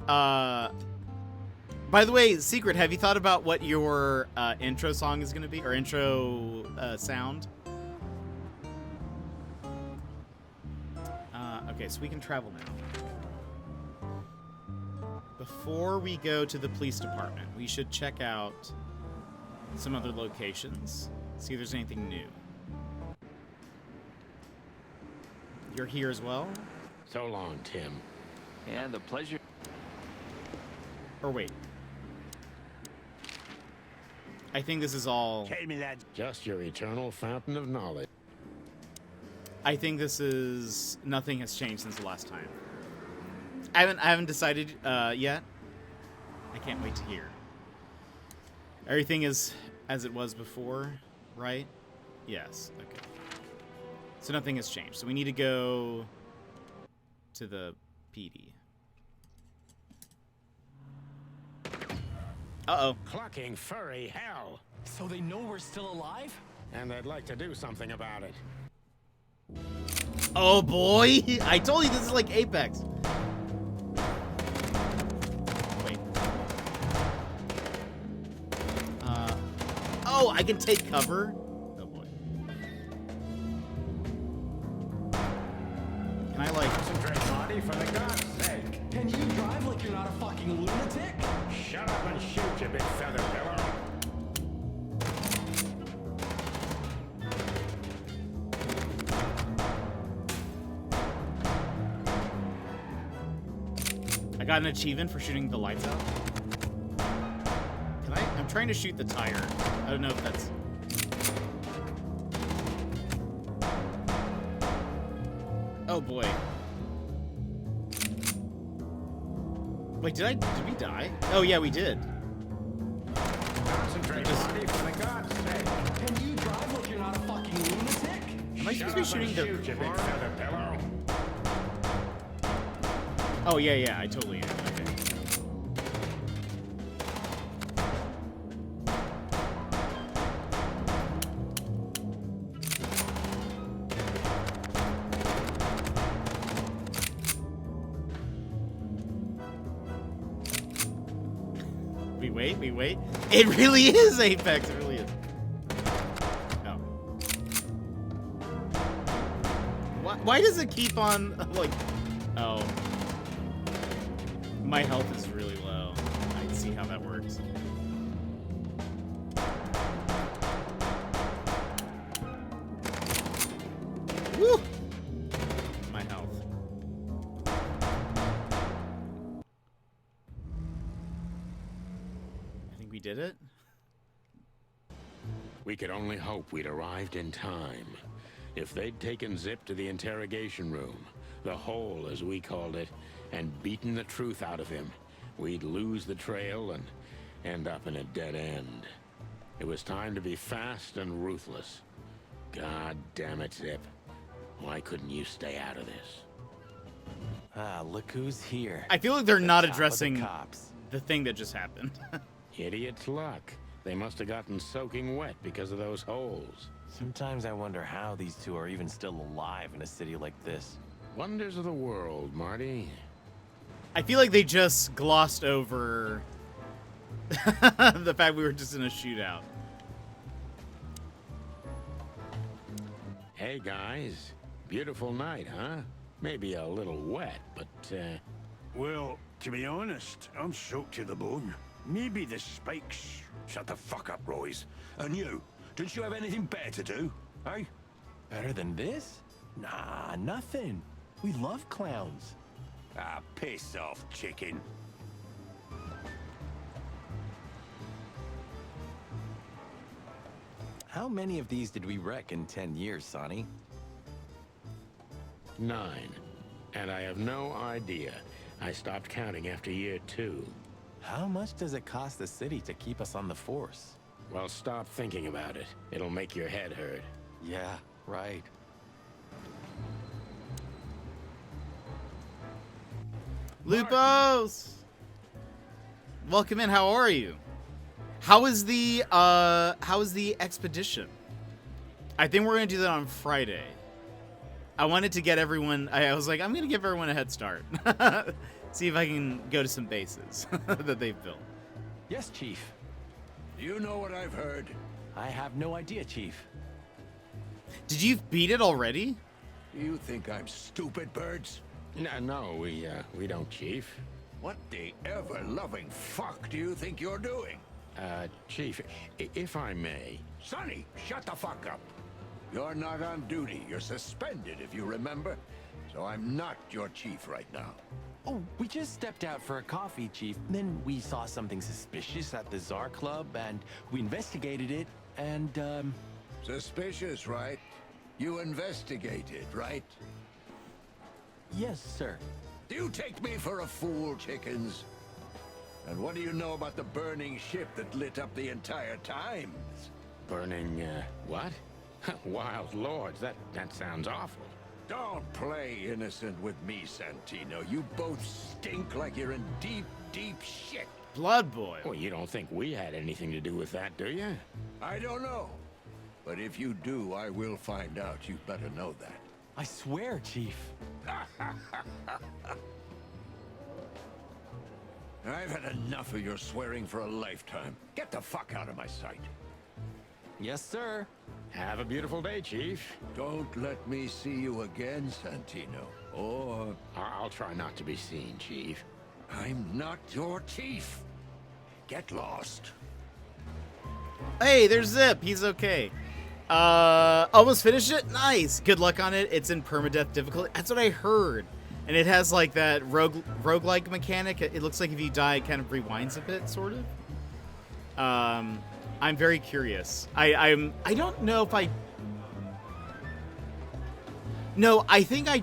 By the way, Secret, have you thought about what your intro song is going to be? Or intro sound? Okay, so we can travel now. Before we go to the police department, we should check out some other locations. See if there's anything new. You're here as well? So long, Tim. Yeah, the pleasure. Or wait. I think this is all... Tell me, lad. Just your eternal fountain of knowledge. I think this is... Nothing has changed since the last time. I haven't decided yet. I can't wait to hear. Everything is as it was before, right? Yes, okay. So nothing has changed. So we need to go to the PD. Uh-oh. Clucking furry hell. So they know we're still alive? And they'd like to do something about it. Oh boy! I told you this is like Apex. Wait. Oh, I can take cover? Oh boy. Can I like... Concentrate, Marty, for the God's sake. Can you drive like you're not a fucking lunatic? Shut up and shoot, you big feather pillow. I got an achievement for shooting the lights out. Can I? I'm trying to shoot the tire. I don't know if that's... Oh boy. Wait, did we die? Oh yeah, we did. Concentrate, Marty, for the God's sake. Can you drive like you're not a fucking lunatic? Am I supposed to be shooting the Shoot, you big car? feather pillow. Oh yeah, I totally am. Okay. We wait. It really is Apex. It really is. Oh. Why does it keep on, like... Oh. My health is really low. I can see how that works. Woo! My health. I think we did it. We could only hope we'd arrived in time. If they'd taken Zip to the interrogation room, the hole as we called it, and beaten the truth out of him, we'd lose the trail and end up in a dead end. It was time to be fast and ruthless. God damn it, Zip. Why couldn't you stay out of this? Ah, look who's here. I feel like they're The not top of the addressing cops. the thing that just happened. Idiot's luck. They must have gotten soaking wet because of those holes. Sometimes I wonder how these two are even still alive in a city like this. Wonders of the world, Marty. I feel like they just glossed over the fact we were just in a shootout. Hey, guys. Beautiful night, huh? Maybe a little wet, but, Well, to be honest, I'm soaked to the bone. Maybe the spikes... Shut the fuck up, Royce. And you, don't you have anything better to do, eh? Better than this? Nah, nothing. We love clowns. Ah, piss off, chicken. How many of these did we wreck in 10 years, Sonny? 9. And I have no idea. I stopped counting after year 2. How much does it cost the city to keep us on the force? Well, stop thinking about it. It'll make your head hurt. Yeah, right. Lupos! Welcome in, how are you? How is the expedition? I think we're gonna do that on Friday. I wanted to get everyone. I was like, I'm gonna give everyone a head start. See if I can go to some bases that they've built. Yes, Chief. You know what I've heard? I have no idea, Chief. Did you beat it already? You think I'm stupid, birds? No, we don't, Chief. What the ever-loving fuck do you think you're doing? Chief, if I may. Sonny, shut the fuck up. You're not on duty. You're suspended, if you remember. So I'm not your chief right now. Oh, we just stepped out for a coffee, Chief. Then we saw something suspicious at the Czar Club, and we investigated it, and, Suspicious, right? You investigated, right? yes, sir. Do you take me for a fool, chickens? And what do you know about the burning ship that lit up the entire Times? Burning, what? Wild lords, that sounds awful. Don't play innocent with me, Santino. You both stink like you're in deep, deep shit. Blood boil. Well, you don't think we had anything to do with that, do you? I don't know. But if you do, I will find out. You better know that. I swear, Chief. I've had enough of your swearing for a lifetime. Get the fuck out of my sight. Yes, sir. Have a beautiful day, Chief. Don't let me see you again, Santino. Or I'll try not to be seen, Chief. I'm not your chief. Get lost. Hey, there's Zip. He's okay. Almost finished it? Nice. Good luck on it. It's in permadeath difficulty. That's what I heard. And it has like that roguelike mechanic. It looks like if you die, it kind of rewinds a bit, sort of. I'm very curious. I don't know if I... No, I think I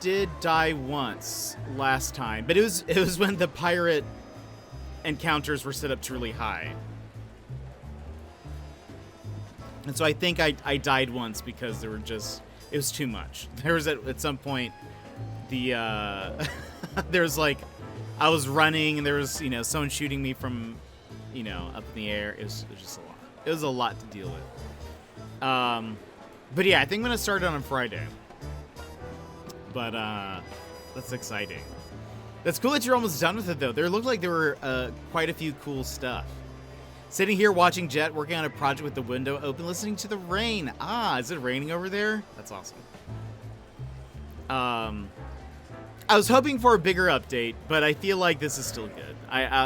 did die once last time, but it was when the pirate encounters were set up truly high. And so I think I died once because it was too much. There was at some point there was like, I was running and there was, someone shooting me from, up in the air. It was just a lot. It was a lot to deal with. But yeah, I think I'm going to start it on Friday. But that's exciting. That's cool that you're almost done with it, though. There looked like there were quite a few cool stuff. Sitting here watching Jet working on a project with the window open, listening to the rain. Ah, is it raining over there? That's awesome. I was hoping for a bigger update, but I feel like this is still good.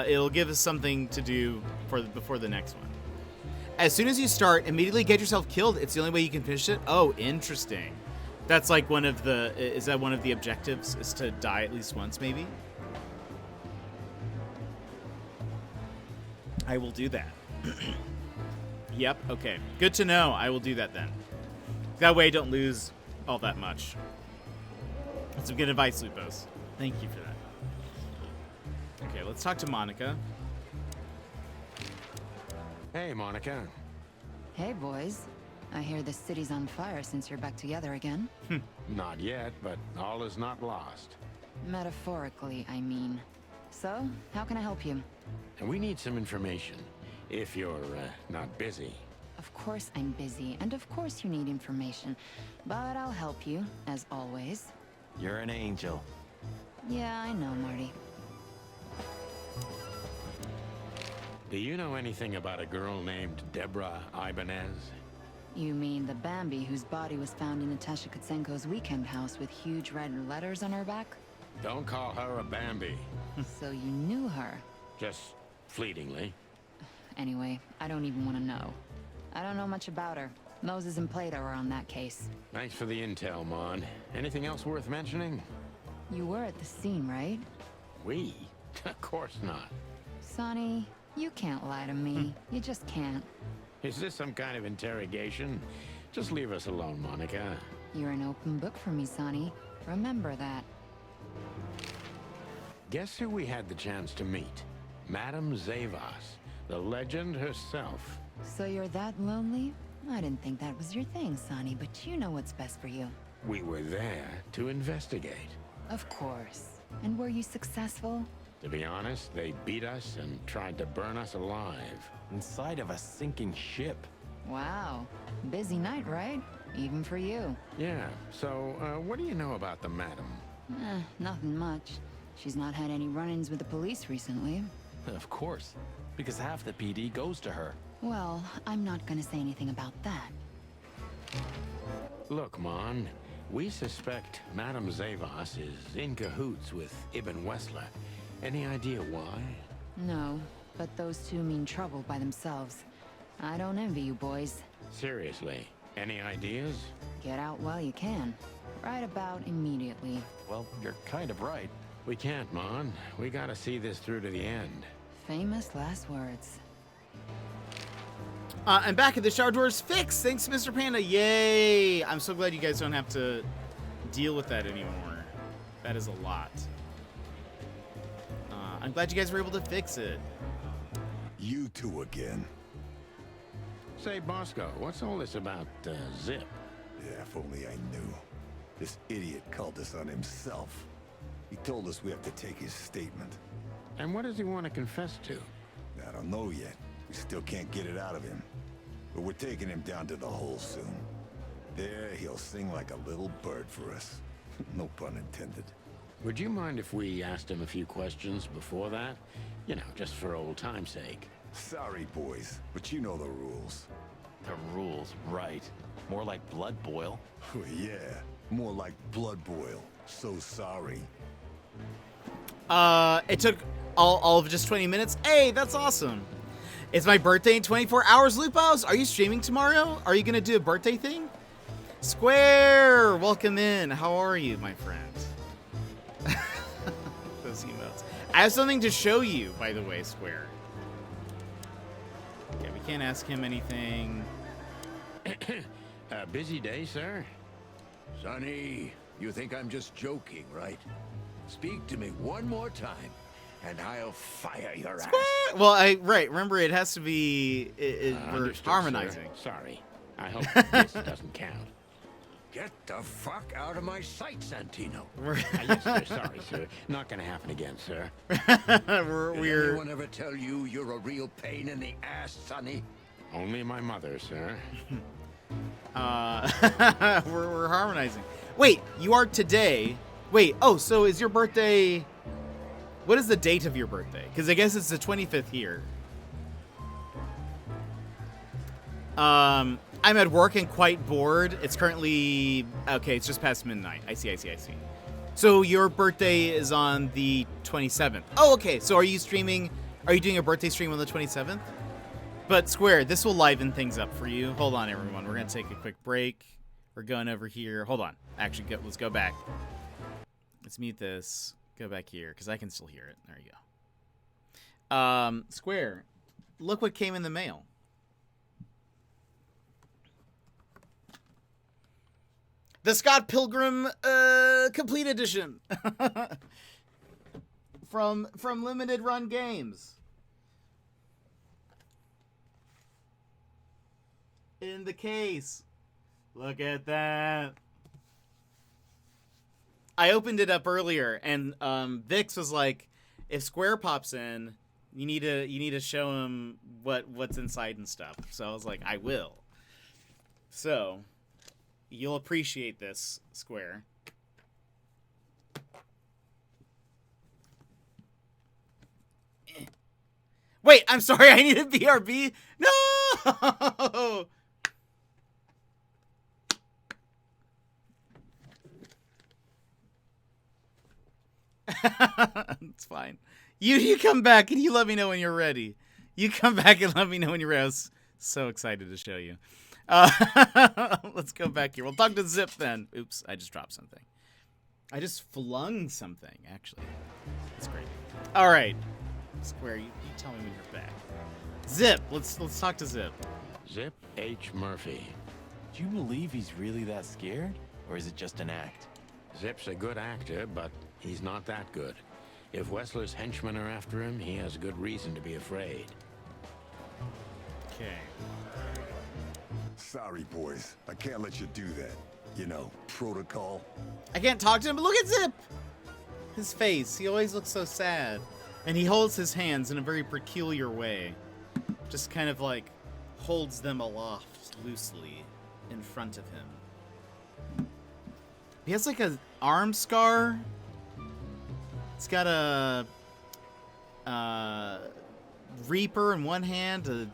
It'll give us something to do before the next one. As soon as you start, immediately get yourself killed. It's the only way you can finish it. Oh, interesting. That's like is that one of the objectives, is to die at least once, maybe? I will do that. Yep, okay. Good to know. I will do that then. That way I don't lose all that much. That's some good advice, Lupos. Thank you for that. Okay, let's talk to Monica. Hey, Monica. Hey, boys. I hear the city's on fire since you're back together again. Not yet, but all is not lost. Metaphorically, I mean. So, how can I help you? And we need some information, if you're not busy. Of course I'm busy, and of course you need information. But I'll help you, as always. You're an angel. Yeah, I know, Marty. Do you know anything about a girl named Deborah Ibanez? You mean the Bambi whose body was found in Natasha Kutsenko's weekend house with huge red letters on her back? Don't call her a Bambi. So you knew her. Just fleetingly. Anyway, I don't even want to know. I don't know much about her. Moses and Plato are on that case. Thanks for the intel, Mon. Anything else worth mentioning? You were at the scene, right? We? Of course not. Sonny, you can't lie to me. You just can't. Is this some kind of interrogation? Just leave us alone, Monica. You're an open book for me, Sonny. Remember that. Guess who we had the chance to meet? Madame Zavas, the legend herself. So you're that lonely? I didn't think that was your thing, Sonny, but you know what's best for you. We were there to investigate. Of course. And were you successful? To be honest, they beat us and tried to burn us alive. Inside of a sinking ship. Wow. Busy night, right? Even for you. Yeah, so what do you know about the madam? Nothing much. She's not had any run-ins with the police recently. Of course, because half the PD goes to her. Well, I'm not gonna say anything about that. Look, Mon, we suspect Madame Zavos is in cahoots with Ibn Wessler. Any idea why? No, but those two mean trouble by themselves. I don't envy you boys. Seriously, any ideas? Get out while you can. Right about immediately. Well, you're kind of right. We can't, Mon. We gotta see this through to the end. Famous last words. I'm back at the shower doors fixed. Thanks, Mr. Panda. Yay! I'm so glad you guys don't have to deal with that anymore. That is a lot. I'm glad you guys were able to fix it. You two again. Say, Bosco, what's all this about, Zip? Yeah, if only I knew. This idiot called us on himself. He told us we have to take his statement. And what does he want to confess to? I don't know yet. We still can't get it out of him. But we're taking him down to the hole soon. There, he'll sing like a little bird for us. No pun intended. Would you mind if we asked him a few questions before that? You know, just for old time's sake. Sorry, boys, but you know the rules. The rules, right. More like blood boil. Oh, yeah, more like blood boil. So sorry. It took all of just 20 minutes. Hey, that's awesome. It's my birthday in 24 hours, Lupos. Are you streaming tomorrow? Are you gonna do a birthday thing? Square, welcome in. How are you, my friend? Those emotes. I have something to show you, by the way, Square. Yeah, we can't ask him anything. A busy day, sir? Sonny, you think I'm just joking, right? Speak to me one more time, and I'll fire your ass. Well, right. Remember, it has to be. We're Understood, harmonizing. Sir. Sorry. I hope this doesn't count. Get the fuck out of my sight, Santino. Yes, sir. Sorry, sir. Not gonna happen again, sir. Did we're anyone ever tell you you're a real pain in the ass, Sonny? Only my mother, sir. we're harmonizing. Wait, you are today. Wait, oh, so is your birthday? What is the date of your birthday? Because I guess it's the 25th here. I'm at work and quite bored. It's currently okay. It's just past midnight. I see. So your birthday is on the 27th. Oh, okay. So are you streaming? Are you doing a birthday stream on the 27th? But Square, this will liven things up for you. Hold on, everyone. We're gonna take a quick break. We're going over here. Hold on. Actually, let's go back. Let's mute this. Go back here because I can still hear it. There you go. Square, look what came in the mail. The Scott Pilgrim Complete Edition from Limited Run Games. In the case. Look at that. I opened it up earlier, and Vix was like, "If Square pops in, you need to show him what's inside and stuff." So I was like, "I will." So you'll appreciate this, Square. Wait, I'm sorry. I need a BRB. No. It's fine. You come back and you let me know when you're ready. You come back and let me know when you're ready. I was so excited to show you. Let's go back here. We'll talk to Zip then. Oops, I just dropped something. I just flung something, actually. That's great. All right. Square, you tell me when you're back. Zip, let's talk to Zip. Zip H. Murphy. Do you believe he's really that scared? Or is it just an act? Zip's a good actor, but he's not that good. If Wessler's henchmen are after him, he has good reason to be afraid. Okay. Sorry, boys. I can't let you do that. You know, protocol. I can't talk to him, but look at Zip! His face. He always looks so sad. And he holds his hands in a very peculiar way. Just kind of like holds them aloft loosely in front of him. He has like an arm scar. It's got a reaper in one hand, a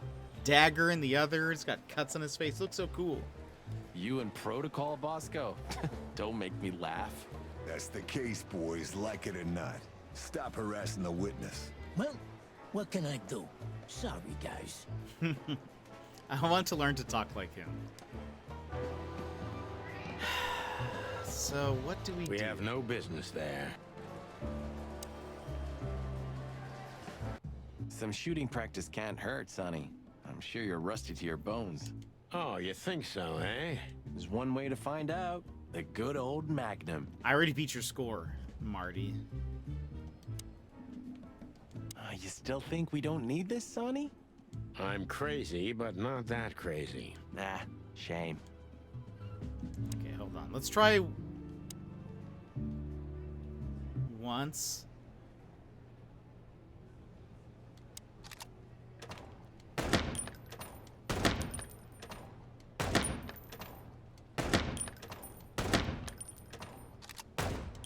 dagger in the other. It's got cuts on his face. Looks so cool. You in protocol, Bosco? Don't make me laugh. That's the case, boys, like it or not. Stop harassing the witness. Well, what can I do? Sorry, guys. I want to learn to talk like him. So, what do we do? We have no business there. Some shooting practice can't hurt, Sonny. I'm sure you're rusty to your bones. Oh, you think so, eh? There's one way to find out. The good old Magnum. I already beat your score, Marty. You still think we don't need this, Sonny? I'm crazy, but not that crazy. Nah, shame. Okay, hold on. Let's try once.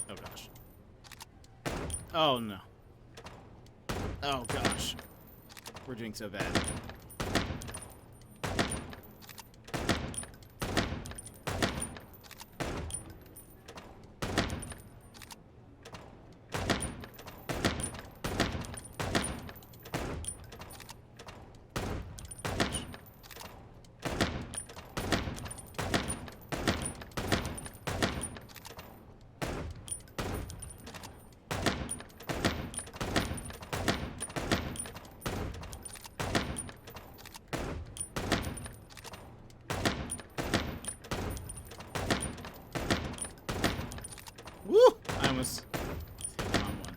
Oh gosh. Oh no. Oh gosh. We're doing so bad. Woo! I almost hit the wrong one.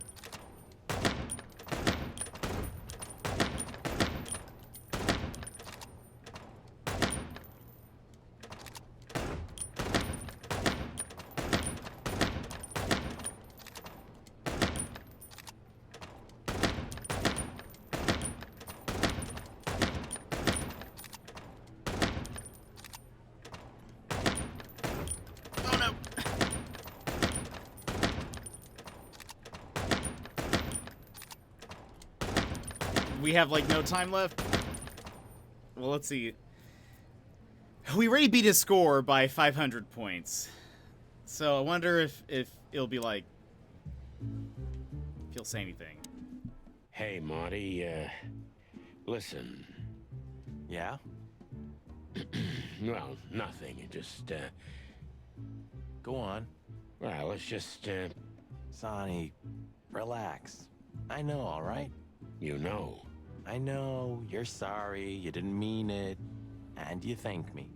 Oh no! We have like no time left. Well, let's see. We already beat his score by 500 points. So I wonder if it'll be like, if he'll say anything. Hey, Marty, listen. Yeah? Well, nothing. Just, Go on. well, let's just, Sonny, relax. I know, all right? you know. I know, you're sorry, you didn't mean it, and you thank me.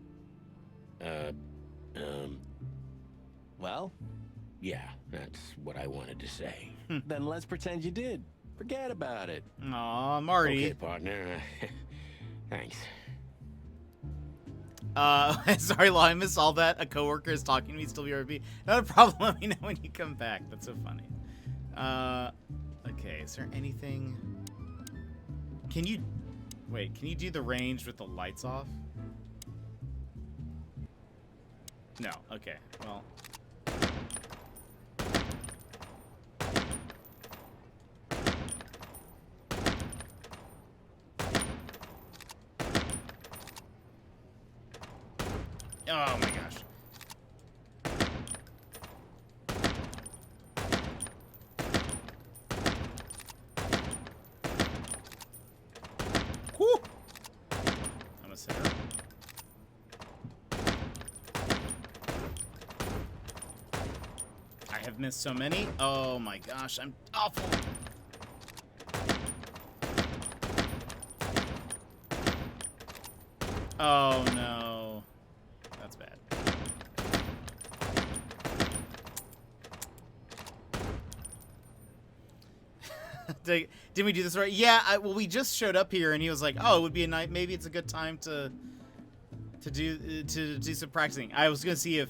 Well, Yeah, that's what I wanted to say. then let's pretend you did. Forget about it. Aw, Marty. Okay, partner. Thanks. Sorry, Law, I missed all that. A coworker is talking to me, still BRB. Not a problem, let me know when you come back. That's so funny. Okay, is there anything... Can you... Wait, can you do the range with the lights off? No, okay, well... Oh my gosh. Whew. Almost hit her. I have missed so many. Oh my gosh, I'm awful. Oh no. That's bad. Did we do this right? Yeah, well, we just showed up here, and he was like, "Oh, it would be a night. Maybe it's a good time to do some practicing." I was gonna see if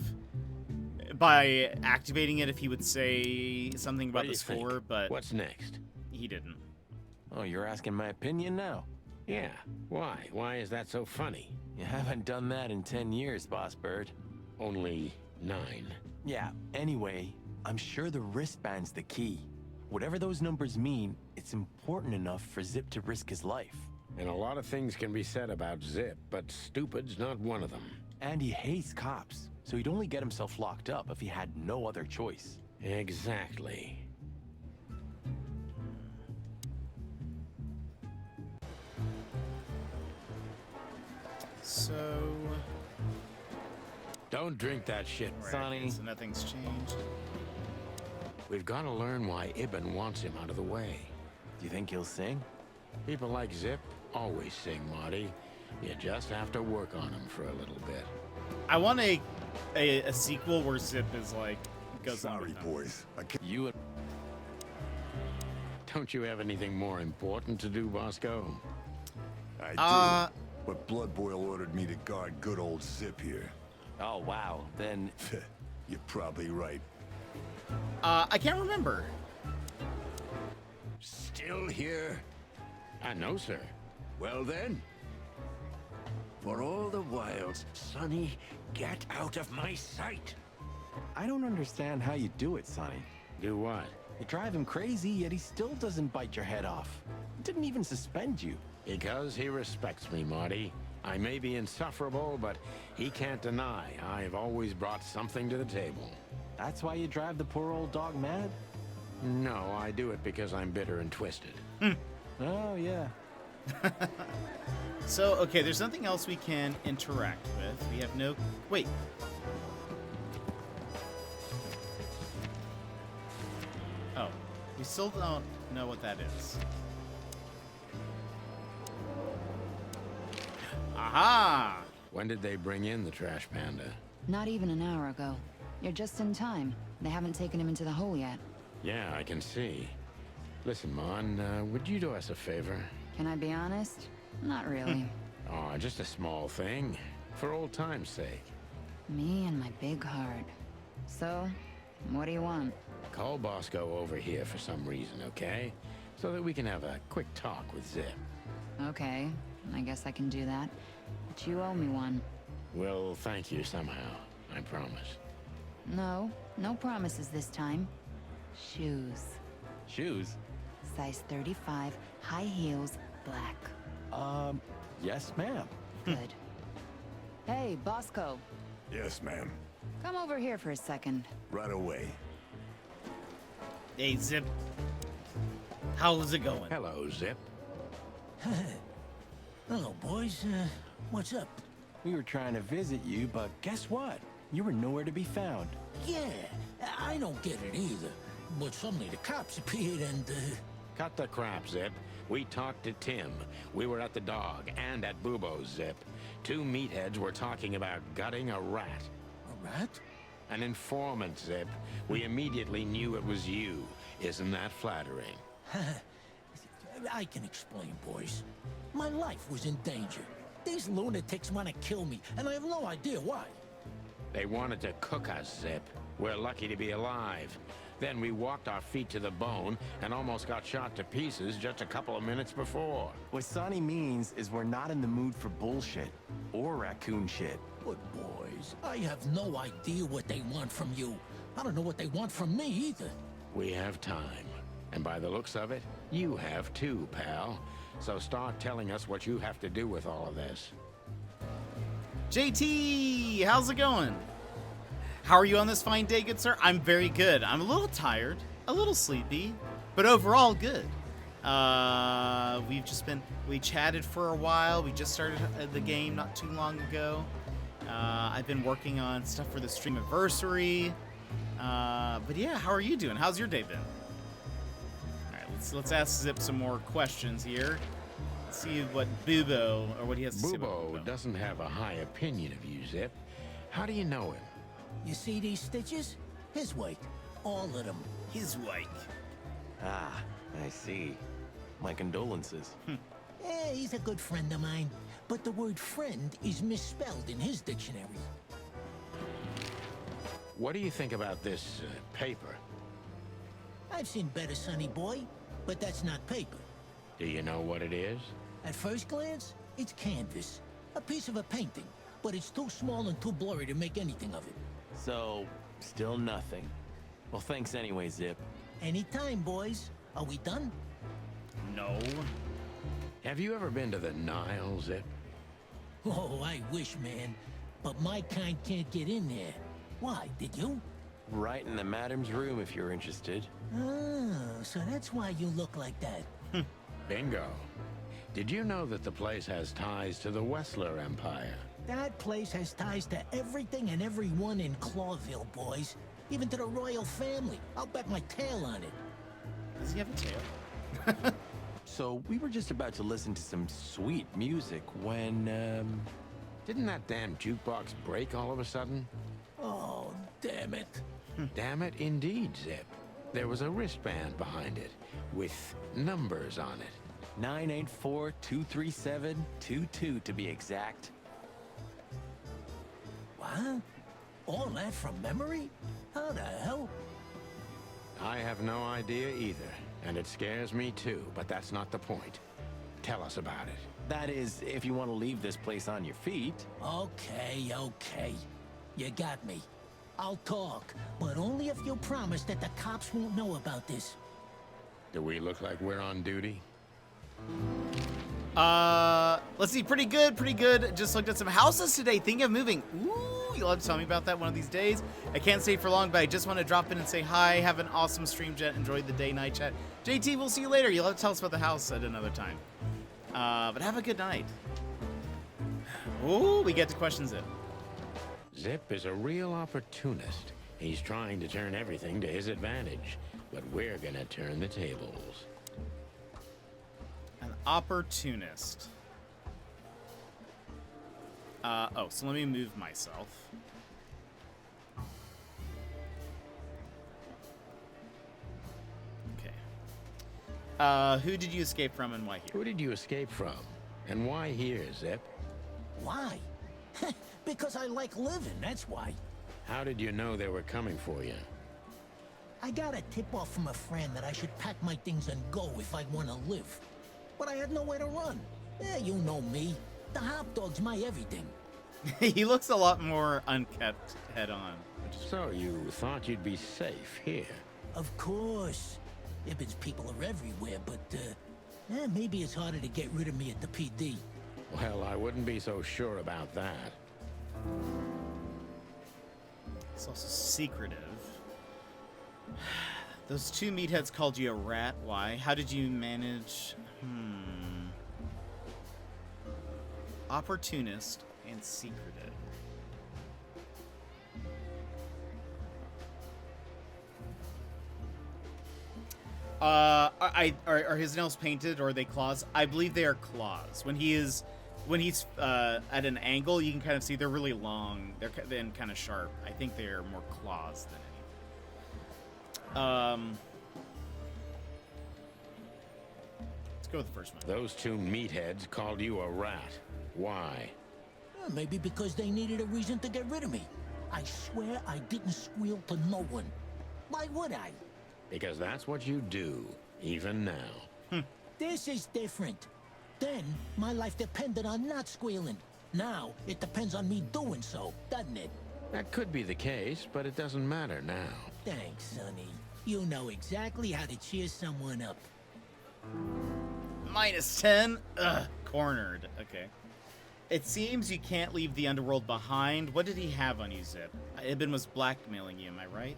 by activating it, if he would say something What about do the you think? score, but What's next? he didn't. Oh, you're asking my opinion now? Yeah, why? Why is that so funny? You haven't done that in 10 years, Boss Bird. Only 9. Yeah, anyway, I'm sure the wristband's the key. Whatever those numbers mean, it's important enough for Zip to risk his life. And a lot of things can be said about Zip, but stupid's not one of them. And he hates cops, so he'd only get himself locked up if he had no other choice. Exactly. So... Don't drink that shit, Right, Sonny. so nothing's changed. We've got to learn why Ibn wants him out of the way. Do you think he'll sing? People like Zip always sing, Marty. You just have to work on him for a little bit. I want a sequel where Zip is like goes on Sorry, with them. boys. I can't. You and... Don't you have anything more important to do, Bosco? I do. But Blood Boil ordered me to guard good old Zip here. Oh, wow. Then... You're probably right. I can't remember. Still here? No, sir. Well then. For all the wilds, Sonny, get out of my sight. I don't understand how you do it, Sonny. Do what? You drive him crazy, yet he still doesn't bite your head off. He didn't even suspend you. Because he respects me, Marty. I may be insufferable, but he can't deny I've always brought something to the table. That's why you drive the poor old dog mad? No, I do it because I'm bitter and twisted. Oh, yeah. So, okay, there's nothing else we can interact with. We have no... Wait. Oh, we still don't know what that is. Aha! When did they bring in the trash panda? Not even an hour ago. You're just in time. They haven't taken him into the hole yet. Yeah, I can see. Listen, Mon, would you do us a favor? Can I be honest? Not really. Oh, just a small thing. For old time's sake. Me and my big heart. So, what do you want? Call Bosco over here for some reason, okay? So that we can have a quick talk with Zip. Okay, I guess I can do that. But you owe me one. We'll thank you somehow, I promise. No, no promises this time. Shoes. Shoes? Size 35, high heels, black. Yes, ma'am. Good. Hey, Bosco. Yes, ma'am. Come over here for a second. Right away. Hey, Zip. How's it going? Hello, Zip. Hello, boys. What's up? We were trying to visit you, but guess what? You were nowhere to be found. Yeah, I don't get it either. But suddenly the cops appeared and, Cut the crap, Zip. We talked to Tim. We were at the dog and at Bubo's, Zip. 2 meatheads were talking about gutting a rat. a rat? An informant, Zip. We immediately knew it was you. Isn't that flattering? I can explain, boys. My life was in danger. These lunatics want to kill me, and I have no idea why. They wanted to cook us, Zip. We're lucky to be alive. Then we walked our feet to the bone and almost got shot to pieces just a couple of minutes before. What Sonny means is we're not in the mood for bullshit. Or raccoon shit. But boys, I have no idea what they want from you. I don't know what they want from me either. We have time. And by the looks of it, you have too, pal. So start telling us what you have to do with all of this. JT, how's it going? How are you on this fine day, good sir? I'm very good. I'm a little tired, a little sleepy, but overall good. We chatted for a while. We just started the game not too long ago. I've been working on stuff for the stream anniversary. But yeah, how are you doing? How's your day been? All right, let's ask Zip some more questions here. Let's see what Bubo, or what he has to say about Bubo Bubo. doesn't have a high opinion of you, Zip. How do you know him? You see these stitches? His weight. All of them. His weight. Ah, I see. My condolences. He's a good friend of mine. But the word friend is misspelled in his dictionary. What do you think about this paper? I've seen better, sonny boy, but that's not paper. Do you know what it is? At first glance, it's canvas. A piece of a painting. But it's too small and too blurry to make anything of it. So, still nothing. Well, thanks anyway, Zip. Anytime, boys. Are we done? No. Have you ever been to the Nile, Zip? Oh, I wish, man. But my kind can't get in there. Why, did you? Right in the madam's room if you're interested. Oh, so that's why you look like that. Bingo. Did you know that the place has ties to the Wessler Empire? That place has ties to everything and everyone in Clawville, boys. Even to the royal family. I'll bet my tail on it. Does he have a tail? So, we were just about to listen to some sweet music when, Didn't that damn jukebox break all of a sudden? Oh, damn it. Damn it, indeed, Zip. There was a wristband behind it, with numbers on it. 984-237-22 to be exact. What? All that from memory? How the hell? I have no idea either, and it scares me too, but that's not the point. Tell us about it. That is, if you want to leave this place on your feet. Okay. You got me. I'll talk, but only if you promise that the cops won't know about this. Do we look like we're on duty? Let's see. Pretty good. Just looked at some houses today. Thinking of moving. Ooh, you'll have to tell me about that one of these days. I can't stay for long, but I just want to drop in and say hi. Have an awesome stream, Jet. Enjoy the day-night chat. JT, we'll see you later. You'll have to tell us about the house at another time. But have a good night. Ooh, we get to question Zip. Zip is a real opportunist. He's trying to turn everything to his advantage, but we're gonna turn the tables. An opportunist. So let me move myself. Okay. Who did you escape from and why here? Who did you escape from? And why here, Zip? Why? Because I like living, that's why. How did you know they were coming for you? I got a tip-off from a friend that I should pack my things and go if I want to live. But I had nowhere to run. Yeah, you know me. The hot dog's my everything. He looks a lot more unkept head-on. So you thought you'd be safe here? Of course. Ibben's people are everywhere, but, maybe it's harder to get rid of me at the PD. Well, I wouldn't be so sure about that. It's also secretive. Those two meatheads called you a rat. Why? How did you manage? Opportunist and secretive. Are his nails painted or are they claws? I believe they are claws. When he's at an angle, you can kind of see they're really long. They're then kind of sharp. I think they're more claws than anything. Let's go with the first one. Those two meatheads called you a rat. Why? Maybe because they needed a reason to get rid of me. I swear I didn't squeal to no one. Why would I? Because that's what you do, even now. This is different. Then, my life depended on not squealing. Now, it depends on me doing so, doesn't it? That could be the case, but it doesn't matter now. Thanks, Sonny. You know exactly how to cheer someone up. -10? Ugh, cornered. Okay. It seems you can't leave the underworld behind. What did he have on you, Zip? Ibn was blackmailing you, am I right?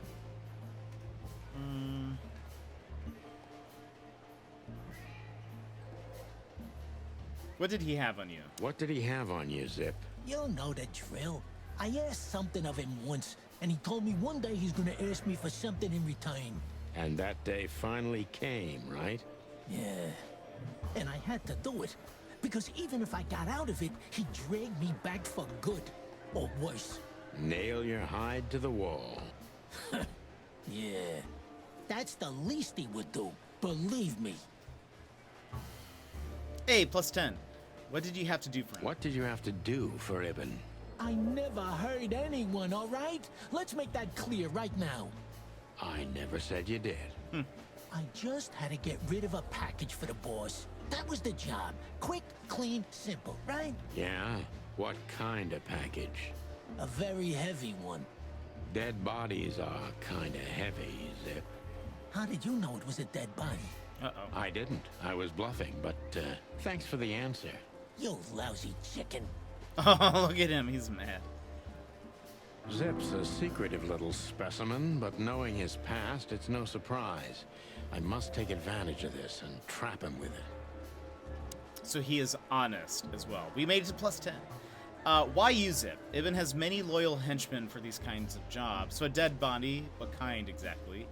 What did he have on you? What did he have on you, Zip? You'll know the drill. I asked something of him once, and he told me one day he's gonna ask me for something in return. And that day finally came, right? Yeah. And I had to do it. Because even if I got out of it, he'd drag me back for good. Or worse. Nail your hide to the wall. Yeah. That's the least he would do. Believe me. Hey, +10. What did you have to do for him? What did you have to do for Ibn? I never hurt anyone, all right? Let's make that clear right now. I never said you did. I just had to get rid of a package for the boss. That was the job. Quick, clean, simple, right? Yeah? What kind of package? A very heavy one. Dead bodies are kinda heavy, Zip. How did you know it was a dead body? Uh-oh. I didn't. I was bluffing, but thanks for the answer. You lousy chicken. Oh, look at him. He's mad. Zip's a secretive little specimen, but knowing his past, it's no surprise. I must take advantage of this and trap him with it. So he is honest as well. We made it to plus 10. Why use it? Ibn has many loyal henchmen for these kinds of jobs. So a dead body, what kind exactly?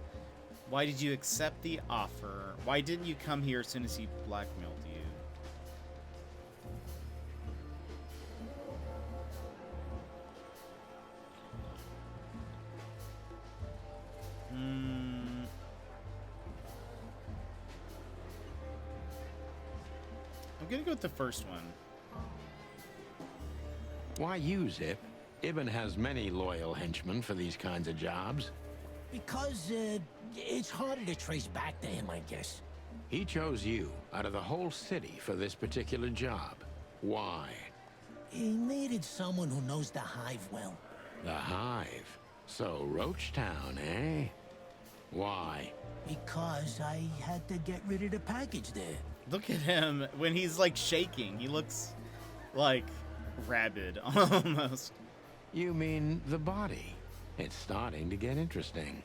Why did you accept the offer? Why didn't you come here as soon as he blackmailed you? I'm gonna go with the first one. Why you, Zip? Ibn has many loyal henchmen for these kinds of jobs. Because, it's harder to trace back to him, I guess. He chose you out of the whole city for this particular job. Why? He needed someone who knows the hive well. The Hive. So, Roachtown, eh? Why? Because I had to get rid of the package there. Look at him when he's like shaking. He looks like rabid almost. You mean the body? It's starting to get interesting.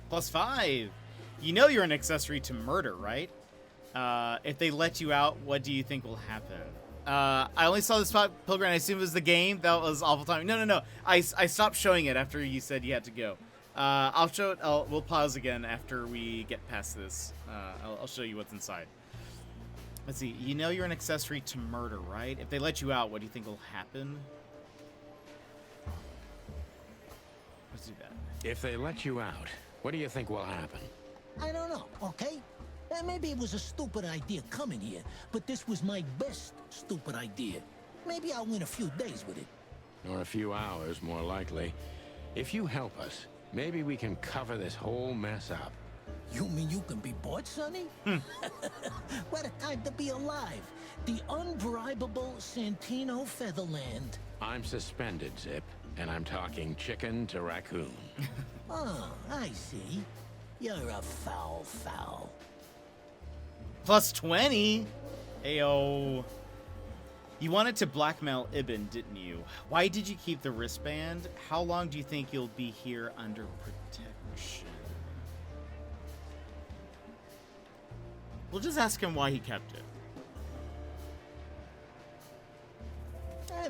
Plus 5. You know you're an accessory to murder, right? If they let you out, what do you think will happen? I only saw the spot, Pilgrim. I assume it was the game. That was awful timing. No. I stopped showing it after you said you had to go. I'll show it. We'll pause again after we get past this. I'll show you what's inside. Let's see. You know you're an accessory to murder, right? If they let you out, what do you think will happen? Let's do that. If they let you out, what do you think will happen? I don't know, okay? Maybe it was a stupid idea coming here, but this was my best stupid idea. Maybe I'll win a few days with it. Or a few hours, more likely. If you help us, maybe we can cover this whole mess up. You mean you can be bought, Sonny? What a time to be alive. The unbribable Santino Featherland. I'm suspended, Zip, and I'm talking chicken to raccoon. Oh, I see. You're a foul. Plus 20? Ayo. You wanted to blackmail Ibn, didn't you? Why did you keep the wristband? How long do you think you'll be here under protection? We'll just ask him why he kept it.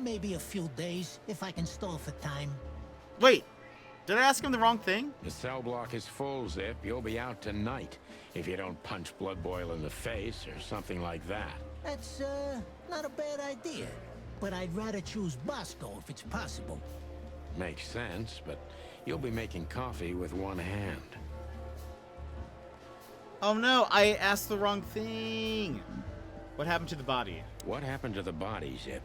Maybe a few days, if I can stall for time. Wait, did I ask him the wrong thing? The cell block is full, Zip. You'll be out tonight if you don't punch Blood Boil in the face or something like that. That's, not a bad idea. But I'd rather choose Bosco if it's possible. Makes sense, but you'll be making coffee with one hand. Oh no, I asked the wrong thing. What happened to the body? What happened to the body, Zip?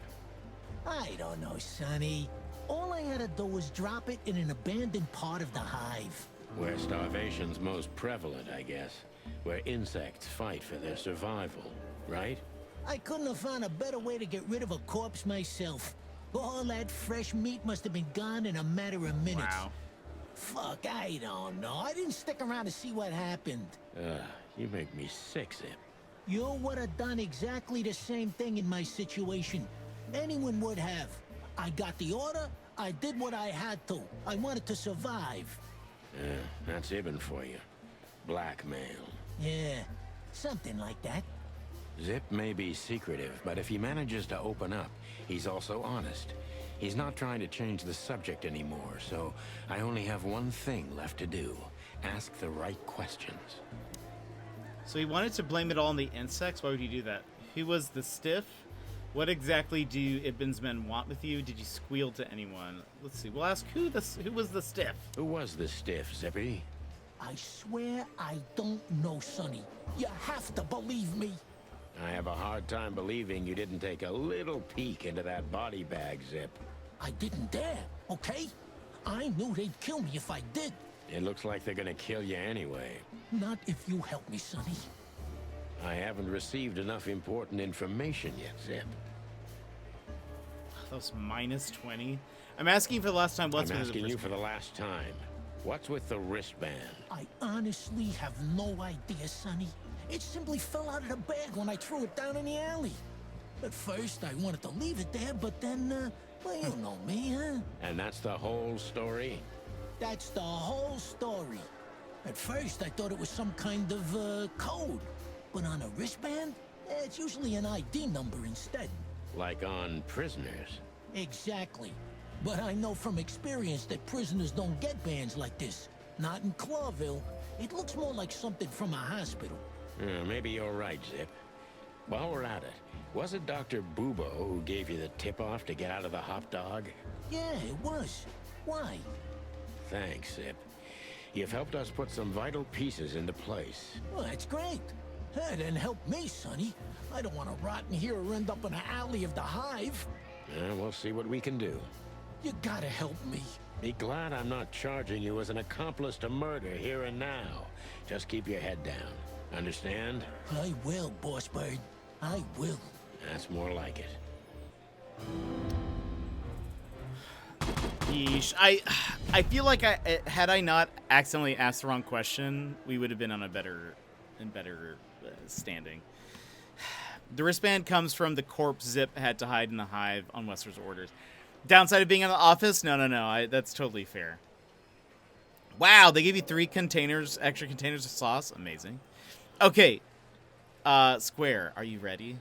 I don't know, Sonny. All I had to do was drop it in an abandoned part of the hive. Where starvation's most prevalent, I guess. Where insects fight for their survival, right? I couldn't have found a better way to get rid of a corpse myself. All that fresh meat must have been gone in a matter of minutes. Wow. Fuck, I don't know. I didn't stick around to see what happened. You make me sick, Zip. You would have done exactly the same thing in my situation. Anyone would have. I got the order, I did what I had to. I wanted to survive. That's Ibn for you. Blackmail. Yeah, something like that. Zip may be secretive, but if he manages to open up, he's also honest. He's not trying to change the subject anymore, so I only have one thing left to do. Ask the right questions. So he wanted to blame it all on the insects? Why would he do that? Who was the stiff? What exactly do Ibn's men want with you? Did you squeal to anyone? Let's see. We'll ask who was the stiff? Who was the stiff, Zippy? I swear I don't know, Sonny. You have to believe me. I have a hard time believing you didn't take a little peek into that body bag, Zip. I didn't dare, okay? I knew they'd kill me if I did. It looks like they're gonna kill you anyway. Not if you help me, Sonny. I haven't received enough important information yet, Zip. That was minus 20. I'm asking for the last time. What's I'm with asking the you for the last time. What's with the wristband? I honestly have no idea, Sonny. It simply fell out of the bag when I threw it down in the alley. At first, I wanted to leave it there, but then, well, you know me, huh? And that's the whole story? That's the whole story. At first, I thought it was some kind of, code. But on a wristband, it's usually an ID number instead. Like on prisoners? Exactly. But I know from experience that prisoners don't get bands like this. Not in Clawville. It looks more like something from a hospital. Maybe you're right, Zip. While we're at it, was it Dr. Bubo who gave you the tip-off to get out of the hot dog? Yeah, it was. Why? Thanks, Zip. You've helped us put some vital pieces into place. Well, that's great. Hey, then help me, Sonny. I don't want to rot in here or end up in the alley of the Hive. We'll see what we can do. You gotta help me. Be glad I'm not charging you as an accomplice to murder here and now. Just keep your head down. Understand? I will, Boss Bird. I will. That's more like it. Yeesh. I feel like had I not accidentally asked the wrong question, we would have been on a better standing. The wristband comes from the corpse Zip had to hide in the Hive on Wester's orders. Downside of being in the office? No. That's totally fair. Wow, they gave you 3 containers, extra containers of sauce. Amazing. Okay. Square, are you ready?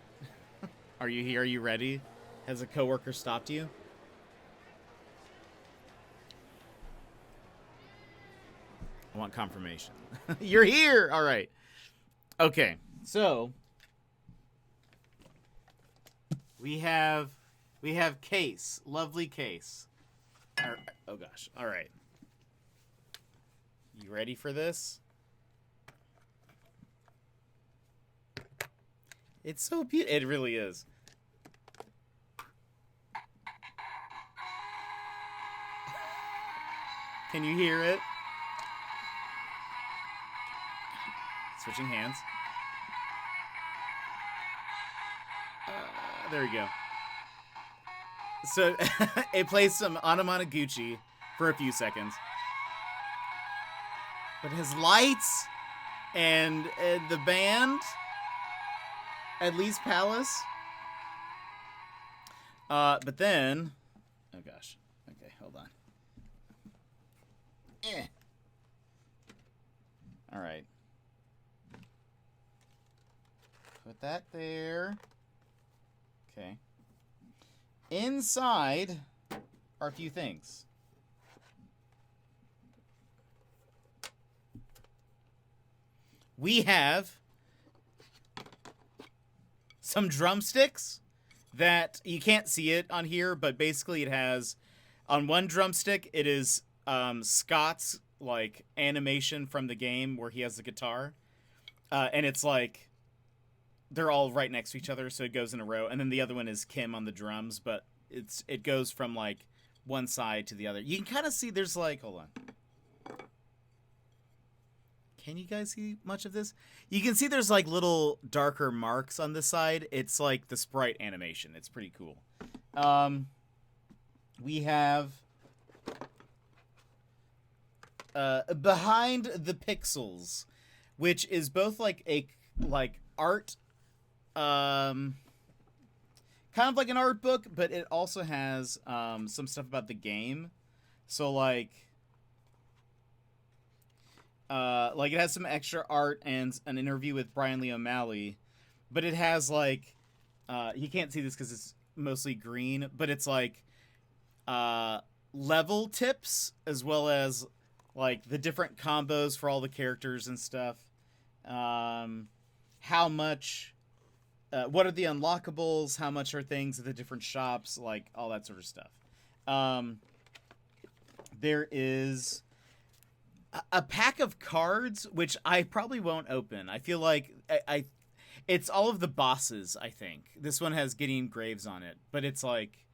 Are you here? Are you ready? Has a coworker stopped you? I want confirmation. You're here! All right. Okay, so we have Case. Lovely Case. Oh, gosh. All right. You ready for this? It's so beautiful. It really is. Can you hear it? Switching hands. There we go. So it plays some Anamanaguchi for a few seconds. But his lights and the band, at least Palace. But then, oh gosh. Okay, hold on. All right. Put that there. Okay. Inside are a few things. We have some drumsticks that you can't see it on here, but basically it has on one drumstick it is Scott's like animation from the game where he has the guitar, and it's like they're all right next to each other, so it goes in a row. And then the other one is Kim on the drums, but it goes from like one side to the other. You can kind of see there's like, hold on. Can you guys see much of this? You can see there's like little darker marks on this side. It's like the sprite animation. It's pretty cool. We have Behind the Pixels, which is both like a art, kind of like an art book, but it also has some stuff about the game. So like it has some extra art and an interview with Brian Lee O'Malley, but it has like you can't see this because it's mostly green, but it's like level tips as well as like the different combos for all the characters and stuff. How much, what are the unlockables? How much are things at the different shops? Like all that sort of stuff. There is a pack of cards, which I probably won't open. I feel like it's all of the bosses, I think. This one has Gideon Graves on it, but it's like,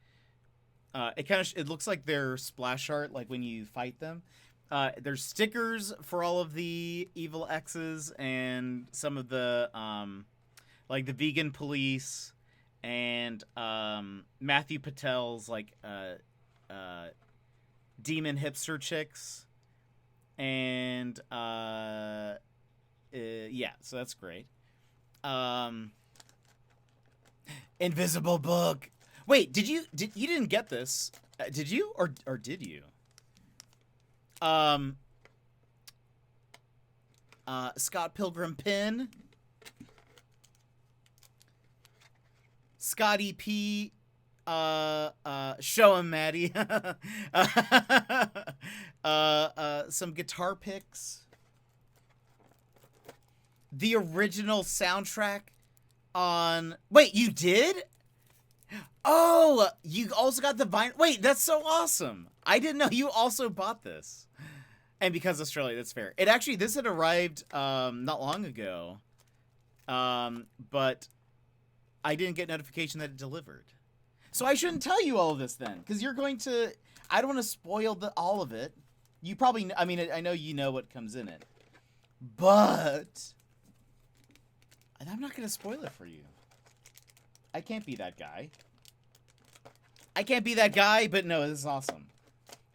it looks like they're splash art, like when you fight them. There's stickers for all of the evil X's and some of the like the vegan police and Matthew Patel's like demon hipster chicks, and yeah, so that's great. Invisible book. Wait, you didn't get this? Did you or did you? Scott Pilgrim pin. Scotty P. Show him, Maddie. Some guitar picks. The original soundtrack on. Wait, you did? Oh, you also got the vinyl. Wait, that's so awesome. I didn't know you also bought this. And because Australia, that's fair. This had arrived not long ago. But I didn't get notification that it delivered. So I shouldn't tell you all of this then, because you're going to. I don't want to spoil all of it. You probably. I mean, I know you know what comes in it, but I'm not going to spoil it for you. I can't be that guy. But no, this is awesome.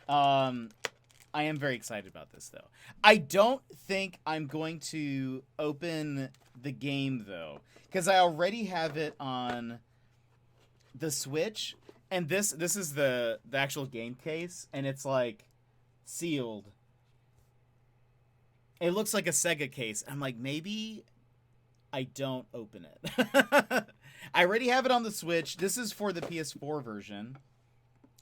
I am very excited about this, though. I don't think I'm going to open the game, though, because I already have it on the Switch, and this is the actual game case, and it's like sealed. It looks like a Sega case. I'm like, maybe I don't open it. I already have it on the Switch. This is for the PS4 version.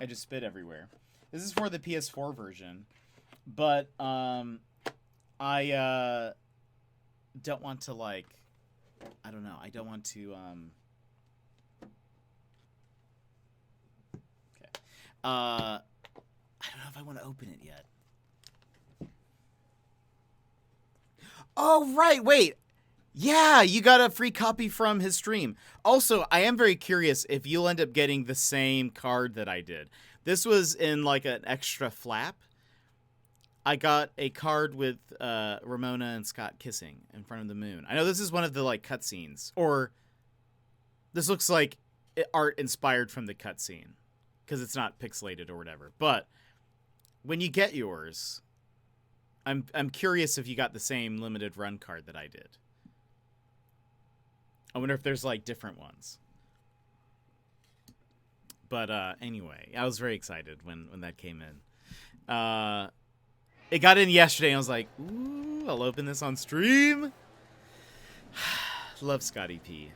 I just spit everywhere. This is for the PS4 version, but I don't want to like. I don't know. I don't want to. Okay. I don't know if I want to open it yet. Oh, right. Wait. Yeah, you got a free copy from his stream. Also, I am very curious if you'll end up getting the same card that I did. This was in like an extra flap. I got a card with Ramona and Scott kissing in front of the moon. I know this is one of the like cutscenes, or this looks like art inspired from the cutscene because it's not pixelated or whatever. But when you get yours, I'm curious if you got the same limited run card that I did. I wonder if there's like different ones. But anyway, I was very excited when that came in. It got in yesterday, and I was like, ooh, I'll open this on stream. Love Scotty P.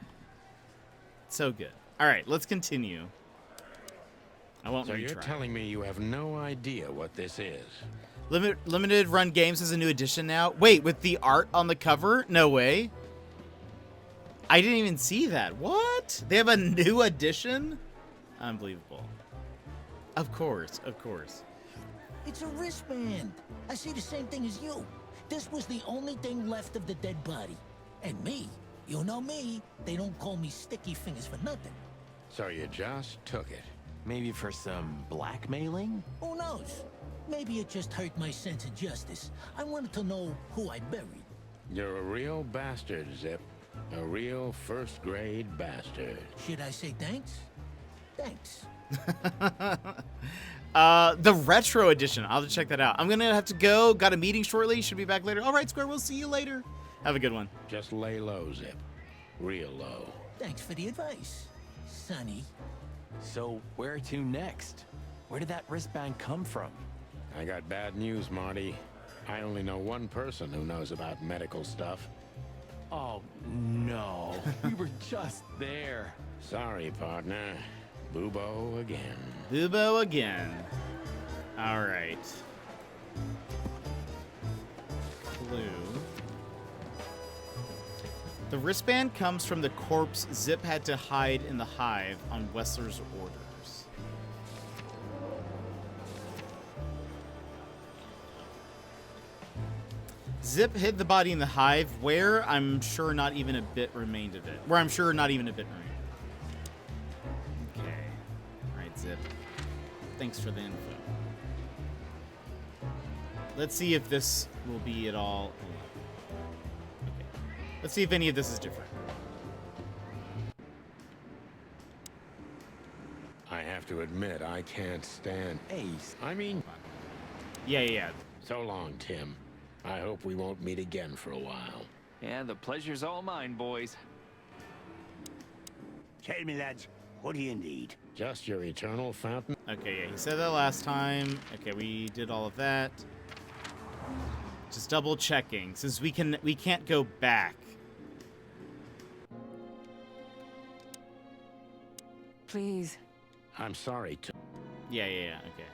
So good. All right, let's continue. I won't retry. So you're telling me you have no idea what this is? Limited Run Games has a new edition now. Wait, with the art on the cover? No way. I didn't even see that. What? They have a new edition? Unbelievable. Of course, of course. It's a wristband. I see the same thing as you. This was the only thing left of the dead body. And me, you know me, they don't call me Sticky Fingers for nothing. So you just took it. Maybe for some blackmailing? Who knows? Maybe it just hurt my sense of justice. I wanted to know who I buried. You're a real bastard, Zip. A real first-grade bastard. Should I say thanks? Thanks. The retro edition. I'll have to check that out. I'm gonna have to go. Got a meeting shortly. Should be back later. All right, Square. We'll see you later. Have a good one. Just lay low, Zip. Real low. Thanks for the advice, Sonny. So where to next? Where did that wristband come from? I got bad news, Marty. I only know one person who knows about medical stuff. Oh, no. We were just there. Sorry, partner. Boobo again. Boobo again. All right. Clue. The wristband comes from the corpse Zip had to hide in the hive on Wessler's orders. Zip hid the body in the hive where I'm sure not even a bit remained of it. Where I'm sure not even a bit remained. Okay. All right, Zip. Thanks for the info. Let's see if this will be at all. Okay. Let's see if any of this is different. have to admit, I can't stand... Ace. I mean... Yeah. So long, Tim. I hope we won't meet again for a while. Yeah, the pleasure's all mine, boys. Tell me, lads, what do you need? Just your eternal fountain? Okay, yeah, he said that last time. Okay, we did all of that. Just double checking, since we can't go back. Please. I'm sorry, Tim. Yeah, okay.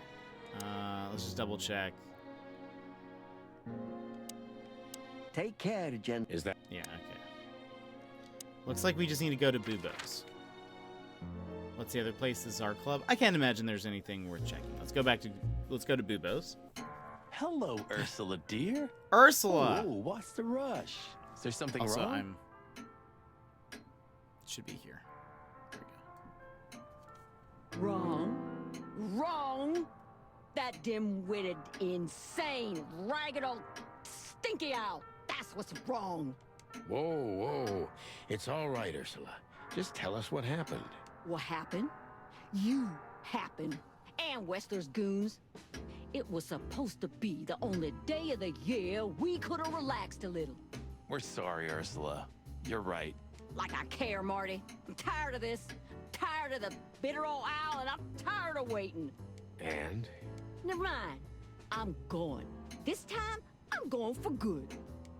Let's just double check. Take care, Jen. Is that... Yeah, okay. Looks like we just need to go to Bubo's. What's the other place? The Czar Club? I can't imagine there's anything worth checking. Let's go to Bubo's. Hello, Ursula, dear. Ursula! Oh, what's the rush? Is there something Also, wrong? should be here. There we go. Wrong. That dim-witted, insane, ragged old stinky owl. That's what's wrong. Whoa. It's all right, Ursula. Just tell us what happened. What happened? You happened. And Westler's goons. It was supposed to be the only day of the year we could have relaxed a little. We're sorry, Ursula. You're right. Like I care, Marty. I'm tired of this. Tired of the bitter old owl, and I'm tired of waiting. And? Never mind. I'm going. This time, I'm going for good.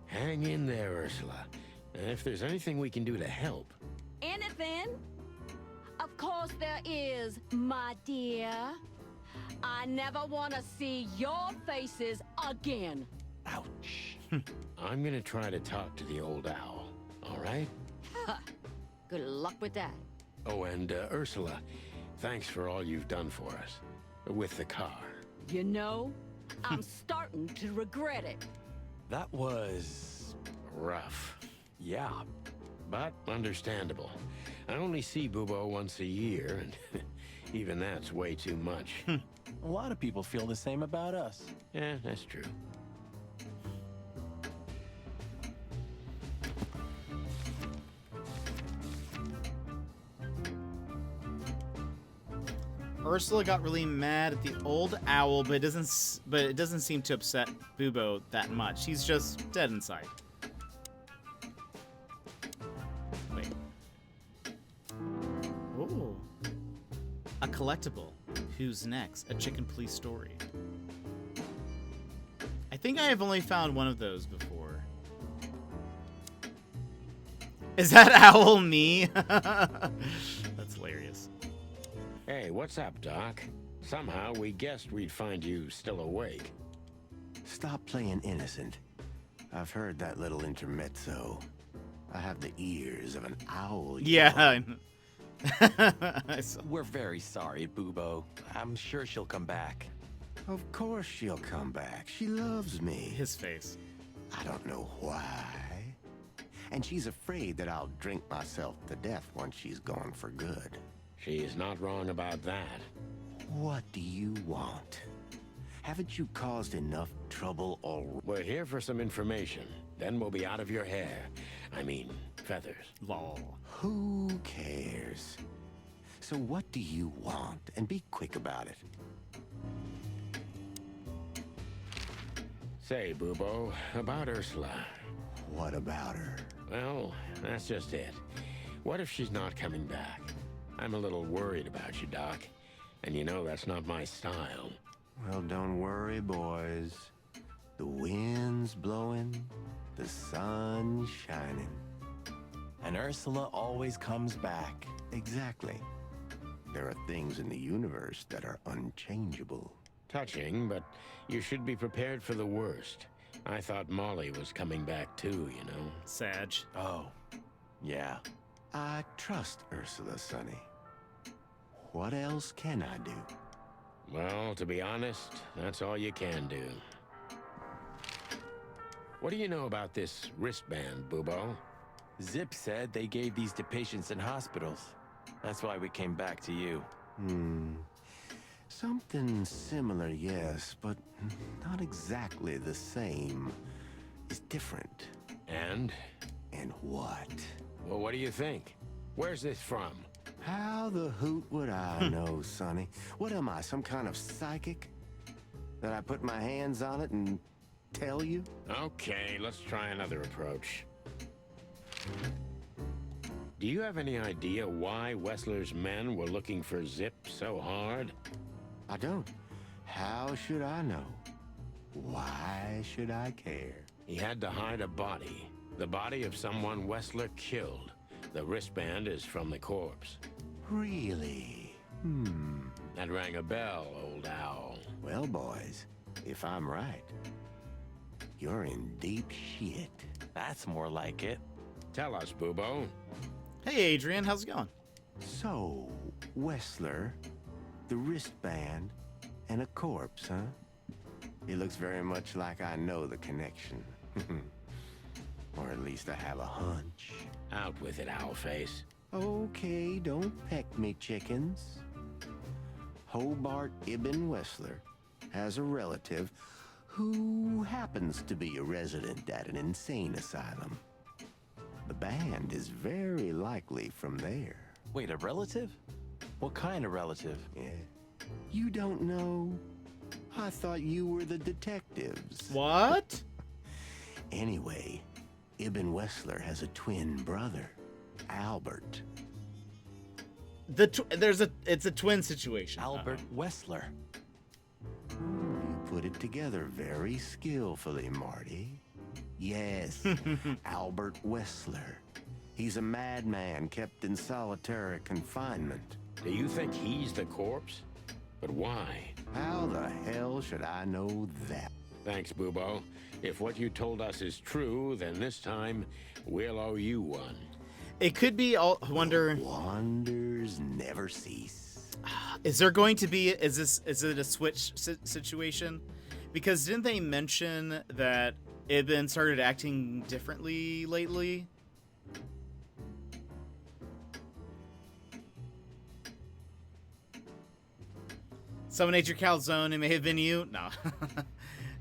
Hang in there, Ursula. And if there's anything we can do to help... Anything? Of course there is, my dear. I never want to see your faces again. Ouch. I'm gonna try to talk to the old owl, all right? Good luck with that. Oh, and Ursula, thanks for all you've done for us. With the car. You know, I'm starting to regret it. That was... Rough. yeah. But understandable. I only see Bubo once a year, and even that's way too much. A lot of people feel the same about us. Yeah, that's true. Ursula got really mad at the old owl, but it doesn't seem to upset Bubo that much. He's just dead inside. Wait. Ooh. A collectible. Who's next? A Chicken Police story. I think I have only found one of those before. Is that owl me? That's hilarious. Hey, what's up, Doc? Somehow we guessed we'd find you still awake. Stop playing innocent. I've heard that little intermezzo. I have the ears of an owl. Yeah. We're very sorry, Bubo. I'm sure she'll come back. Of course she'll come back. She loves me. His face. I don't know why. And she's afraid that I'll drink myself to death once she's gone for good. She's not wrong about that. What do you want? Haven't you caused enough trouble already? We're here for some information. Then we'll be out of your hair. I mean, feathers. Lol. Who cares? So what do you want? And be quick about it. Say, Bubo, about Ursula. What about her? Well, that's just it. What if she's not coming back? I'm a little worried about you, Doc. And you know that's not my style. Well, don't worry, boys. The wind's blowing, the sun's shining. And Ursula always comes back. Exactly. There are things in the universe that are unchangeable. Touching, but you should be prepared for the worst. I thought Molly was coming back too, you know. Sag. Oh, yeah. I trust Ursula, Sonny. What else can I do? Well, to be honest, that's all you can do. What do you know about this wristband, Bubo? Zip said they gave these to patients in hospitals. That's why we came back to you. Something similar, yes, but not exactly the same. It's different. And? And what? Well, what do you think? Where's this from? How the hoot would I know, Sonny? What am I, some kind of psychic? That I put my hands on it and tell you? Okay, let's try another approach. Do you have any idea why Wessler's men were looking for Zip so hard? I don't. How should I know? Why should I care? He had to hide a body. The body of someone Wessler killed. The wristband is from the corpse. Really? That rang a bell, old owl. Well, boys, if I'm right, you're in deep shit. That's more like it. Tell us, Bubo. Hey, Adrian, how's it going? So, Wessler, the wristband, and a corpse, huh? It looks very much like I know the connection. Or at least I have a hunch. Out with it, Owlface. Okay, don't peck me, chickens. Hobart Ibn Wessler has a relative who happens to be a resident at an insane asylum. The band is very likely from there. Wait, a relative? What kind of relative? Yeah. You don't know? I thought you were the detectives. What? Anyway, Ibn Wessler has a twin brother, Albert. It's a twin situation. Albert Wessler. You put it together very skillfully, Marty. Yes, Albert Wessler. He's a madman kept in solitary confinement. Do you think he's the corpse? But why? How the hell should I know that? Thanks, Bubo. If what you told us is true, then this time we'll owe you one. It could be. I wonder. Wonders never cease. Is there going to be? Is it a switch situation? Because didn't they mention that Ibn started acting differently lately? Someone ate your calzone. It may have been you. No.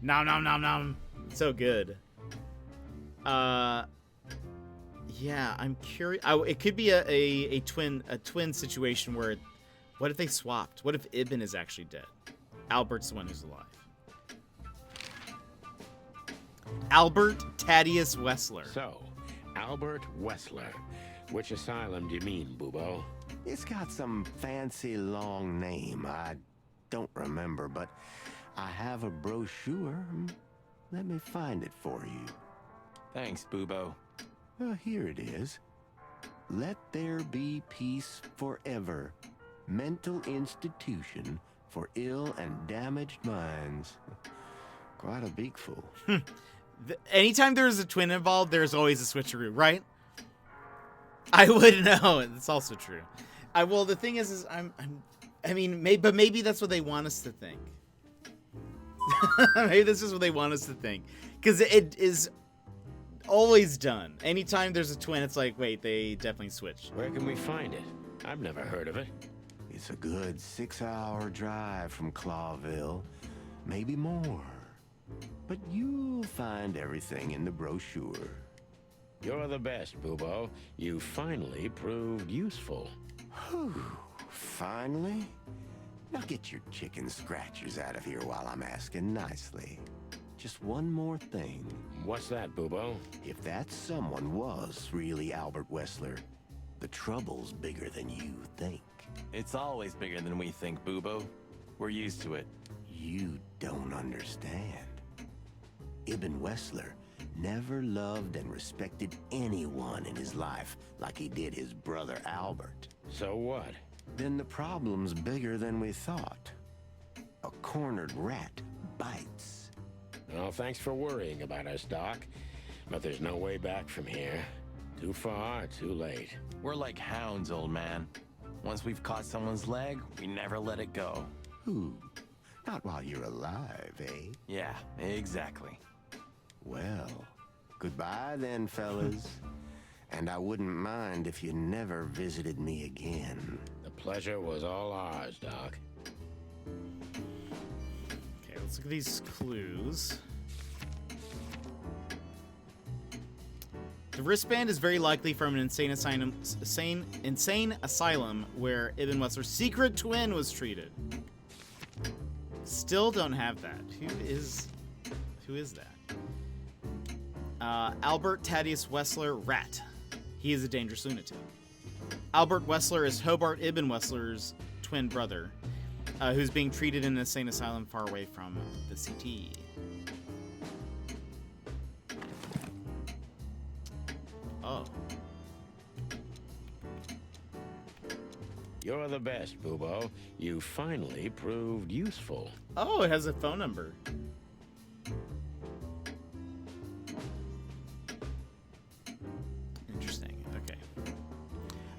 Nom nom nom nom. So good. Yeah, I'm curious. It could be a twin situation where, what if they swapped? What if Ibn is actually dead? Albert's the one who's alive. Albert Thaddeus Wessler. So, Albert Wessler. Which asylum do you mean, Bubo? It's got some fancy long name. I don't remember, but I have a brochure. Let me find it for you. Thanks, Bubo. Here it is. Let there be peace forever. Mental institution for ill and damaged minds. Quite a beakful. Anytime there's a twin involved, there's always a switcheroo, right? I would know. It's also true. Well, the thing is maybe that's what they want us to think. Maybe this is what they want us to think, because it is always done. Anytime there's a twin, it's like, wait, they definitely switched. Where can we find it? I've never heard of it. It's a good 6-hour drive from Clawville, maybe more. But you'll find everything in the brochure. You're the best, Bubo. You finally proved useful. Whew, finally? Now get your chicken scratchers out of here while I'm asking nicely. Just one more thing. What's that, Bubo? If that someone was really Albert Wessler, the trouble's bigger than you think. It's always bigger than we think, Bubo. We're used to it. You don't understand. Ibn Wessler never loved and respected anyone in his life like he did his brother Albert. So what? Then the problem's bigger than we thought. A cornered rat bites. Well, thanks for worrying about us, Doc. But there's no way back from here. Too far, too late. We're like hounds, old man. Once we've caught someone's leg, we never let it go. Ooh, not while you're alive, eh? Yeah, exactly. Well, goodbye then, fellas. And I wouldn't mind if you never visited me again. The pleasure was all ours, Doc. Okay, let's look at these clues. The wristband is very likely from an insane asylum where Ibn Wessler's secret twin was treated. Still don't have that. Who is that? Albert Thaddeus Wessler, Rat. He is a dangerous lunatic. Albert Wessler is Hobart Ibn Wessler's twin brother, who's being treated in an insane asylum far away from the CT. Oh. You're the best, Bubo. You finally proved useful. Oh, it has a phone number. Interesting. Okay.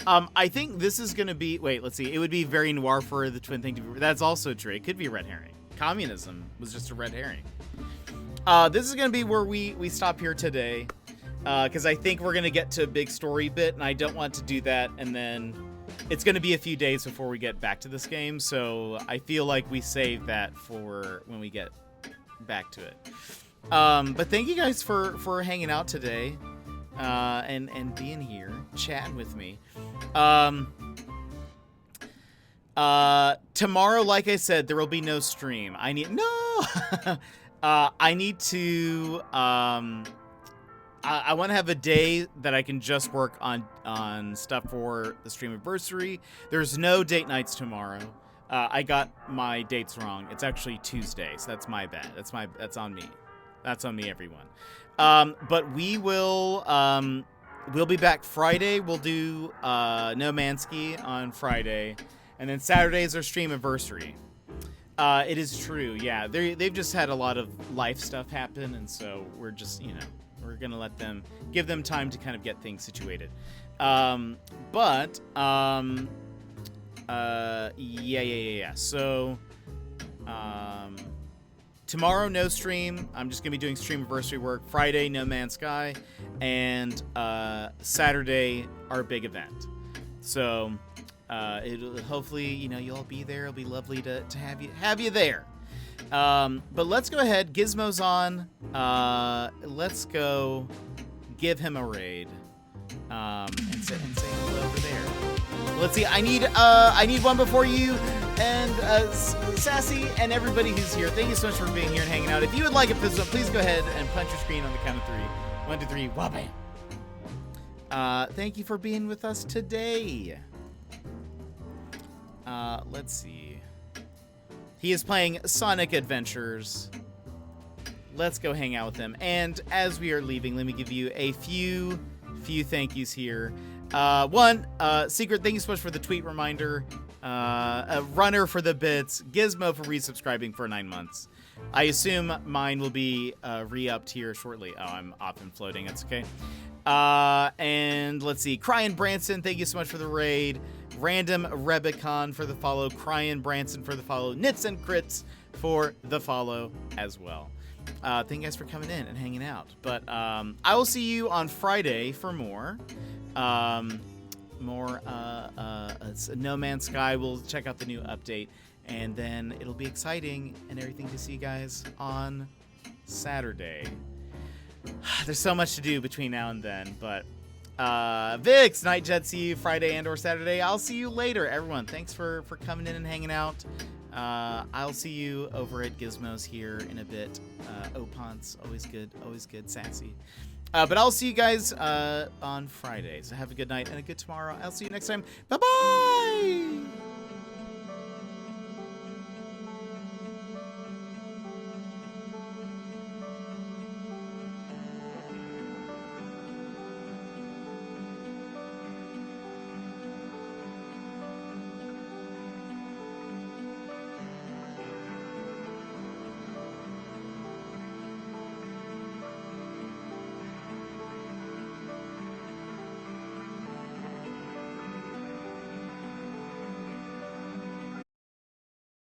I think this is going to be... Wait, let's see. It would be very noir for the twin thing to be... That's also true. It could be a red herring. Communism was just a red herring. This is going to be where we stop here today. Because I think we're going to get to a big story bit, and I don't want to do that, and then it's going to be a few days before we get back to this game, so I feel like we save that for when we get back to it. But thank you guys for hanging out today, and being here, chatting with me. Tomorrow, like I said, there will be no stream. I need to, I want to have a day that I can just work on stuff for the stream anniversary. There's no date nights tomorrow. I got my dates wrong. It's actually Tuesday, so that's my bad. That's on me. That's on me, everyone. But we'll be back Friday. We'll do No Man's Ski on Friday, and then Saturday is our stream anniversary. It is true, yeah. They've just had a lot of life stuff happen, and so we're just, we're going to give them time to kind of get things situated. Yeah. So, tomorrow, no stream. I'm just going to be doing stream anniversary work. Friday, No Man's Sky. And Saturday, our big event. So, it'll hopefully, you'll all be there. It'll be lovely to have you there. But let's go ahead. Gizmo's on. Let's go give him a raid. And say hello over there. Let's see. I need one before you and Sassy and everybody who's here. Thank you so much for being here and hanging out. If you would like a pistol, please go ahead and punch your screen on the count of 3. 1, 2, 3. Wabam. Thank you for being with us today. Let's see. He is playing Sonic Adventures. Let's go hang out with him. And as we are leaving, let me give you a few thank yous here. One, Secret, thank you so much for the tweet reminder. A Runner for the bits. Gizmo for resubscribing for 9 months. I assume mine will be re-upped here shortly. Oh, I'm off and floating. That's okay. And let's see. Cryan Branson, thank you so much for the raid. Random Rebicon for the follow. Cryan Branson for the follow. Nits and Crits for the follow as well. Thank you guys for coming in and hanging out. But I will see you on Friday for more. It's No Man's Sky. We'll check out the new update. And then it'll be exciting and everything to see you guys on Saturday. There's so much to do between now and then, but Vix, Night Jet, see you Friday and or Saturday. I'll see you later, everyone. Thanks for coming in and hanging out. I'll see you over at Gizmo's here in a bit. Opons, always good, sassy. But I'll see you guys on Friday. So have a good night and a good tomorrow. I'll see you next time. Bye-bye!